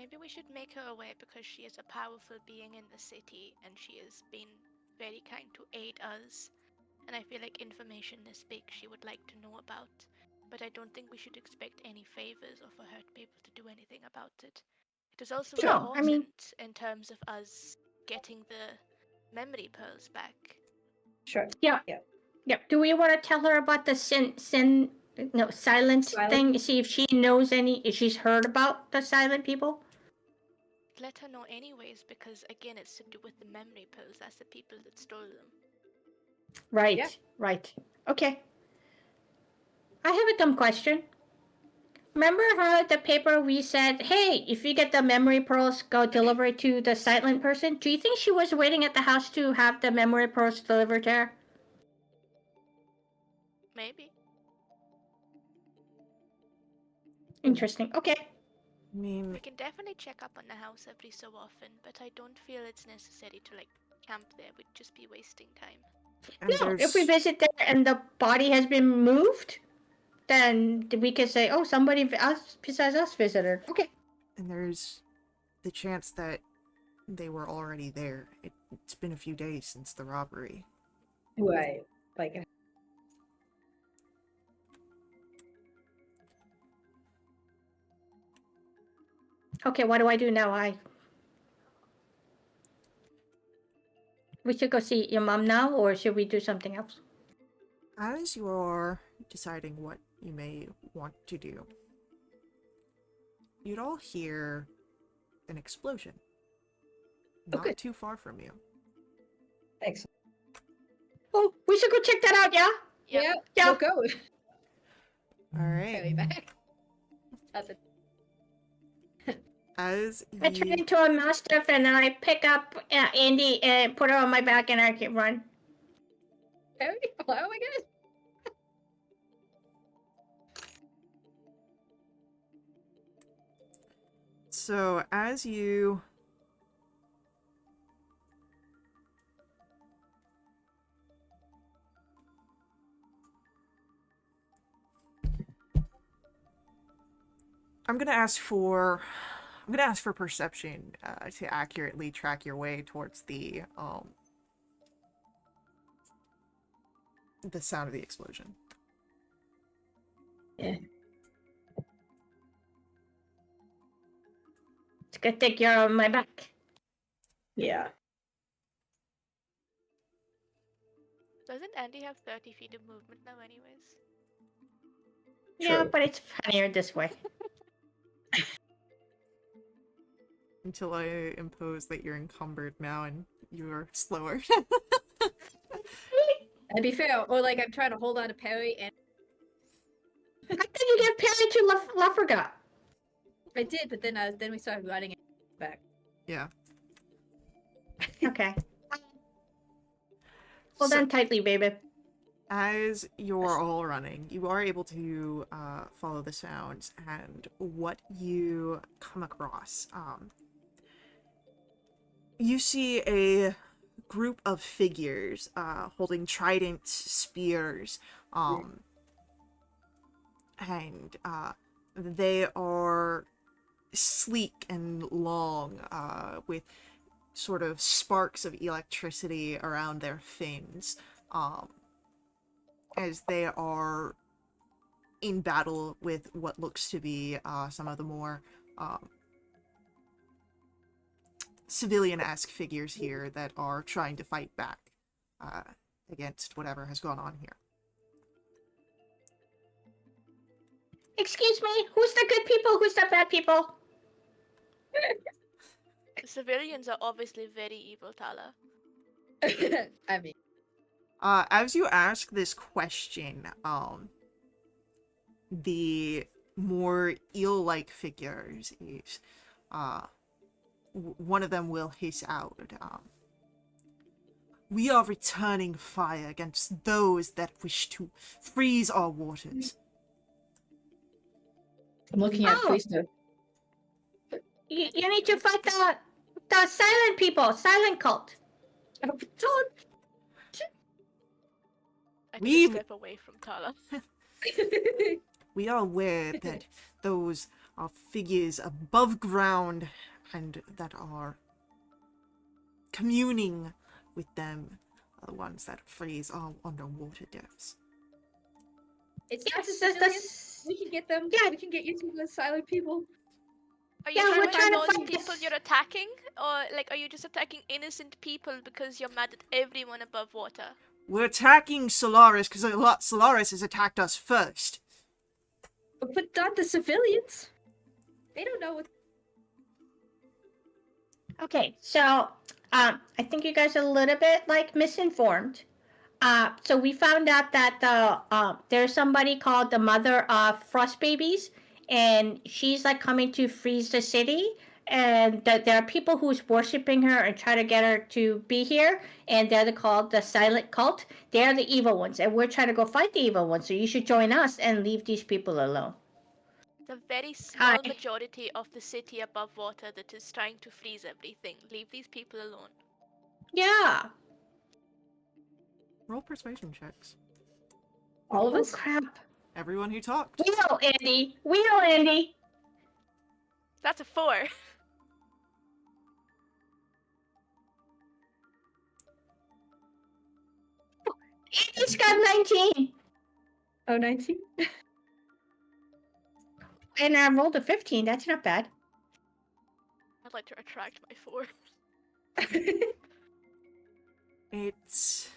Speaker 4: Maybe we should make her aware because she is a powerful being in the city and she has been very kind to aid us. And I feel like information this big she would like to know about. But I don't think we should expect any favors or for her to be able to do anything about it. It is also
Speaker 2: Sure, I
Speaker 4: important
Speaker 2: mean-
Speaker 4: in terms of us getting the memory pearls back.
Speaker 3: Sure.
Speaker 2: Yeah. Do we want to tell her about the silent
Speaker 3: Silent?
Speaker 2: thing? See if she knows if she's heard about the silent people?
Speaker 4: Let her know anyways, because again, it's to do with the memory pearls. That's the people that stole them.
Speaker 2: Right,
Speaker 3: Yeah.
Speaker 2: right. Okay. I have a dumb question. Remember how the paper we said, hey, if you get the memory pearls, go deliver it to the silent person? Do you think she was waiting at the house to have the memory pearls delivered to her?
Speaker 4: Maybe.
Speaker 2: Interesting. Okay.
Speaker 1: I mean,
Speaker 4: We can definitely check up on the house every so often, but I don't feel it's necessary to like camp there. We'd just be wasting time.
Speaker 1: and
Speaker 2: No,
Speaker 1: there's
Speaker 2: if we visit there and the body has been moved, then we can say, oh, somebody else besides us visited. Okay.
Speaker 1: and there's the chance that they were already there. It's been a few days since the robbery.
Speaker 3: Right. Like,
Speaker 2: Okay, what do I do now? We should go see your mom now, or should we do something else?
Speaker 1: As you are deciding what you may want to do, you'd all hear an explosion. Not
Speaker 3: good.
Speaker 1: too far from you.
Speaker 3: excellent.
Speaker 2: Oh, we should go check that out, yeah?
Speaker 4: Yep.
Speaker 2: Yeah.
Speaker 3: We'll go.
Speaker 1: Alright.
Speaker 3: Carry back. Nothing.
Speaker 1: As
Speaker 2: I turn
Speaker 1: you
Speaker 2: into a mastiff and I pick up Andy and put her on my back and I can run.
Speaker 3: Carry? Oh my god.
Speaker 1: So as you I'm gonna ask for perception to accurately track your way towards the sound of the explosion.
Speaker 3: Yeah.
Speaker 2: It's a good thing you're on my back.
Speaker 3: Yeah.
Speaker 4: Doesn't Andy have 30 feet of movement now, anyways?
Speaker 2: Yeah,
Speaker 3: True.
Speaker 2: but it's funnier this way.
Speaker 1: Until I impose that you're encumbered now and you're slower.
Speaker 3: And be fair, or like I'm trying to hold on to Perry, and
Speaker 2: I think you get Perry to Lafraga.
Speaker 3: I did, but then we started running it back.
Speaker 1: Yeah.
Speaker 2: Okay. Hold
Speaker 1: So-
Speaker 2: on tightly, baby.
Speaker 1: As you're all running, you are able to follow the sounds, and what you come across. You see a group of figures holding trident spears, and they are sleek and long, with sort of sparks of electricity around their fins. As they are in battle with what looks to be some of the more civilian-esque figures here that are trying to fight back against whatever has gone on here.
Speaker 2: Excuse me, who's the good people? Who's the bad people?
Speaker 4: The civilians are obviously very evil, Tala.
Speaker 3: I mean,
Speaker 1: As you ask this question, the more eel-like figures is, one of them will hiss out, "We are returning fire against those that wish to freeze our waters."
Speaker 3: I'm looking at
Speaker 2: Oh.
Speaker 3: Priester.
Speaker 2: You need to fight the silent people, silent cult.
Speaker 3: Oh, don't.
Speaker 4: I take
Speaker 1: We-
Speaker 4: a step away from Tala.
Speaker 1: We are aware that those are figures above ground and that are communing with them are the ones that freeze our underwater depths.
Speaker 3: It's
Speaker 2: Yes,
Speaker 3: not the
Speaker 2: that's-
Speaker 3: civilians. We can get them.
Speaker 2: Yeah.
Speaker 3: We can get you to the silent people.
Speaker 4: Are you
Speaker 2: Yeah,
Speaker 4: trying
Speaker 2: we're
Speaker 4: to
Speaker 2: trying
Speaker 4: find
Speaker 2: to
Speaker 4: those
Speaker 2: find
Speaker 4: people
Speaker 2: this-
Speaker 4: you're attacking? Or, like, are you just attacking innocent people because you're mad at everyone above water?
Speaker 1: We're attacking Solaris because Solaris has attacked us first.
Speaker 3: But not the civilians. They don't know what.
Speaker 2: Okay, so I think you guys are a little bit like misinformed. So we found out that there's somebody called the mother of frost babies, and she's like coming to freeze the city. And there are people who's worshiping her and try to get her to be here, and they're called the Silent Cult. They're the evil ones, and we're trying to go fight the evil ones. So you should join us and leave these people alone.
Speaker 4: The very small
Speaker 2: Hi.
Speaker 4: majority of the city above water that is trying to freeze everything. Leave these people alone.
Speaker 2: Yeah.
Speaker 1: Roll persuasion checks.
Speaker 3: All of
Speaker 2: Oh
Speaker 3: us?
Speaker 2: crap.
Speaker 1: Everyone who talked.
Speaker 2: We know, Andy. We know, Andy.
Speaker 4: That's a 4.
Speaker 2: Andy's got 19.
Speaker 3: Oh, 19?
Speaker 2: And I rolled a 15. That's not bad.
Speaker 4: I'd like to retract my 4.
Speaker 1: It's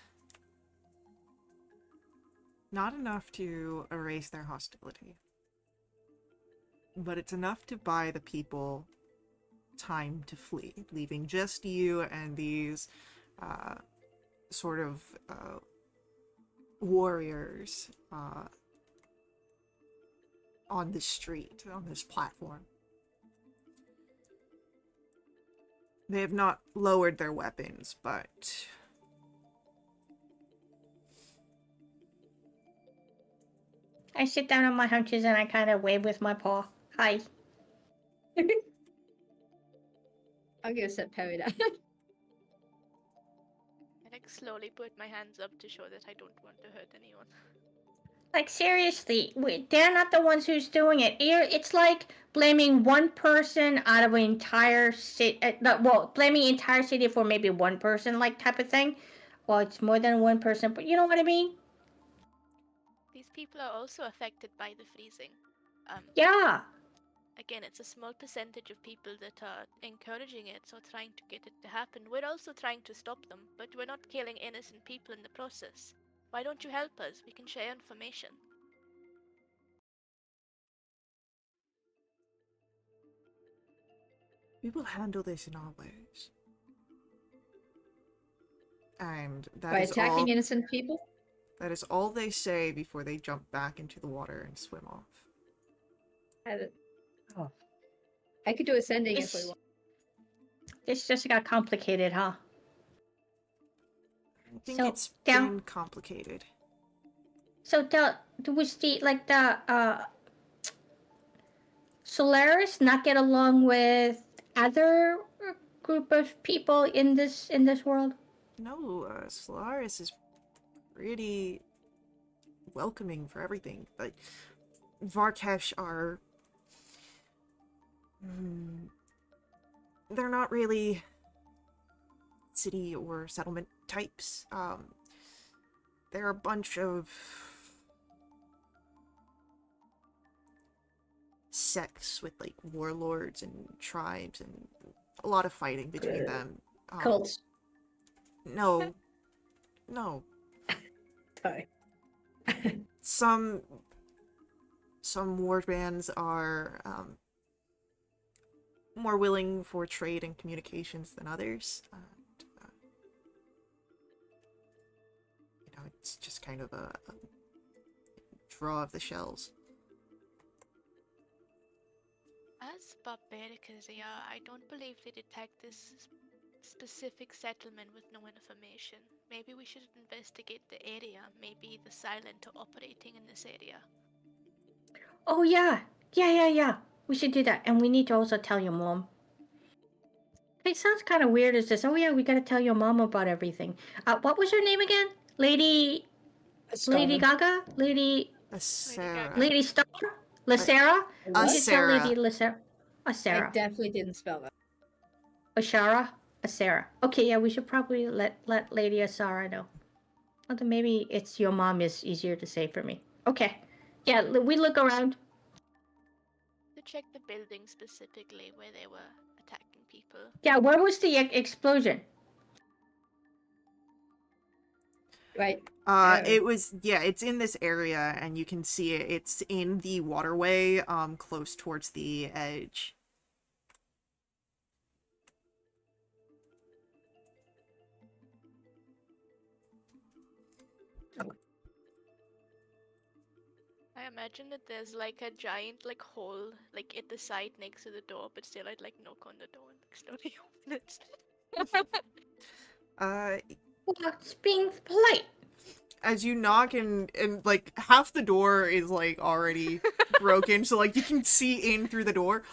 Speaker 1: not enough to erase their hostility, but it's enough to buy the people time to flee, leaving just you and these sort of warriors on the street, on this platform. They have not lowered their weapons, but
Speaker 2: I sit down on my hunches and I kind of wave with my paw. Hi.
Speaker 3: I'm gonna set Perry down.
Speaker 4: I like slowly put my hands up to show that I don't want to hurt anyone.
Speaker 2: Like, seriously, they're not the ones who's doing it. It's like blaming one person out of an entire city. Well, blaming the entire city for maybe one person, like, type of thing. Well, it's more than one person, but you know what I mean?
Speaker 4: These people are also affected by the freezing.
Speaker 2: Yeah.
Speaker 4: Again, it's a small percentage of people that are encouraging it, so trying to get it to happen. We're also trying to stop them, but we're not killing innocent people in the process. Why don't you help us? We can share information.
Speaker 1: we will handle this in our ways. And
Speaker 3: By
Speaker 1: that is
Speaker 3: attacking
Speaker 1: all.
Speaker 3: innocent people?
Speaker 1: That is all they say before they jump back into the water and swim off.
Speaker 2: Oh.
Speaker 3: I could do ascending if we want.
Speaker 2: This just got complicated, huh?
Speaker 1: I think
Speaker 2: So,
Speaker 1: it's
Speaker 2: down-
Speaker 1: been complicated.
Speaker 2: So was the Solaris not get along with other group of people in this world?
Speaker 1: No, Solaris is pretty welcoming for everything, but Varkesh are... they're not really city or settlement types. They're a bunch of sects with like warlords and tribes and a lot of fighting between them.
Speaker 3: Cults.
Speaker 1: No. No.
Speaker 3: Sorry.
Speaker 1: Some war bands are more willing for trade and communications than others. It's just kind of a draw of the shells.
Speaker 4: As barbaric as they are, I don't believe they'd attack this specific settlement with no information. Maybe we should investigate the area. Maybe the Silent are operating in this area.
Speaker 2: Oh yeah. Yeah. We should do that, and we need to also tell your mom. It sounds kind of weird as this. Oh yeah, we gotta tell your mom about everything. What was her name again? Lady Gaga? Lady
Speaker 1: Sarah.
Speaker 2: Star? Lysera?
Speaker 3: What?
Speaker 2: You should tell Lady
Speaker 1: Sarah.
Speaker 2: Lysera.
Speaker 3: I
Speaker 2: Asera.
Speaker 3: definitely didn't spell that.
Speaker 2: Ashara? Asera. Okay, yeah, we should probably let Lady Asara know. Although maybe it's your mom is easier to say for me. Okay. Yeah, we look around.
Speaker 4: To check the building specifically where they were attacking people.
Speaker 2: Yeah, where was the explosion?
Speaker 3: Right.
Speaker 1: It was, yeah, it's in this area, and you can see it. It's in the waterway, close towards the edge.
Speaker 4: I imagine that there's like a giant like hole like at the side next to the door, but still I'd like knock on the door and like slowly open it.
Speaker 2: Well, it's being polite.
Speaker 1: As you knock, and like half the door is like already broken, so like you can see in through the door.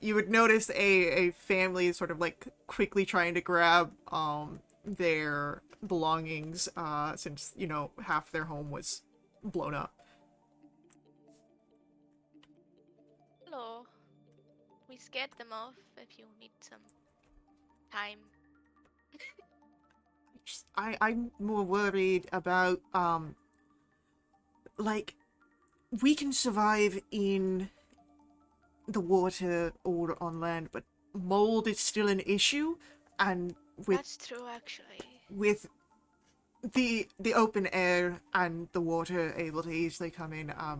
Speaker 1: You would notice a family sort of like quickly trying to grab their belongings, since, you know, half their home was blown up.
Speaker 4: Hello. We scared them off if you need some time.
Speaker 1: I'm more worried about, like, we can survive in the water or on land, but mold is still an issue, and
Speaker 4: That's true actually.
Speaker 1: with the open air and the water able to easily come in, I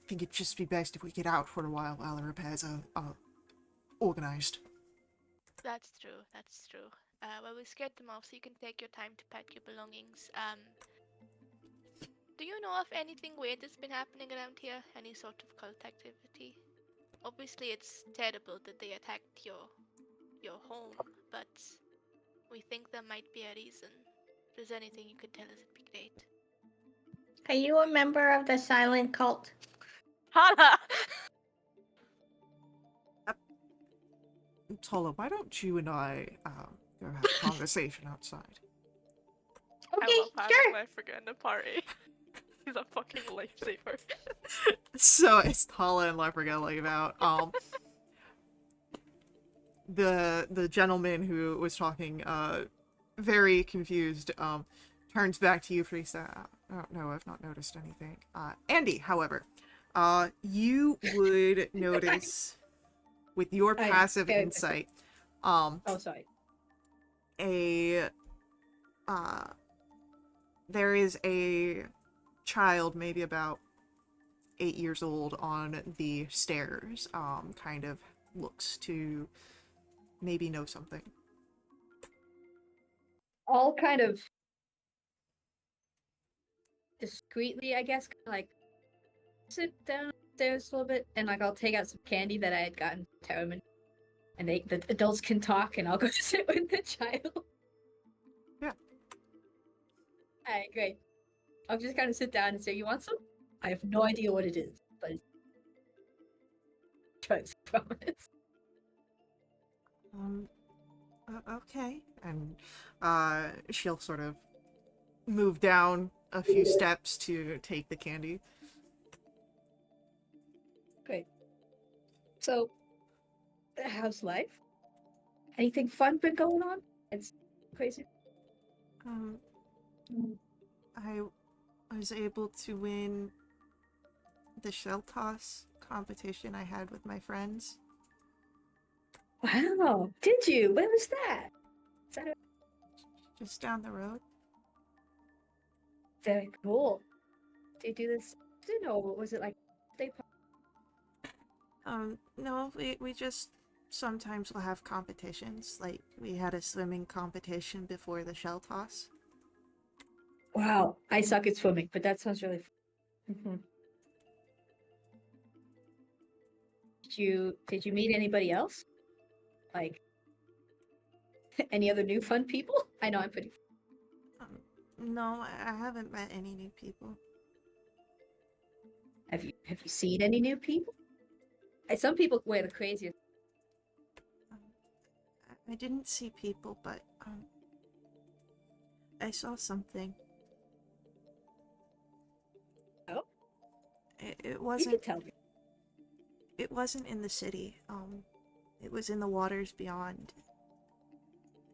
Speaker 1: think it'd just be best if we get out for a while the repairs are organized.
Speaker 4: That's true, that's true. Well, we scared them off so you can take your time to pack your belongings. Do you know of anything weird that's been happening around here? Any sort of cult activity? Obviously, it's terrible that they attacked your home, but we think there might be a reason. If there's anything you could tell us, it'd be great.
Speaker 2: Are you a member of the silent cult?
Speaker 4: Hala!
Speaker 1: Tola, why don't you and I go have a conversation outside?
Speaker 2: Okay,
Speaker 4: I love having
Speaker 2: sure.
Speaker 4: my friend in the party. He's a fucking lifesaver.
Speaker 1: So as Tala and Leprechaun leave out, the gentleman who was talking, very confused, turns back to you, Frisa. Oh, no, I've not noticed anything. Andy, however, you would notice with your
Speaker 3: I-
Speaker 1: passive
Speaker 3: okay.
Speaker 1: insight,
Speaker 3: Oh, sorry.
Speaker 1: there is a child, maybe about 8 years old, on the stairs, kind of looks to maybe know something.
Speaker 3: All kind of discreetly, I guess, like sit downstairs a little bit, and like I'll take out some candy that I had gotten from Terramin, and the adults can talk, and I'll go sit with the child.
Speaker 1: Yeah.
Speaker 3: Alright, great. I'll just kind of sit down and say, "You want some?" I have no idea what it is, but it's drugs, I promise.
Speaker 1: Okay. And she'll sort of move down a few steps to take the candy.
Speaker 3: Great. So, how's life? Anything fun been going on? It's crazy.
Speaker 1: I was able to win the shell toss competition I had with my friends.
Speaker 3: Wow, did you? When was that? Is that
Speaker 1: Just down the road.
Speaker 3: very cool? Do you do this often, or was it like day
Speaker 1: No, we just sometimes will have competitions. Like, we had a swimming competition before the shell toss.
Speaker 3: Wow, I suck at swimming, but that sounds really fun.
Speaker 2: Mhm.
Speaker 3: Did you meet anybody else? Like any other new fun people? I know I'm pretty.
Speaker 1: No, I haven't met any new people.
Speaker 3: Have you seen any new people? Some people wear the craziest.
Speaker 1: I didn't see people, but I saw something.
Speaker 3: Oh,
Speaker 1: It
Speaker 3: you can
Speaker 1: wasn't
Speaker 3: tell me.
Speaker 1: It wasn't in the city. It was in the waters beyond.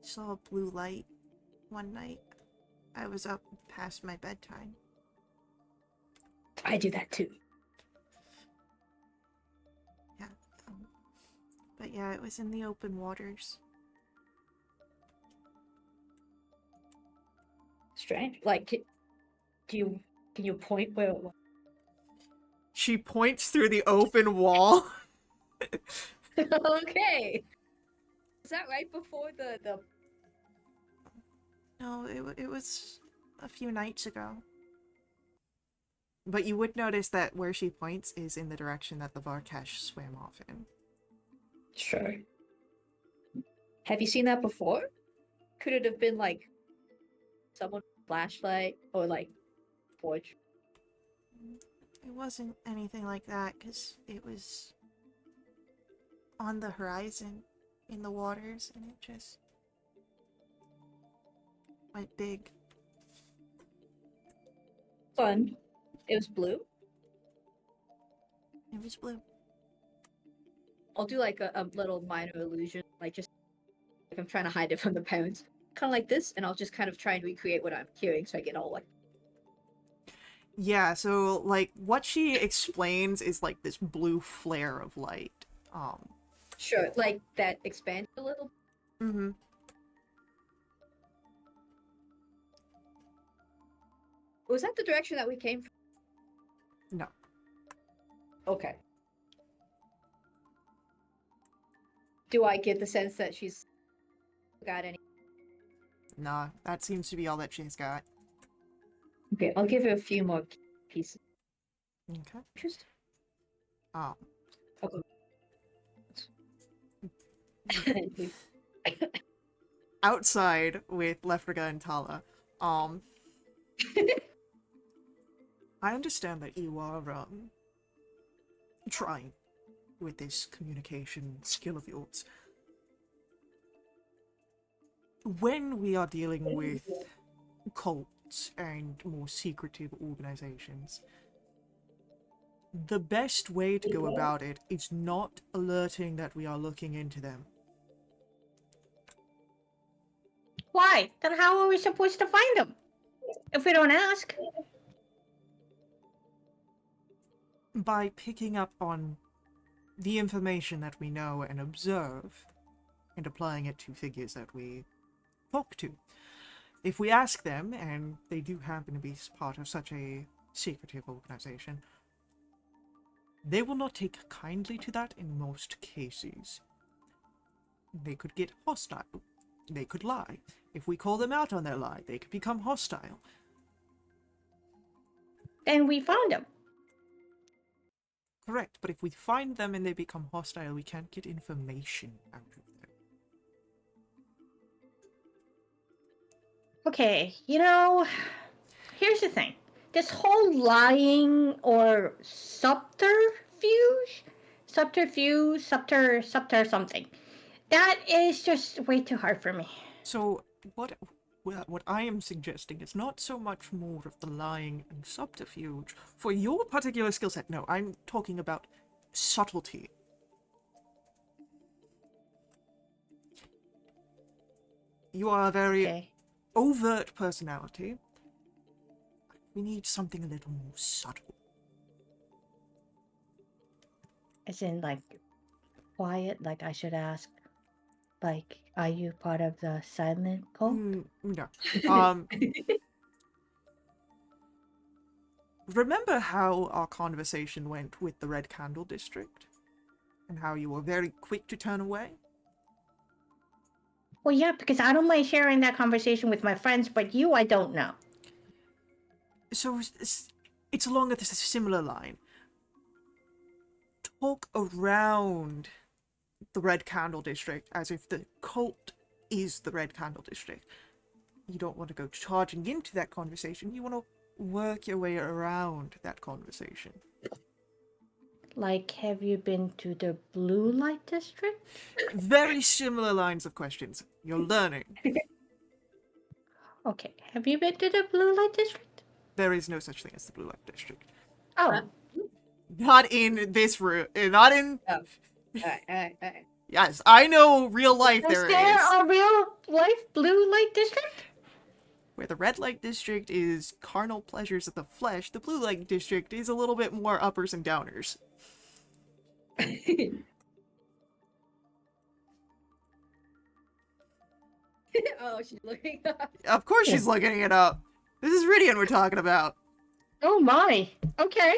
Speaker 1: I saw a blue light one night. I was up past my bedtime.
Speaker 3: I do that too.
Speaker 1: Yeah. But yeah, it was in the open waters.
Speaker 3: Strange. Like, can you point where it was?
Speaker 1: She points through the open wall.
Speaker 3: Okay. Is that right before the
Speaker 1: No, it was a few nights ago. But you would notice that where she points is in the direction that the Varkash swam off in.
Speaker 3: Sure. Have you seen that before? Could it have been like someone's flashlight or like torch?
Speaker 1: It wasn't anything like that, because it was on the horizon in the waters, and it just went big.
Speaker 3: Fun. It was blue.
Speaker 1: It was blue.
Speaker 3: I'll do like a little minor illusion, like just like I'm trying to hide it from the parents. Kind of like this, and I'll just kind of try and recreate what I'm hearing so I get all like.
Speaker 1: Yeah, so, like, what she explains is, like, this blue flare of light.
Speaker 3: Sure, like that expands a little.
Speaker 1: Mm-hmm.
Speaker 3: Was that the direction that we came from?
Speaker 1: No.
Speaker 3: Okay. Do I get the sense that she's got any?
Speaker 1: Nah, that seems to be all that she's got.
Speaker 3: Okay, I'll give her a few more pieces.
Speaker 1: Okay.
Speaker 3: Interesting.
Speaker 1: Oh.
Speaker 3: Okay.
Speaker 1: Outside with Lefriga and Tala, I understand that you are, trying with this communication skill of yours. When we are dealing with cults and more secretive organizations, the best way to go about it is not alerting that we are looking into them.
Speaker 2: Why? Then how are we supposed to find them? If we don't ask.
Speaker 1: By picking up on the information that we know and observe, and applying it to figures that we talk to. If we ask them, and they do happen to be part of such a secretive organization, they will not take kindly to that in most cases. They could get hostile. They could lie. If we call them out on their lie, they could become hostile.
Speaker 2: Then we found them.
Speaker 1: Correct, but if we find them and they become hostile, we can't get information out of them.
Speaker 2: Okay, here's the thing. This whole lying or subterfuge, something. That is just way too hard for me.
Speaker 1: So, what I am suggesting is not so much more of the lying and subterfuge. For your particular skill set, no, I'm talking about subtlety. You are a very overt personality. We need something a little more subtle.
Speaker 2: As in, like, quiet, like I should ask, like, are you part of the silent cult?
Speaker 1: No. Remember how our conversation went with the Red Candle District? And how you were very quick to turn away?
Speaker 2: Well, yeah, because I don't mind sharing that conversation with my friends, but you, I don't know.
Speaker 1: So, it's along a similar line. Talk around the Red Candle District as if the cult is the Red Candle District. You don't want to go charging into that conversation. You want to work your way around that conversation.
Speaker 2: Like, have you been to the Blue Light District?
Speaker 1: Very similar lines of questions. You're learning.
Speaker 2: Okay, have you been to the Blue Light District?
Speaker 1: There is no such thing as the Blue Light District.
Speaker 2: Oh,
Speaker 1: Not in this room. Not in.
Speaker 3: Alright.
Speaker 1: Yes, I know real life
Speaker 2: Is
Speaker 1: there
Speaker 2: there
Speaker 1: is.
Speaker 2: a real life blue light district?
Speaker 1: Where the red light district is carnal pleasures of the flesh, the blue light district is a little bit more uppers and downers.
Speaker 3: Oh, she's looking up.
Speaker 1: Of course she's looking it up. This is Ridian we're talking about.
Speaker 2: Oh my. Okay.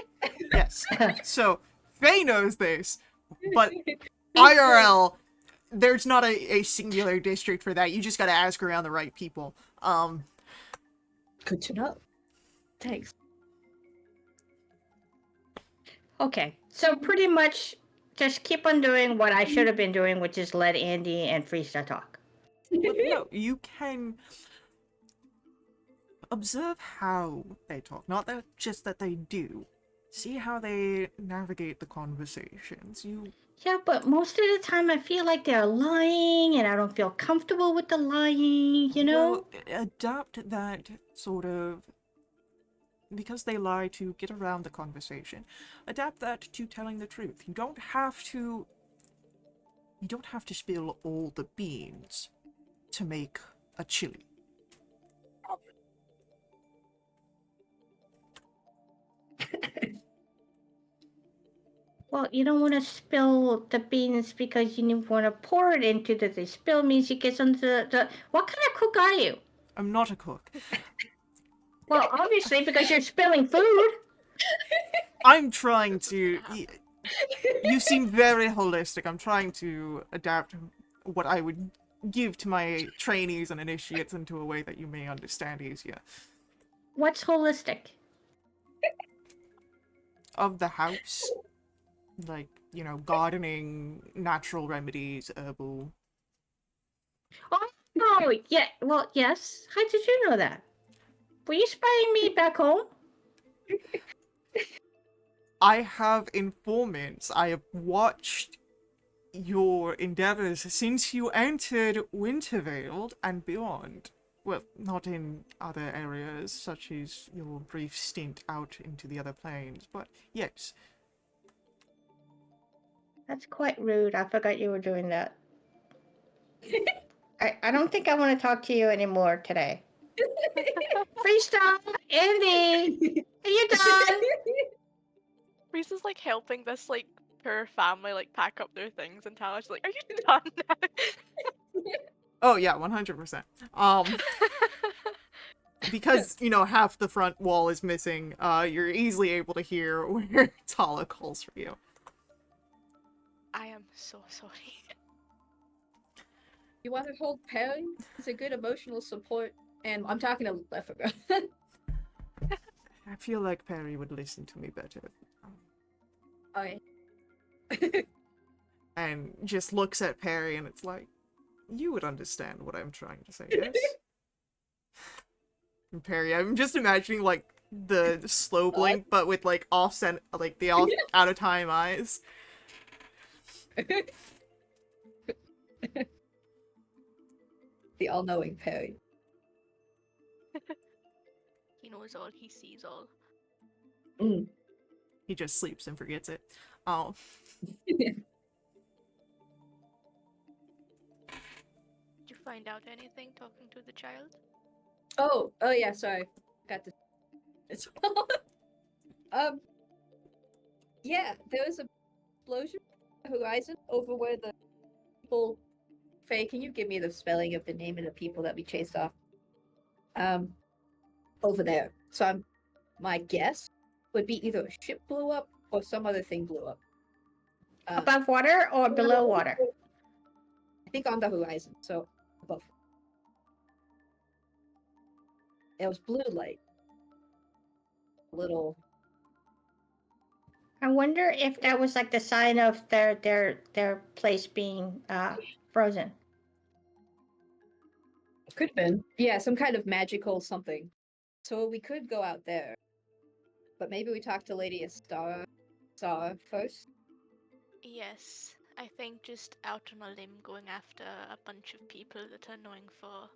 Speaker 1: Yes. So, Faye knows this, but IRL, there's not a singular district for that. You just gotta ask around the right people.
Speaker 3: Good to know. Thanks.
Speaker 2: Okay. So pretty much just keep on doing what I should have been doing, which is let Andy and Freesta talk.
Speaker 1: But no, you can observe how they talk, not that just that they do. See how they navigate the conversations.
Speaker 2: Yeah, but most of the time I feel like they're lying and I don't feel comfortable with the lying, you know?
Speaker 1: Well, adapt that sort of, because they lie to get around the conversation. Adapt that to telling the truth. You don't have to spill all the beans to make a chili.
Speaker 2: Well, you don't want to spill the beans because you want to pour it into the spill means it gets onto the... What kind of cook are you?
Speaker 1: I'm not a cook.
Speaker 2: Well, obviously, because you're spilling food.
Speaker 1: I'm trying to... You seem very holistic. I'm trying to adapt what I would give to my trainees and initiates into a way that you may understand easier.
Speaker 2: What's holistic?
Speaker 1: Of the house. Like, you know, gardening, natural remedies, herbal.
Speaker 2: Oh, yeah. Well, yes. How did you know that? Were you spying me back home?
Speaker 1: I have informants. I have watched your endeavors since you entered Wintervale and beyond. Well, not in other areas, such as your brief stint out into the other planes, but yes.
Speaker 2: That's quite rude. I forgot you were doing that. I don't think I want to talk to you anymore today. Freestyle, Andy, are you done?
Speaker 4: Reese is like helping this like poor family like pack up their things, and Tala's like, "Are you done now?"
Speaker 1: Oh yeah, 100%. Because, you know, half the front wall is missing, you're easily able to hear where Tala calls for you.
Speaker 4: I am so sorry.
Speaker 3: You want to hold Perry? It's a good emotional support. And I'm talking to Lefferga.
Speaker 1: I feel like Perry would listen to me better.
Speaker 3: Okay.
Speaker 1: And just looks at Perry and it's like, you would understand what I'm trying to say, yes? And Perry, I'm just imagining like the slow blink, but with like offset, like the off out of time eyes.
Speaker 3: The all-knowing Perry.
Speaker 4: He knows all. He sees all.
Speaker 3: Mm.
Speaker 1: He just sleeps and forgets it. Oh.
Speaker 4: Did you find out anything talking to the child?
Speaker 3: Oh yeah, sorry. Got this as well. Yeah, there was a explosion on the horizon over where the people. Faye, can you give me the spelling of the name of the people that we chased off? Over there. So my guess would be either a ship blew up or some other thing blew up.
Speaker 2: Above water or below water?
Speaker 3: I think on the horizon, so above. It was blue light. Little.
Speaker 2: I wonder if that was like the sign of their place being frozen.
Speaker 3: Could have been. Yeah, some kind of magical something. So we could go out there. But maybe we talk to Lady Astara first.
Speaker 4: Yes, I think just out on a limb going after a bunch of people that are knowing for,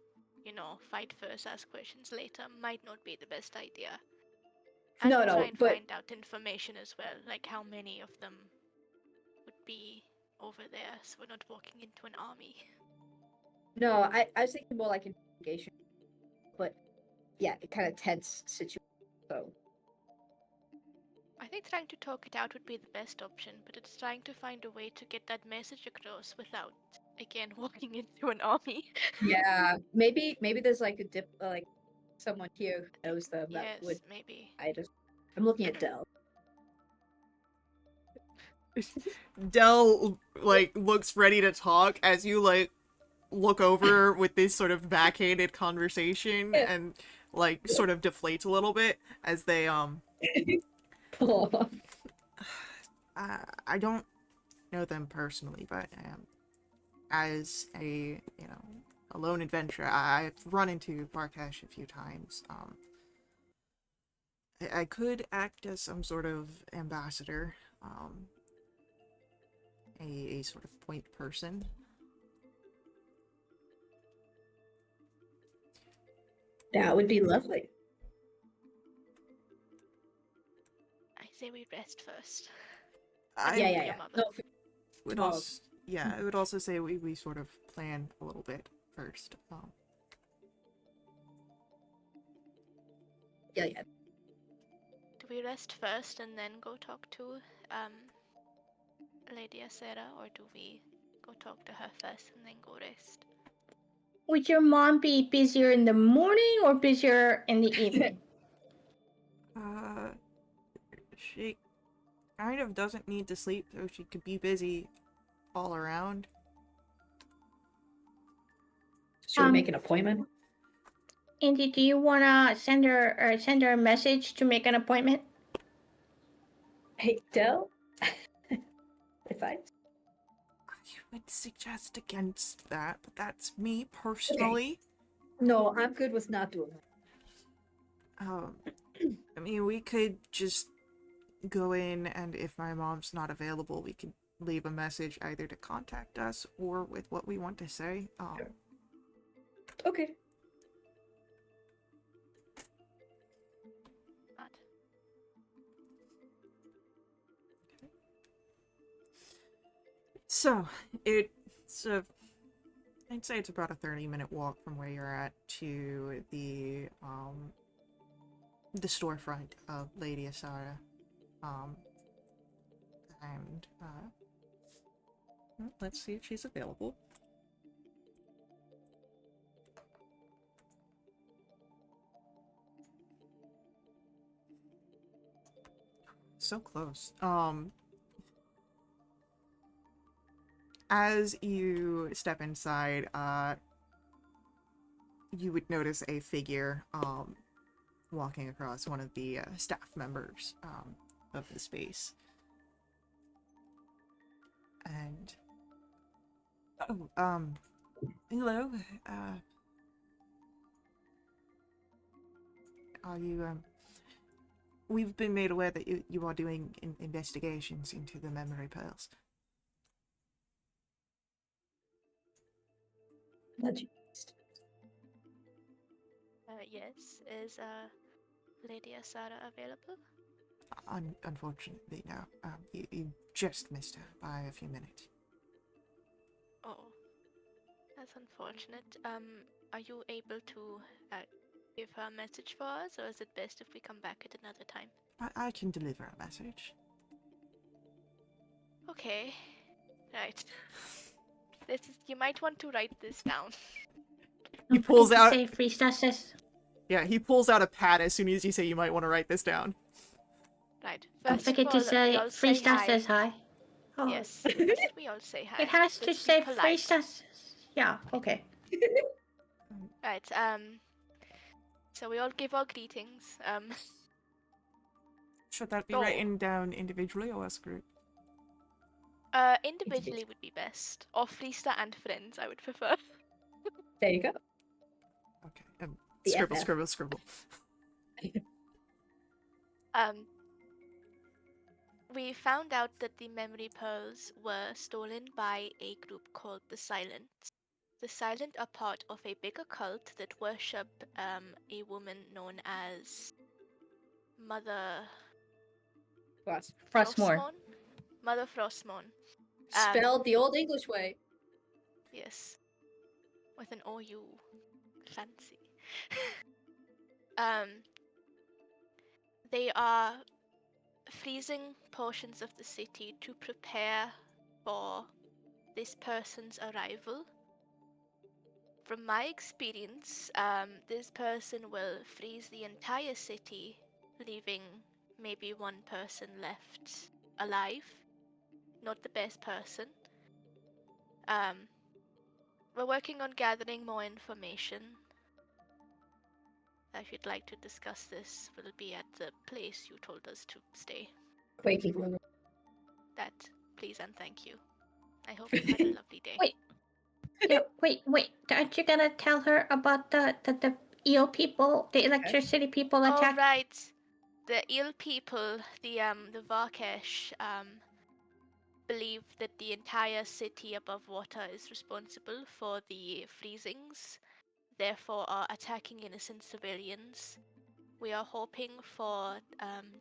Speaker 4: you know, fight first, ask questions later might not be the best idea. I
Speaker 3: No,
Speaker 4: can try
Speaker 3: no,
Speaker 4: and
Speaker 3: but
Speaker 4: find out information as well, like how many of them would be over there, so we're not walking into an army.
Speaker 3: no, I was thinking more like an investigation, but yeah, it kind of tense situation. So
Speaker 4: I think trying to talk it out would be the best option, but it's trying to find a way to get that message across without, again, walking into an army.
Speaker 3: yeah, maybe there's like a like someone here who knows them that
Speaker 4: Yes,
Speaker 3: would.
Speaker 4: maybe.
Speaker 3: I'm looking at Dell.
Speaker 1: Dell like looks ready to talk as you like look over with this sort of backhanded conversation and like sort of deflates a little bit as they I don't know them personally, but as a a lone adventurer, I've run into Barkesh a few times. I could act as some sort of ambassador, a sort of point person.
Speaker 3: That would be lovely.
Speaker 4: I say we rest first.
Speaker 1: I
Speaker 3: Yeah,
Speaker 4: Talk
Speaker 3: yeah,
Speaker 4: to your
Speaker 3: yeah.
Speaker 4: mother.
Speaker 3: No,
Speaker 1: would
Speaker 3: tomorrow.
Speaker 1: also, yeah, I would also say we sort of plan a little bit first.
Speaker 3: Yeah, yeah.
Speaker 4: Do we rest first and then go talk to Lady Acera, or do we go talk to her first and then go rest?
Speaker 2: Would your mom be busier in the morning or busier in the evening?
Speaker 1: She kind of doesn't need to sleep, so she could be busy all around.
Speaker 3: Should we make an appointment?
Speaker 2: Andy, do you wanna send her a message to make an appointment?
Speaker 3: Hey, Dell. If I
Speaker 1: I would suggest against that, but that's me personally.
Speaker 3: no, I'm good with not doing that.
Speaker 1: I mean, we could just go in, and if my mom's not available, we could leave a message either to contact us or with what we want to say.
Speaker 3: Sure. Okay.
Speaker 4: Not.
Speaker 1: So, it's a I'd say it's about a 30-minute walk from where you're at to the storefront of Lady Asara. And well, let's see if she's available. So close. As you step inside, you would notice a figure walking across, one of the staff members of the space. And hello. Are you we've been made aware that you are doing investigations into the memory pearls.
Speaker 3: Not you.
Speaker 4: Yes. Is Lady Asara available?
Speaker 1: Unfortunately, no. You just missed her by a few minutes.
Speaker 4: Oh, that's unfortunate. Are you able to give her a message for us, or is it best if we come back at another time?
Speaker 1: I can deliver a message.
Speaker 4: Okay. Right. You might want to write this down.
Speaker 1: He pulls out.
Speaker 2: Say Freesta says.
Speaker 1: Yeah, he pulls out a pad as soon as you say you might want to write this down.
Speaker 4: Right.
Speaker 2: Don't
Speaker 4: First of
Speaker 2: forget to
Speaker 4: all, we
Speaker 2: say
Speaker 4: all say
Speaker 2: Freesta
Speaker 4: hi.
Speaker 2: says hi. Oh.
Speaker 4: Yes. First we all say hi.
Speaker 2: It has to
Speaker 4: Let's
Speaker 2: say
Speaker 4: be polite.
Speaker 2: Freesta says. Yeah, okay.
Speaker 4: Right. So we all give our greetings.
Speaker 1: Should that be
Speaker 4: Oh.
Speaker 1: written down individually or as a group?
Speaker 4: Individually would be best. Or Freesta and friends, I would prefer.
Speaker 3: There you go.
Speaker 1: Okay.
Speaker 3: The
Speaker 1: Scribble,
Speaker 3: FF.
Speaker 1: scribble, scribble.
Speaker 4: We found out that the memory pearls were stolen by a group called the Silent. The Silent are part of a bigger cult that worship a woman known as Mother
Speaker 3: What?
Speaker 2: Frostmore.
Speaker 4: Frostmourne? Mother Frostmourne.
Speaker 3: Spelled the old English way.
Speaker 4: Yes. With an OU. Fancy. um, they are freezing portions of the city to prepare for this person's arrival. From my experience, this person will freeze the entire city, leaving maybe one person left alive. Not the best person. We're working on gathering more information. If you'd like to discuss this, we'll be at the place you told us to stay.
Speaker 3: Quaking woman.
Speaker 4: That, please and thank you. I hope you had a lovely day.
Speaker 2: Wait. Yeah, wait. Aren't you gonna tell her about the eel people, the electricity people
Speaker 4: Oh,
Speaker 2: attack?
Speaker 4: right. The eel people, the Varkesh, believe that the entire city above water is responsible for the freezings, therefore are attacking innocent civilians. We are hoping for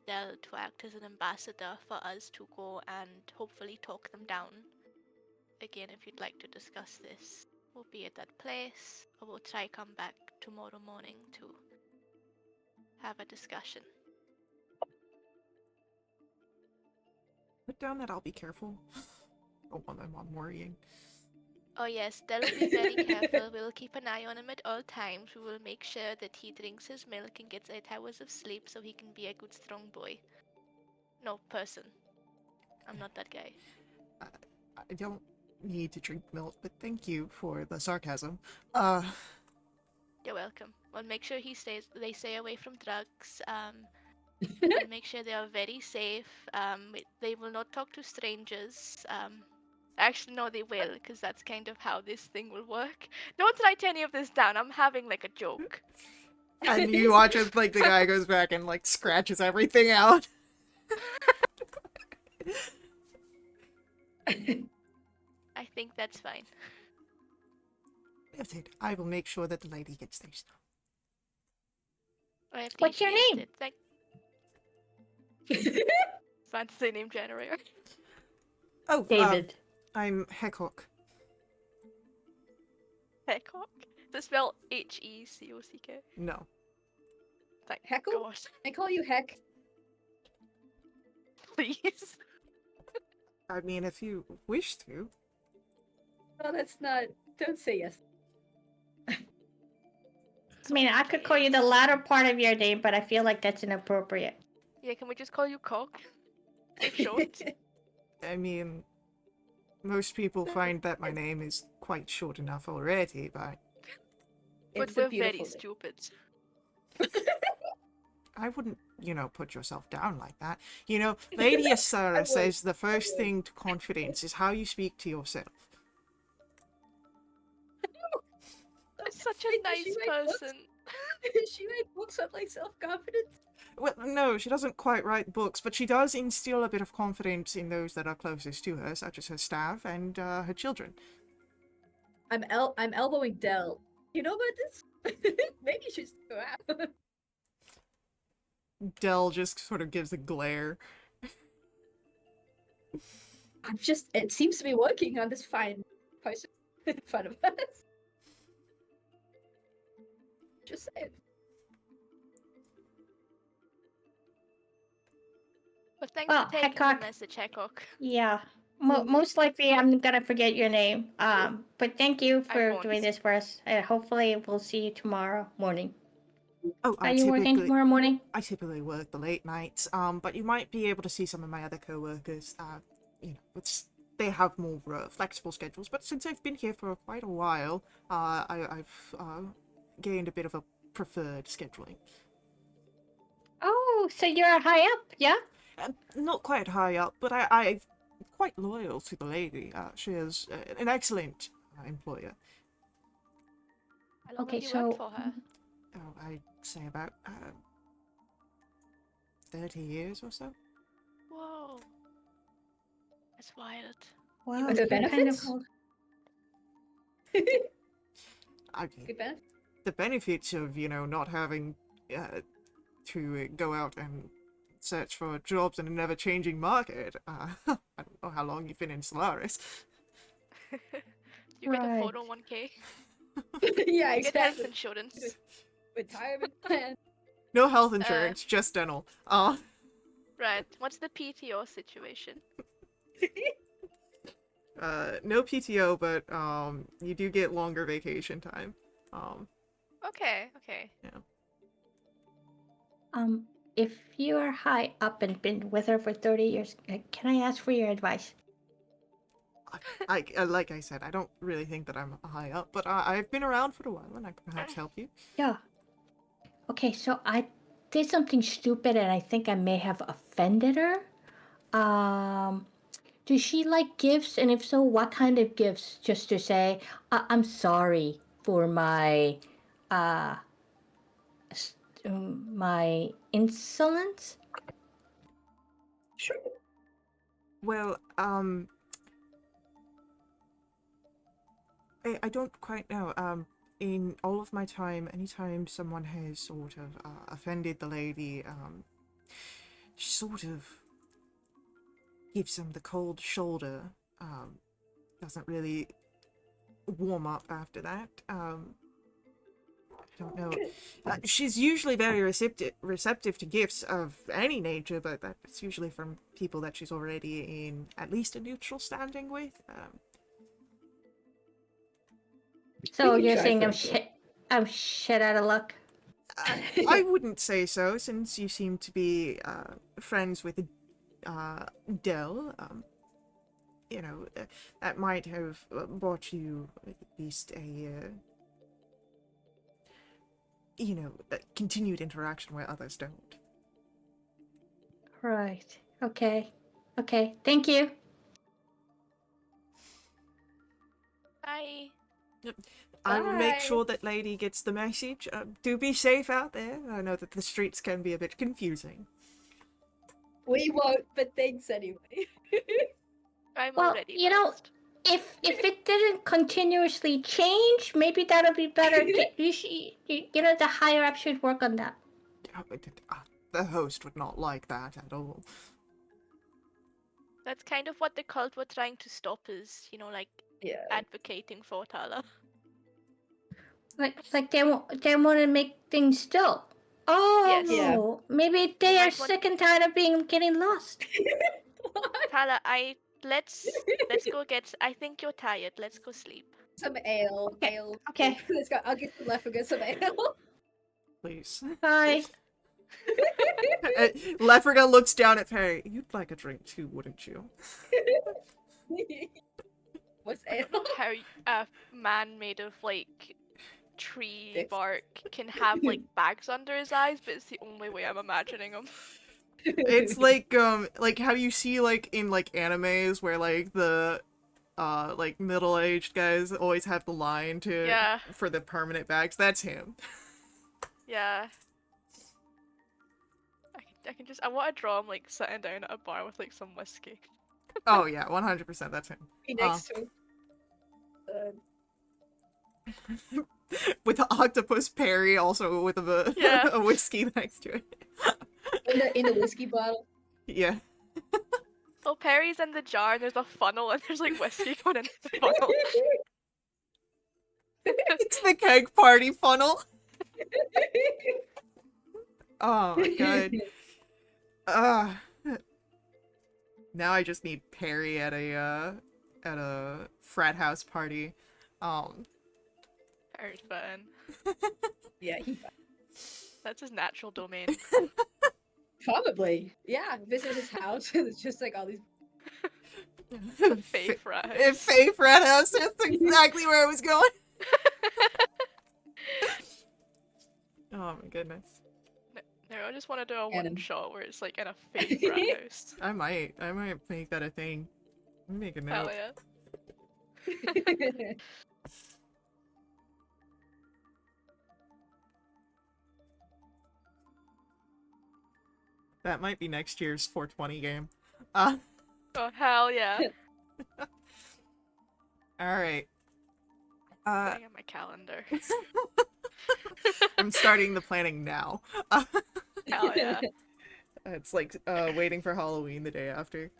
Speaker 4: Dell to act as an ambassador for us to go and hopefully talk them down. Again, if you'd like to discuss this, we'll be at that place, or we'll try come back tomorrow morning to have a discussion.
Speaker 1: Put down that I'll be careful. Don't want my mom worrying.
Speaker 4: Oh yes, Dell will be very careful. We will keep an eye on him at all times. We will make sure that he drinks his milk and gets 8 hours of sleep so he can be a good strong boy. No, person. I'm not that guy.
Speaker 1: I don't need to drink milk, but thank you for the sarcasm.
Speaker 4: You're welcome. We'll make sure they stay away from drugs. We'll make sure they are very safe. They will not talk to strangers. Actually, no, they will, because that's kind of how this thing will work. Don't write any of this down. I'm having like a joke.
Speaker 1: And you watch as like the guy goes back and like scratches everything out.
Speaker 4: I think that's fine.
Speaker 1: Noted. I will make sure that the lady gets these.
Speaker 4: I have
Speaker 2: What's your
Speaker 4: DCA'd
Speaker 2: name?
Speaker 4: it. Fantasy name generator.
Speaker 1: Oh,
Speaker 2: David.
Speaker 1: I'm Heckhook.
Speaker 4: Heckhock? Does it spell Hecock?
Speaker 1: No.
Speaker 4: Thank
Speaker 3: Heckle?
Speaker 4: God.
Speaker 3: I call you Heck.
Speaker 4: Please.
Speaker 1: I mean, if you wish to.
Speaker 3: No, that's not. Don't say yes.
Speaker 2: I mean, I could call you the latter part of your name, but I feel like that's inappropriate.
Speaker 4: Yeah, can we just call you Cock? For short.
Speaker 1: I mean, most people find that my name is quite short enough already, but
Speaker 4: But
Speaker 3: It's a
Speaker 4: we're very
Speaker 3: beautiful name.
Speaker 4: stupid.
Speaker 1: I wouldn't, put yourself down like that. Lady Asara
Speaker 3: would.
Speaker 1: says the first thing to confidence is how you speak to yourself.
Speaker 4: I'm such a
Speaker 3: Wait, does
Speaker 4: nice
Speaker 3: she write books?
Speaker 4: person.
Speaker 3: She write books on like self-confidence.
Speaker 1: Well, no, she doesn't quite write books, but she does instill a bit of confidence in those that are closest to her, such as her staff and her children.
Speaker 3: I'm elbowing Dell. You know about this? Maybe you should go out.
Speaker 1: Dell just sort of gives a glare.
Speaker 3: It seems to be working on this fine person in front of us. Just saying.
Speaker 4: But thanks
Speaker 2: Well,
Speaker 4: for taking
Speaker 2: Heckhock.
Speaker 4: the message, Heckhock.
Speaker 2: Yeah. Most likely, I'm gonna forget your name. But thank you
Speaker 4: I
Speaker 2: for
Speaker 4: won't.
Speaker 2: doing this for us. Hopefully, we'll see you tomorrow morning.
Speaker 1: Oh,
Speaker 2: Are you working tomorrow morning?
Speaker 1: I typically work the late nights, but you might be able to see some of my other co-workers. They have more flexible schedules, but since I've been here for quite a while, I've gained a bit of a preferred scheduling.
Speaker 2: Oh, so you're high up, yeah?
Speaker 1: Not quite high up, but I'm quite loyal to the lady. She is an excellent employer.
Speaker 4: How long
Speaker 2: Okay,
Speaker 4: have you
Speaker 2: so
Speaker 4: worked for her?
Speaker 1: Oh, I'd say about 30 years or so.
Speaker 4: Whoa. That's wild.
Speaker 2: wow,
Speaker 3: Are there
Speaker 2: you're kind of
Speaker 3: benefits?
Speaker 2: old.
Speaker 1: I mean,
Speaker 3: Good benefit.
Speaker 1: the benefits of, not having to go out and search for jobs in an ever-changing market. I don't know how long you've been in Solaris.
Speaker 4: You get a
Speaker 2: Right.
Speaker 4: 401k.
Speaker 3: Yeah,
Speaker 4: You get health
Speaker 3: exactly.
Speaker 4: insurance.
Speaker 3: Retirement plan.
Speaker 1: No health insurance, just dental.
Speaker 4: Right. What's the PTO situation?
Speaker 1: No PTO, but you do get longer vacation time.
Speaker 4: Okay.
Speaker 1: Yeah.
Speaker 2: If you are high up and been with her for 30 years, can I ask for your advice?
Speaker 1: Like I said, I don't really think that I'm high up, but I've been around for a while and I can perhaps help you.
Speaker 2: Yeah. Okay, so I did something stupid and I think I may have offended her. Does she like gifts? And if so, what kind of gifts? Just to say, I'm sorry for my, uh, my insolence.
Speaker 3: Sure.
Speaker 1: Well, I don't quite know. In all of my time, anytime someone has sort of offended the lady, she sort of gives them the cold shoulder. Doesn't really warm up after that. I don't know. She's usually very receptive to gifts of any nature, but that's usually from people that she's already in at least a neutral standing with.
Speaker 2: So
Speaker 3: We can
Speaker 2: you're
Speaker 3: try
Speaker 2: saying
Speaker 3: for it.
Speaker 2: I'm shit out of luck?
Speaker 1: I wouldn't say so, since you seem to be friends with Dell. You know, that might have brought you at least a, you know, a continued interaction where others don't.
Speaker 2: Right. Okay. Okay. Thank you.
Speaker 4: Bye.
Speaker 1: I will make
Speaker 3: Bye.
Speaker 1: sure that lady gets the message. Do be safe out there. I know that the streets can be a bit confusing.
Speaker 3: We won't, but thanks anyway.
Speaker 4: I'm
Speaker 2: Well,
Speaker 4: already
Speaker 2: you know,
Speaker 4: lost.
Speaker 2: if it didn't continuously change, maybe that'll be better. You know, the higher up should work on that.
Speaker 1: The host would not like that at all.
Speaker 4: That's kind of what the cult were trying to stop is, like
Speaker 3: Yeah.
Speaker 4: advocating for Tala.
Speaker 2: Like they want to make things still. Oh,
Speaker 4: Yes.
Speaker 3: Yeah.
Speaker 2: maybe
Speaker 4: They
Speaker 2: they are
Speaker 4: might want
Speaker 2: sick and tired of getting lost.
Speaker 4: Tala, let's go get. I think you're tired. Let's go sleep.
Speaker 3: Some ale.
Speaker 2: Okay,
Speaker 3: Ale.
Speaker 2: okay.
Speaker 3: Let's go. I'll get some left and get some ale.
Speaker 1: Please.
Speaker 2: Bye.
Speaker 1: Lefriga looks down at Perry. You'd like a drink too, wouldn't you?
Speaker 3: What's ale?
Speaker 4: How a man made of tree
Speaker 3: Sticks.
Speaker 4: bark can have bags under his eyes, but it's the only way I'm imagining him.
Speaker 1: It's like how you see in animes where the middle-aged guys always have the line
Speaker 4: Yeah.
Speaker 1: for the permanent bags. That's him.
Speaker 4: Yeah. I can just I want to draw him sitting down at a bar with some whiskey.
Speaker 1: Oh yeah, 100%. That's him.
Speaker 3: Be next to him.
Speaker 1: With the octopus Perry, also with a
Speaker 4: Yeah.
Speaker 1: a whiskey next to it.
Speaker 3: In the whiskey bottle.
Speaker 1: Yeah.
Speaker 4: Well, Perry's in the jar and there's a funnel and there's whiskey going into the funnel.
Speaker 1: It's the keg party funnel. Oh my god. Now I just need Perry at a frat house party.
Speaker 4: Perry's fine.
Speaker 3: Yeah,
Speaker 4: That's his natural domain.
Speaker 3: probably. Yeah, visit his house and it's just all these.
Speaker 4: Fae frat
Speaker 1: A
Speaker 4: house.
Speaker 1: Fae frat house. That's exactly where I was going. Oh my goodness.
Speaker 4: No, I just want to do a
Speaker 3: Adam.
Speaker 4: one shot where it's in a fake frat house.
Speaker 1: I might make that a thing. Let me make a note.
Speaker 4: Hell yeah.
Speaker 1: That might be next year's 420 game.
Speaker 4: Oh hell yeah.
Speaker 1: Alright.
Speaker 4: Putting in my calendar.
Speaker 1: I'm starting the planning now.
Speaker 4: Hell yeah.
Speaker 1: It's like waiting for Halloween the day after.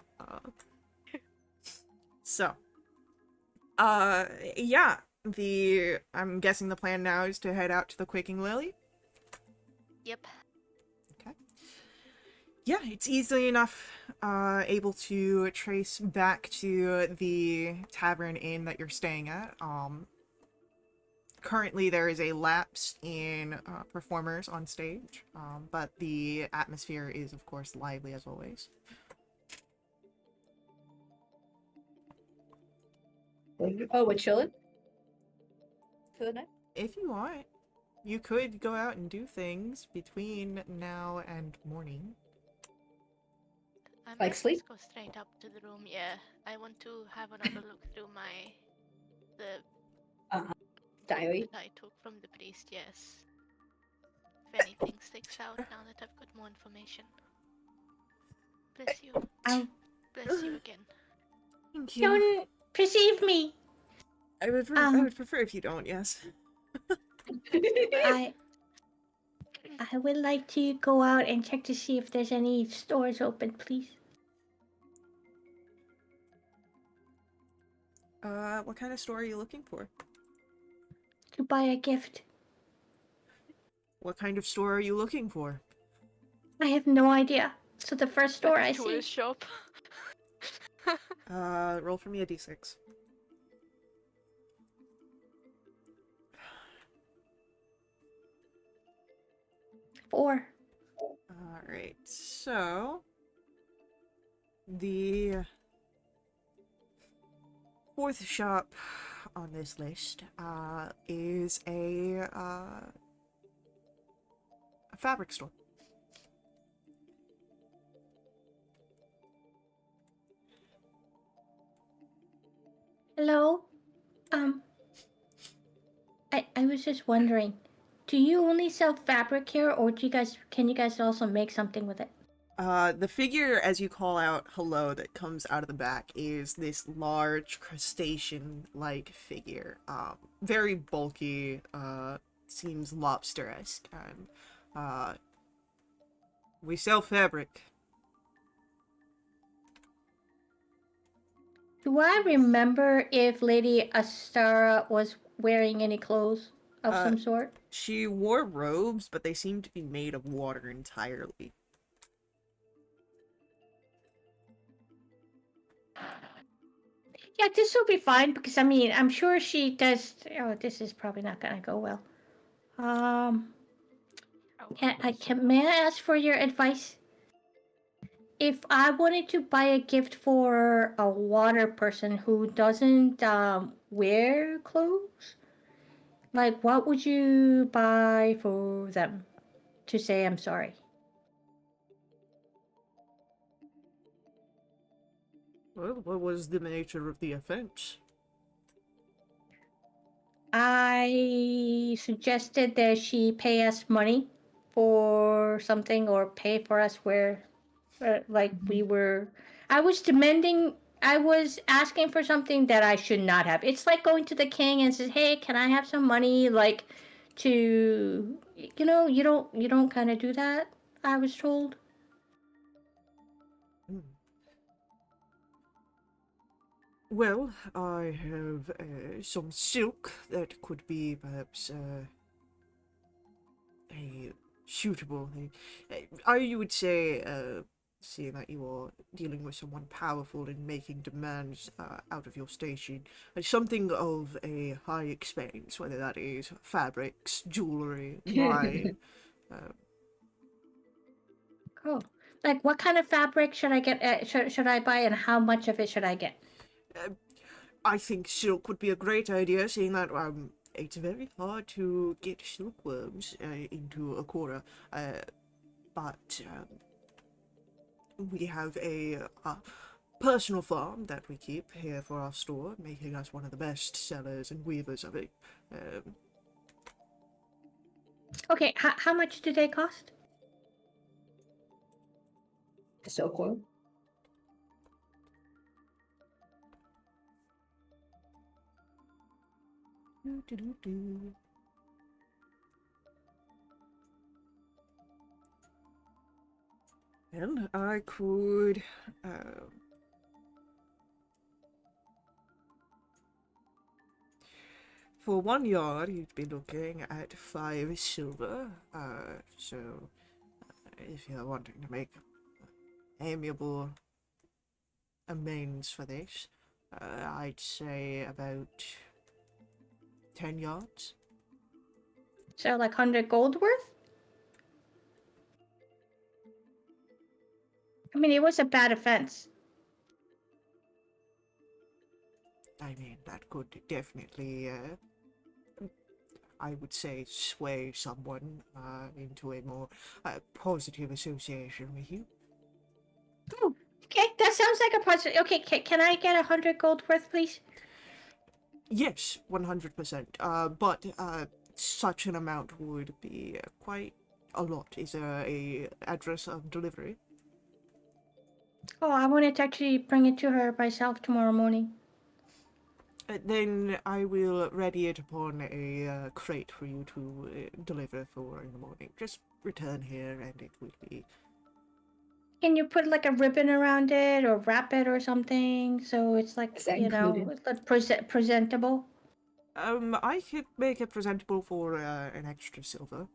Speaker 1: So, yeah. I'm guessing the plan now is to head out to the Quaking Lily.
Speaker 4: Yep.
Speaker 1: Okay. Yeah, it's easily enough able to trace back to the tavern inn that you're staying at. Currently there is a lapse in performers on stage, but the atmosphere is of course lively as always.
Speaker 3: Oh, we're chilling for the night.
Speaker 1: If you want, you could go out and do things between now and morning.
Speaker 4: I
Speaker 3: Like
Speaker 4: might
Speaker 3: sleep?
Speaker 4: just go straight up to the room. Yeah, I want to have another look through the
Speaker 3: Diary.
Speaker 4: that I took from the priest. Yes. If anything sticks out now that I've got more information. Bless you.
Speaker 2: Oh,
Speaker 4: Bless you again.
Speaker 1: Thank you.
Speaker 2: don't perceive me.
Speaker 1: I would prefer if you don't, yes.
Speaker 2: I would like to go out and check to see if there's any stores open, please.
Speaker 1: What kind of store are you looking for?
Speaker 2: To buy a gift.
Speaker 1: What kind of store are you looking for?
Speaker 2: I have no idea. So the first store I see.
Speaker 4: Tourist shop.
Speaker 1: Roll for me a d6.
Speaker 2: Four.
Speaker 1: Alright, so... The fourth shop on this list, is a fabric store.
Speaker 2: Hello? I was just wondering, do you only sell fabric here, or can you guys also make something with it?
Speaker 1: The figure, as you call out hello, that comes out of the back is this large crustacean-like figure. Very bulky, seems lobster-esque, and, we sell fabric.
Speaker 2: Do I remember if Lady Astara was wearing any clothes of some sort?
Speaker 1: She wore robes, but they seem to be made of water entirely.
Speaker 2: Yeah, this will be fine because I mean I'm sure she does. Oh, this is probably not gonna go well. May I ask for your advice? If I wanted to buy a gift for a water person who doesn't wear clothes, like what would you buy for them to say I'm sorry?
Speaker 1: Well, what was the nature of the offense?
Speaker 2: I suggested that she pay us money for something or pay for us where, like we were. I was demanding. I was asking for something that I should not have. It's like going to the king and says, "Hey, can I have some money?" Like, to you don't kind of do that. I was told.
Speaker 1: Hmm. Well, I have some silk that could be perhaps a suitable. I would say, seeing that you are dealing with someone powerful and making demands out of your station, something of a high expense, whether that is fabrics, jewelry, wine.
Speaker 2: Oh, like what kind of fabric should I get? Should I buy, and how much of it should I get?
Speaker 1: I think silk would be a great idea, seeing that it's very hard to get silkworms into Akora, but we have a personal farm that we keep here for our store, making us one of the best sellers and weavers of it.
Speaker 2: Okay, how much do they cost?
Speaker 3: Silkworm.
Speaker 1: And I could, uh, for 1 yard, you'd be looking at 5 silver. So if you're wanting to make amiable amends for this, I'd say about 10 yards.
Speaker 2: So like 100 gold worth? I mean, it was a bad offense.
Speaker 1: I mean, that could definitely, I would say, sway someone into a more positive association with you.
Speaker 2: Oh, okay, that sounds like a positive. Okay, can I get 100 gold worth, please?
Speaker 1: Yes, 100%. But such an amount would be quite a lot. Is there a address of delivery?
Speaker 2: Oh, I wanted to actually bring it to her myself tomorrow morning.
Speaker 1: Then I will ready it upon a crate for you to deliver for in the morning. Just return here and it will be...
Speaker 2: Can you put like a ribbon around it or wrap it or something so it's like,
Speaker 3: Is that
Speaker 2: you know,
Speaker 3: included?
Speaker 2: presentable?
Speaker 1: I could make it presentable for an extra silver.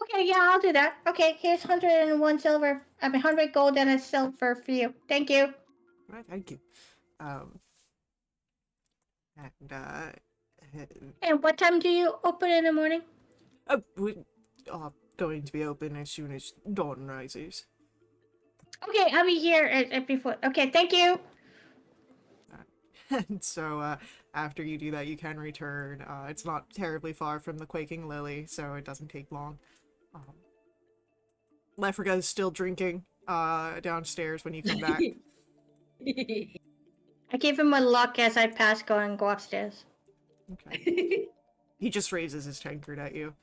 Speaker 2: Okay, yeah, I'll do that. Okay, here's 101 silver. I mean, 100 gold and a silver for you. Thank you.
Speaker 1: Right, thank you. And
Speaker 2: And what time do you open in the morning?
Speaker 1: we are going to be open as soon as dawn rises.
Speaker 2: Okay, I'll be here at before. Okay, thank you.
Speaker 1: And so after you do that, you can return. It's not terribly far from the Quaking Lily, so it doesn't take long. Lefriga is still drinking downstairs when you come back.
Speaker 2: I give him a look as I pass go upstairs.
Speaker 1: Okay. He just raises his tankard at you.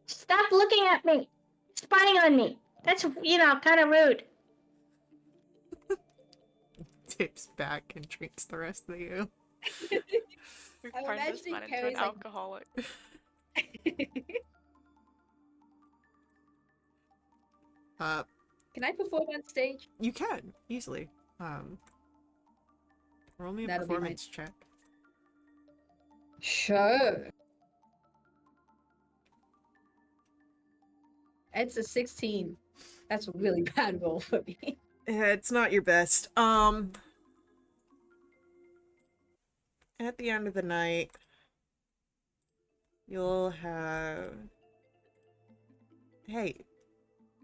Speaker 2: Stop looking at me. Spying on me. That's, you know, kind of rude.
Speaker 1: Tips back and drinks the rest of the ale.
Speaker 4: We
Speaker 3: I'm
Speaker 4: turn this
Speaker 3: imagining
Speaker 4: man into an
Speaker 3: Carrie's like-
Speaker 4: alcoholic.
Speaker 3: Can I perform on stage?
Speaker 1: You can easily. Roll me a
Speaker 3: That'll be my-
Speaker 1: performance check.
Speaker 3: Sure. It's a 16. That's a really bad roll for me.
Speaker 1: It's not your best. At the end of the night, you'll have... Hey,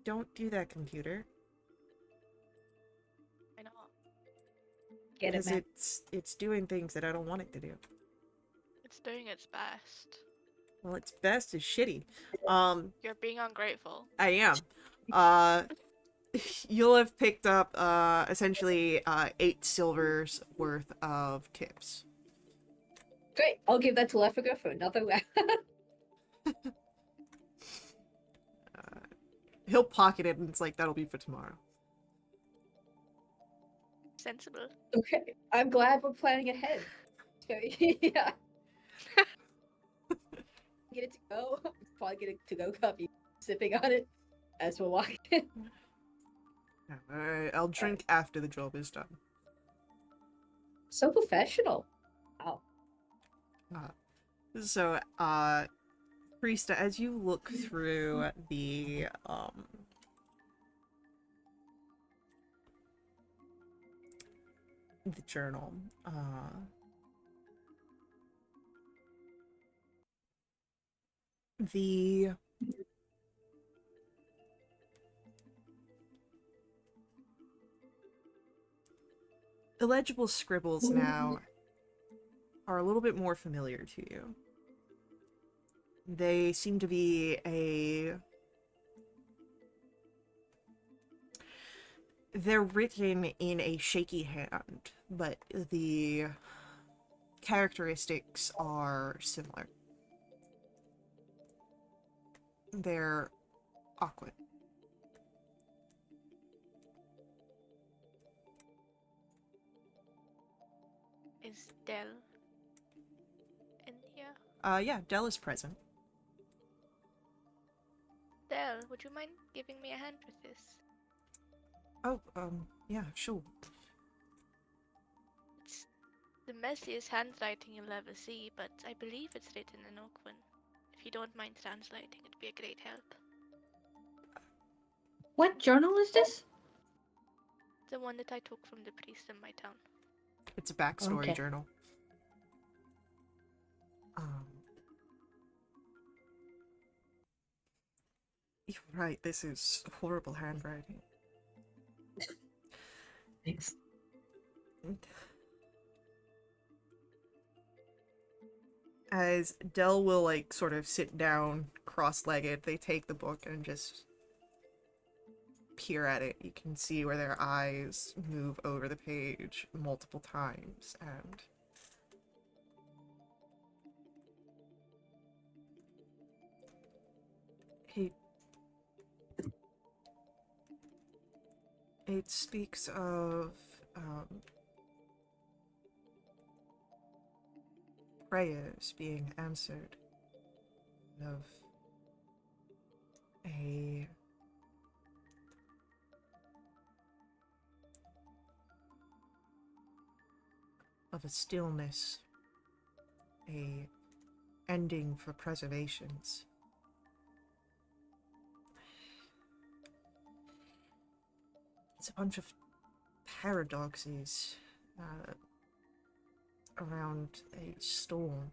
Speaker 1: don't do that, computer.
Speaker 4: I know.
Speaker 3: Get it,
Speaker 1: Because
Speaker 3: man.
Speaker 1: it's doing things that I don't want it to do.
Speaker 4: It's doing its best.
Speaker 1: Well, its best is shitty.
Speaker 4: You're being ungrateful.
Speaker 1: I am. You'll have picked up essentially 8 silvers worth of tips.
Speaker 3: Great. I'll give that to Leffiger for another round.
Speaker 1: He'll pocket it and it's like, that'll be for tomorrow.
Speaker 4: Sensible.
Speaker 3: Okay. I'm glad we're planning ahead. It's very yeah. Get it to go. Probably get a to-go cup. Sipping on it as we're walking.
Speaker 1: I'll drink after the job is done.
Speaker 3: So professional. Wow.
Speaker 1: So, Priesta, as you look through the journal, the illegible scribbles now are a little bit more familiar to you. They seem to be they're written in a shaky hand, but the characteristics are similar. They're awkward.
Speaker 4: Is Del in here?
Speaker 1: Yeah, Del is present.
Speaker 4: Del, would you mind giving me a hand with this?
Speaker 1: Oh, yeah, sure.
Speaker 4: It's the messiest handwriting you'll ever see, but I believe it's written in Oakwan. If you don't mind translating, it'd be a great help.
Speaker 2: What journal is this?
Speaker 4: The one that I took from the priest in my town.
Speaker 1: It's a backstory
Speaker 2: Okay.
Speaker 1: journal. You're right, this is horrible handwriting.
Speaker 5: Thanks.
Speaker 1: As Dell will, like, sort of sit down cross-legged, they take the book and just peer at it. You can see where their eyes move over the page multiple times, and he it speaks of prayers being answered, of a stillness, a ending for preservations. It's a bunch of paradoxes around a storm.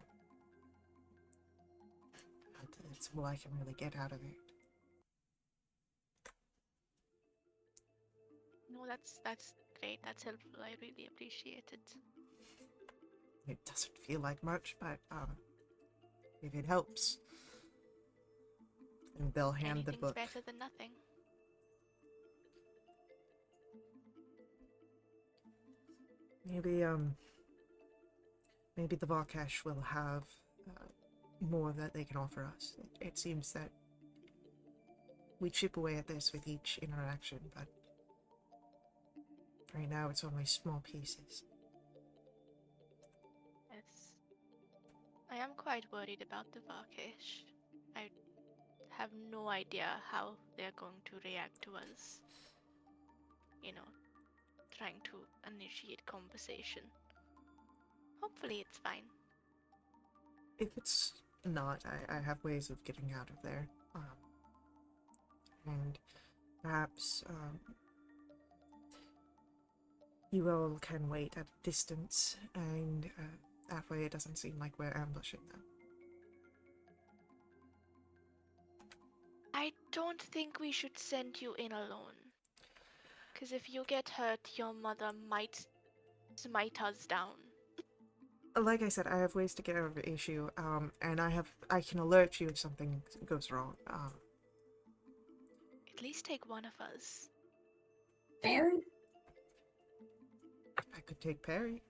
Speaker 1: And it's all I can really get out of it.
Speaker 4: No, that's great. That's helpful. I really appreciate it.
Speaker 1: It doesn't feel like much, but if it helps. And they'll hand the
Speaker 4: Anything's
Speaker 1: book.
Speaker 4: better than nothing.
Speaker 1: Maybe the Varkash will have more that they can offer us. It seems that we chip away at this with each interaction, but right now it's only small pieces.
Speaker 4: Yes. I am quite worried about the Varkesh. I have no idea how they're going to react to us. Trying to initiate conversation. Hopefully it's fine.
Speaker 1: If it's not, I have ways of getting out of there. And perhaps you all can wait at a distance, and that way it doesn't seem like we're ambushing them.
Speaker 4: I don't think we should send you in alone. Because if you get hurt, your mother might smite us down.
Speaker 1: Like I said, I have ways to get out of the issue, and I can alert you if something goes wrong.
Speaker 4: At least take one of us.
Speaker 5: Perry?
Speaker 1: I could take Perry.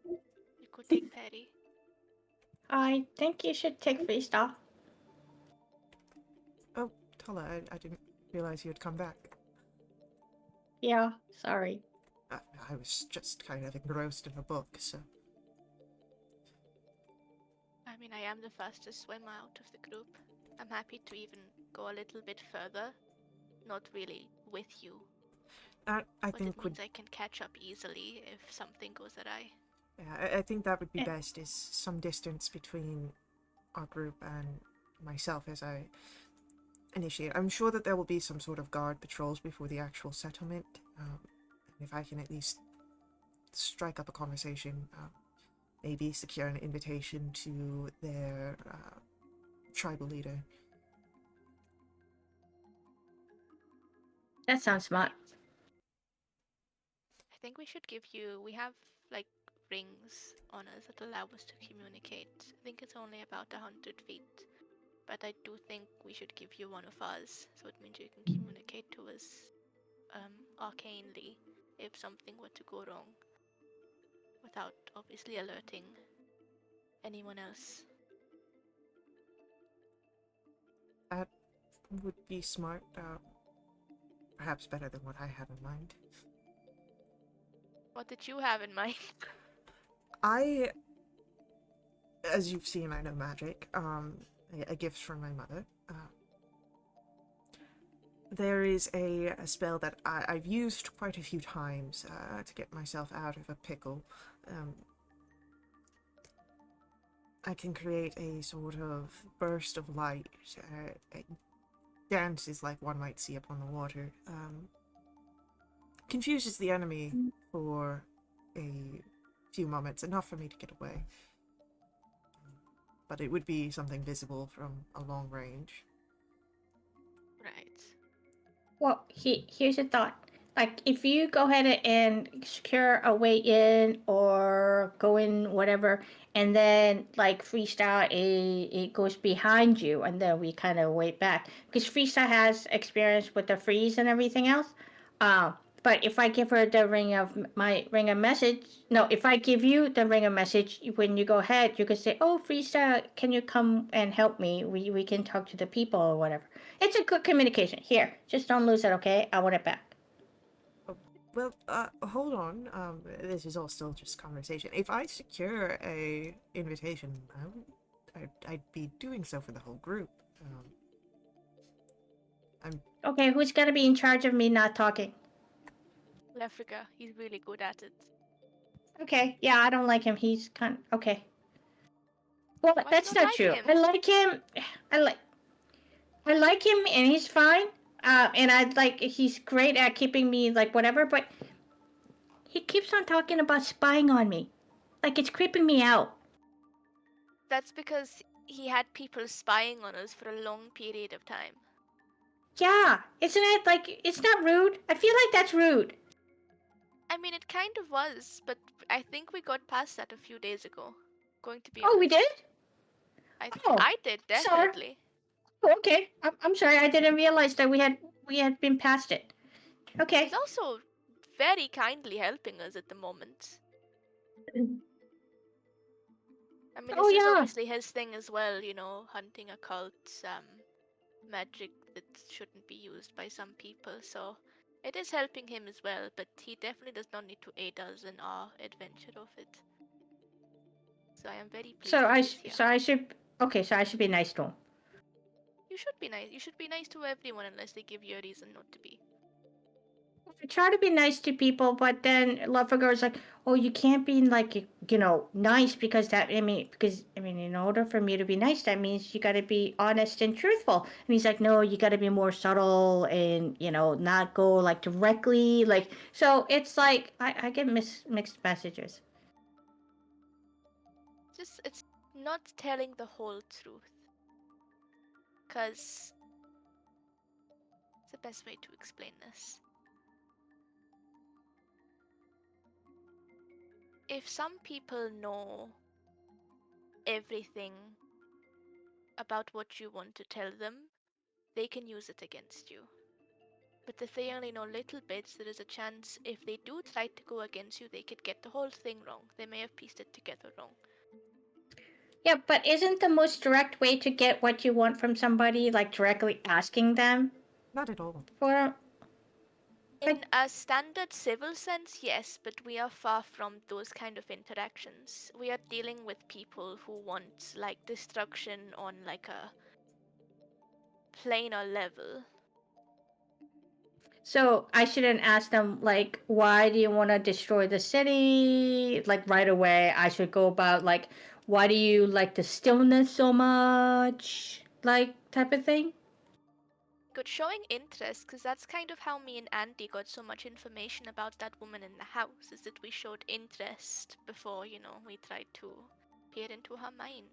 Speaker 4: You could take Perry.
Speaker 2: I think you should take Freestar.
Speaker 1: Oh, Tala, I didn't realize you had come back.
Speaker 2: Yeah, sorry.
Speaker 1: I was just kind of engrossed in a book, so...
Speaker 4: I mean, I am the fastest swimmer out of the group. I'm happy to even go a little bit further. Not really with you.
Speaker 1: That, I
Speaker 4: But
Speaker 1: think,
Speaker 4: it
Speaker 1: would...
Speaker 4: means I can catch up easily if something goes awry.
Speaker 1: Yeah, I think that would be
Speaker 2: Eh.
Speaker 1: best, is some distance between our group and myself as I initiate. I'm sure that there will be some sort of guard patrols before the actual settlement. If I can at least strike up a conversation, maybe secure an invitation to their tribal leader.
Speaker 2: That sounds smart.
Speaker 4: I think we should give you. We have like rings on us that allow us to communicate. I think it's only about 100 feet. But I do think we should give you one of ours, so it means you can communicate to us arcanely if something were to go wrong, without obviously alerting anyone else.
Speaker 1: That would be smart. Perhaps better than what I had in mind.
Speaker 4: What did you have in mind?
Speaker 1: As you've seen, I know magic. A gift from my mother. there is a spell that I've used quite a few times to get myself out of a pickle. I can create a sort of burst of light. It dances like one might see upon the water. Confuses the enemy for a few moments, enough for me to get away. But it would be something visible from a long range.
Speaker 4: Right.
Speaker 2: Well, here's a thought. Like, if you go ahead and secure a way in or go in, whatever, and then, like, freestyle, it goes behind you, and then we kind of wait back. Because freestyle has experience with the freeze and everything else. But if I give her the ring of message, no, if I give you the ring of message, when you go ahead, you can say, "Oh, freestyle, can you come and help me? We can talk to the people or whatever." It's a good communication. Here, just don't lose it, okay? I want it back.
Speaker 1: Well, hold on. This is all still just conversation. If I secure a invitation, I'd be doing so for the whole group.
Speaker 2: Okay, who's gonna be in charge of me not talking?
Speaker 4: Lefrica, he's really good at it.
Speaker 2: Okay, yeah, I don't like him. He's okay. Well,
Speaker 4: Why do you
Speaker 2: that's
Speaker 4: not
Speaker 2: not
Speaker 4: like
Speaker 2: true.
Speaker 4: him?
Speaker 2: I like him. I like him, and he's fine. And he's great at keeping me like whatever. But he keeps on talking about spying on me, like it's creeping me out.
Speaker 4: That's because he had people spying on us for a long period of time.
Speaker 2: Yeah, isn't it? Like, it's not rude. I feel like that's rude.
Speaker 4: I mean, it kind of was, but I think we got past that a few days ago. Going to be
Speaker 2: Oh,
Speaker 4: honest.
Speaker 2: we did? Oh,
Speaker 4: I did,
Speaker 2: sorry.
Speaker 4: definitely.
Speaker 2: Oh, okay. I'm sorry. I didn't realize that we had been past it. Okay.
Speaker 4: He's also very kindly helping us at the moment. I mean,
Speaker 2: Oh,
Speaker 4: this is
Speaker 2: yeah.
Speaker 4: obviously his thing as well, you know, hunting occults, magic that shouldn't be used by some people, so it is helping him as well, but he definitely does not need to aid us in our adventure of it. So I am very pleased that he's here.
Speaker 2: So I should okay. So I should be nice to him.
Speaker 4: You should be nice. You should be nice to everyone unless they give you a reason not to be.
Speaker 2: I try to be nice to people, but then Lovego's like, "Oh, you can't be like nice because in order for me to be nice, that means you got to be honest and truthful." And he's like, "No, you got to be more subtle and not go like directly like." So it's like I get mixed messages.
Speaker 4: Just, it's not telling the whole truth. Because it's the best way to explain this. If some people know everything about what you want to tell them, they can use it against you. But if they only know little bits, there is a chance if they do try to go against you, they could get the whole thing wrong. They may have pieced it together wrong.
Speaker 2: Yeah, but isn't the most direct way to get what you want from somebody like directly asking them
Speaker 1: Not at all.
Speaker 2: for?
Speaker 4: In a standard civil sense, yes, but we are far from those kind of interactions. We are dealing with people who want like destruction on like a planar level.
Speaker 2: So I shouldn't ask them like, why do you want to destroy the city? Like right away, I should go about like, why do you like the stillness so much? Like type of thing.
Speaker 4: Good, showing interest, because that's kind of how me and Andy got so much information about that woman in the house, is that we showed interest before, we tried to peer into her mind.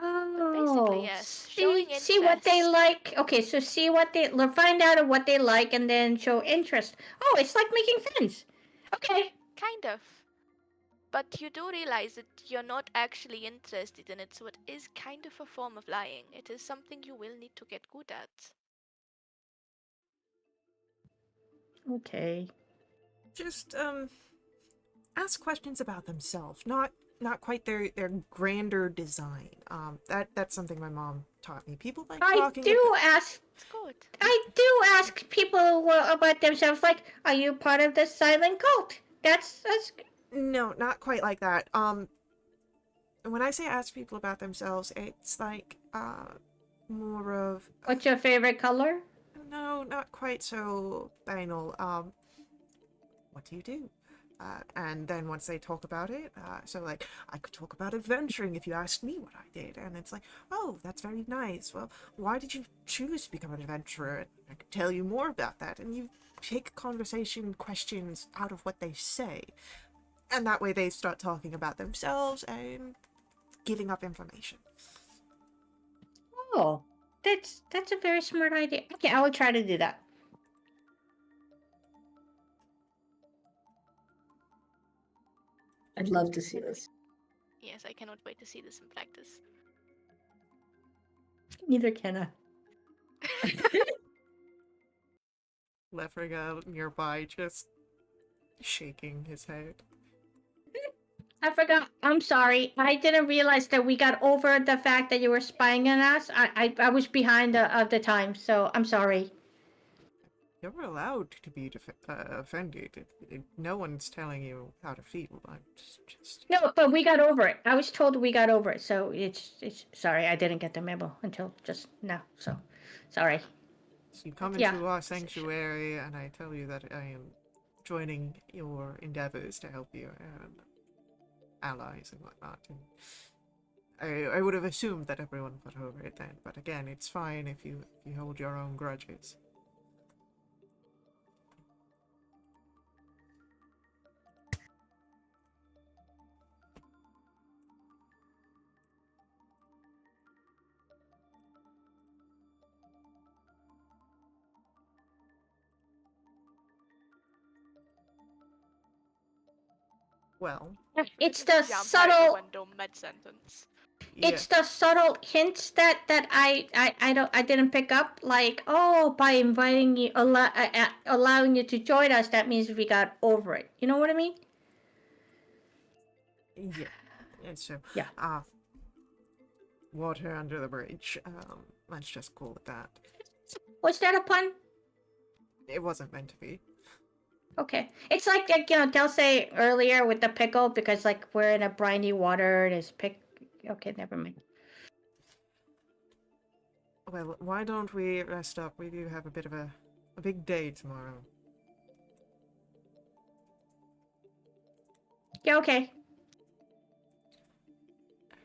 Speaker 4: But basically, yes, showing
Speaker 2: See what they
Speaker 4: interest.
Speaker 2: like. Okay, so see what they find out what they like, and then show interest. Oh, it's like making friends. Okay.
Speaker 4: Kind of. But you do realize that you're not actually interested in it, so it is kind of a form of lying. It is something you will need to get good at.
Speaker 2: Okay.
Speaker 1: Just ask questions about themselves, not quite their grander design. That's something my mom taught me. People like talking.
Speaker 4: It's good.
Speaker 2: I do ask people about themselves. Like, are you part of the silent cult? That's.
Speaker 1: No, not quite like that. When I say ask people about themselves, it's like more of
Speaker 2: What's your favorite color?
Speaker 1: No, not quite so banal. What do you do? And then once they talk about it, so like, I could talk about adventuring if you asked me what I did. And it's like, oh, that's very nice. Well, why did you choose to become an adventurer? And I could tell you more about that. And you take conversation questions out of what they say. And that way they start talking about themselves and giving up information.
Speaker 2: Oh, that's a very smart idea. Okay, I will try to do that.
Speaker 5: I'd love to see this.
Speaker 4: Yes, I cannot wait to see this in practice.
Speaker 2: Neither can I.
Speaker 1: Lefriga nearby just shaking his head.
Speaker 2: I forgot. I'm sorry. I didn't realize that we got over the fact that you were spying on us. I was behind of the time, so I'm sorry.
Speaker 1: You're allowed to be offended. No one's telling you how to feel. I'm just...
Speaker 2: No, but we got over it. I was told we got over it, so it's sorry. I didn't get the memo until just now. So, sorry.
Speaker 1: So you come
Speaker 2: Yeah.
Speaker 1: into our sanctuary, and I tell you that I am joining your endeavors to help you and allies and whatnot. And I would have assumed that everyone got over it then, but again, it's fine if you hold your own grudges. Well,
Speaker 2: It's
Speaker 4: Just
Speaker 2: the
Speaker 4: jump out
Speaker 2: subtle.
Speaker 4: the window mid-sentence.
Speaker 1: yeah.
Speaker 2: It's the subtle hints that I didn't pick up. Like, oh, by inviting you, allowing you to join us, that means we got over it. You know what I mean?
Speaker 1: Yeah. And so,
Speaker 2: Yeah.
Speaker 1: water under the bridge. Let's just call it that.
Speaker 2: Was that a pun?
Speaker 1: It wasn't meant to be.
Speaker 2: Okay. It's like they'll say earlier with the pickle because like we're in a briny water and it's pick. Okay, never mind.
Speaker 1: Well, why don't we rest up? We do have a bit of a big day tomorrow.
Speaker 2: Yeah. Okay.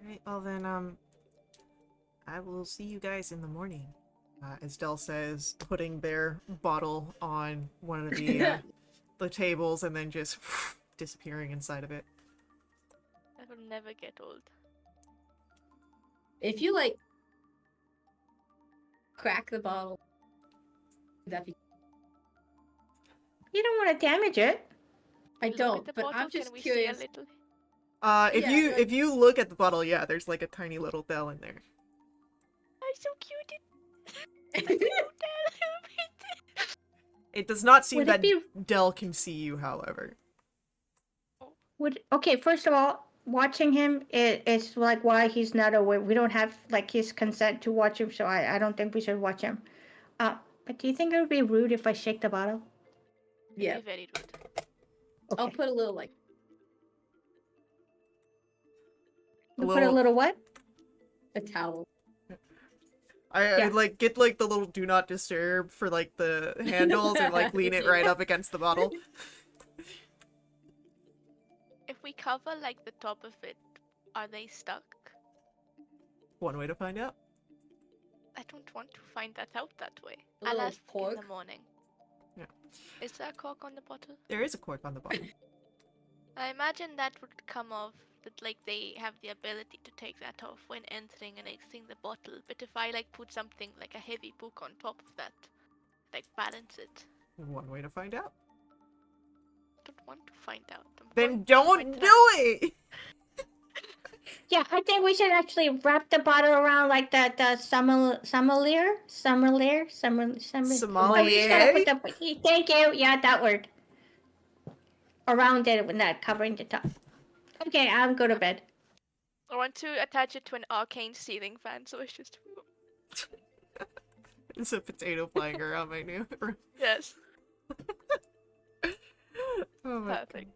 Speaker 1: Alright, well then, I will see you guys in the morning. As Del says, putting their bottle on one of the tables and then just disappearing inside of it.
Speaker 4: That will never get old.
Speaker 3: If you like crack the bottle, that'd be.
Speaker 2: You don't want to damage it.
Speaker 3: I
Speaker 4: Look at
Speaker 3: don't,
Speaker 4: the
Speaker 3: but
Speaker 4: bottle,
Speaker 3: I'm just
Speaker 4: can we
Speaker 3: curious.
Speaker 4: see a little?
Speaker 3: Yeah,
Speaker 1: If you look at the bottle, yeah, there's like a tiny little Del in there.
Speaker 4: Oh, so cute.
Speaker 1: It does not seem
Speaker 2: Would it
Speaker 1: that
Speaker 2: be
Speaker 1: Del can see you, however.
Speaker 2: okay? First of all, watching him is like why he's not aware. We don't have like his consent to watch him, so I don't think we should watch him. But do you think it would be rude if I shake the bottle?
Speaker 3: Yeah,
Speaker 4: Be very rude.
Speaker 2: Okay.
Speaker 3: I'll put a little like
Speaker 2: You put a little what?
Speaker 3: a towel.
Speaker 1: I
Speaker 2: Yeah.
Speaker 1: like get like the little do not disturb for like the handles and like lean it right up against the bottle.
Speaker 4: If we cover like the top of it, are they stuck?
Speaker 1: One way to find out.
Speaker 4: I don't want to find that out that way.
Speaker 3: A
Speaker 4: I'll
Speaker 3: little
Speaker 4: ask in
Speaker 3: cork.
Speaker 4: the morning.
Speaker 1: Yeah.
Speaker 4: Is there a cork on the bottle?
Speaker 1: There is a cork on the bottle.
Speaker 4: I imagine that would come off that like they have the ability to take that off when entering and exiting the bottle. But if I like put something like a heavy book on top of that, like balance it.
Speaker 1: One way to find out.
Speaker 4: I don't want to find out. I'm
Speaker 1: Then
Speaker 4: going to my
Speaker 1: don't do
Speaker 4: trap.
Speaker 1: it!
Speaker 2: Yeah, I think we should actually wrap the bottle around like the sommelier. I just gotta put the thank you. Yeah, that word. Around it, not covering the top. Okay, I'm go to bed.
Speaker 4: I want to attach it to an arcane ceiling fan, so it's just
Speaker 1: It's a potato flying around my new room.
Speaker 4: yes,
Speaker 1: Oh my
Speaker 4: perfect.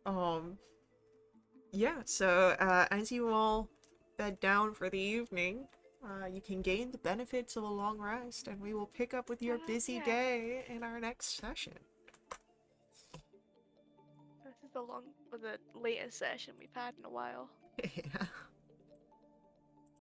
Speaker 1: God. Yeah, so as you all bed down for the evening, you can gain the benefits of a long rest, and we will pick up with your busy
Speaker 4: Yeah.
Speaker 1: day in our next session.
Speaker 4: This is the latest session we've had in a while.
Speaker 1: Yeah.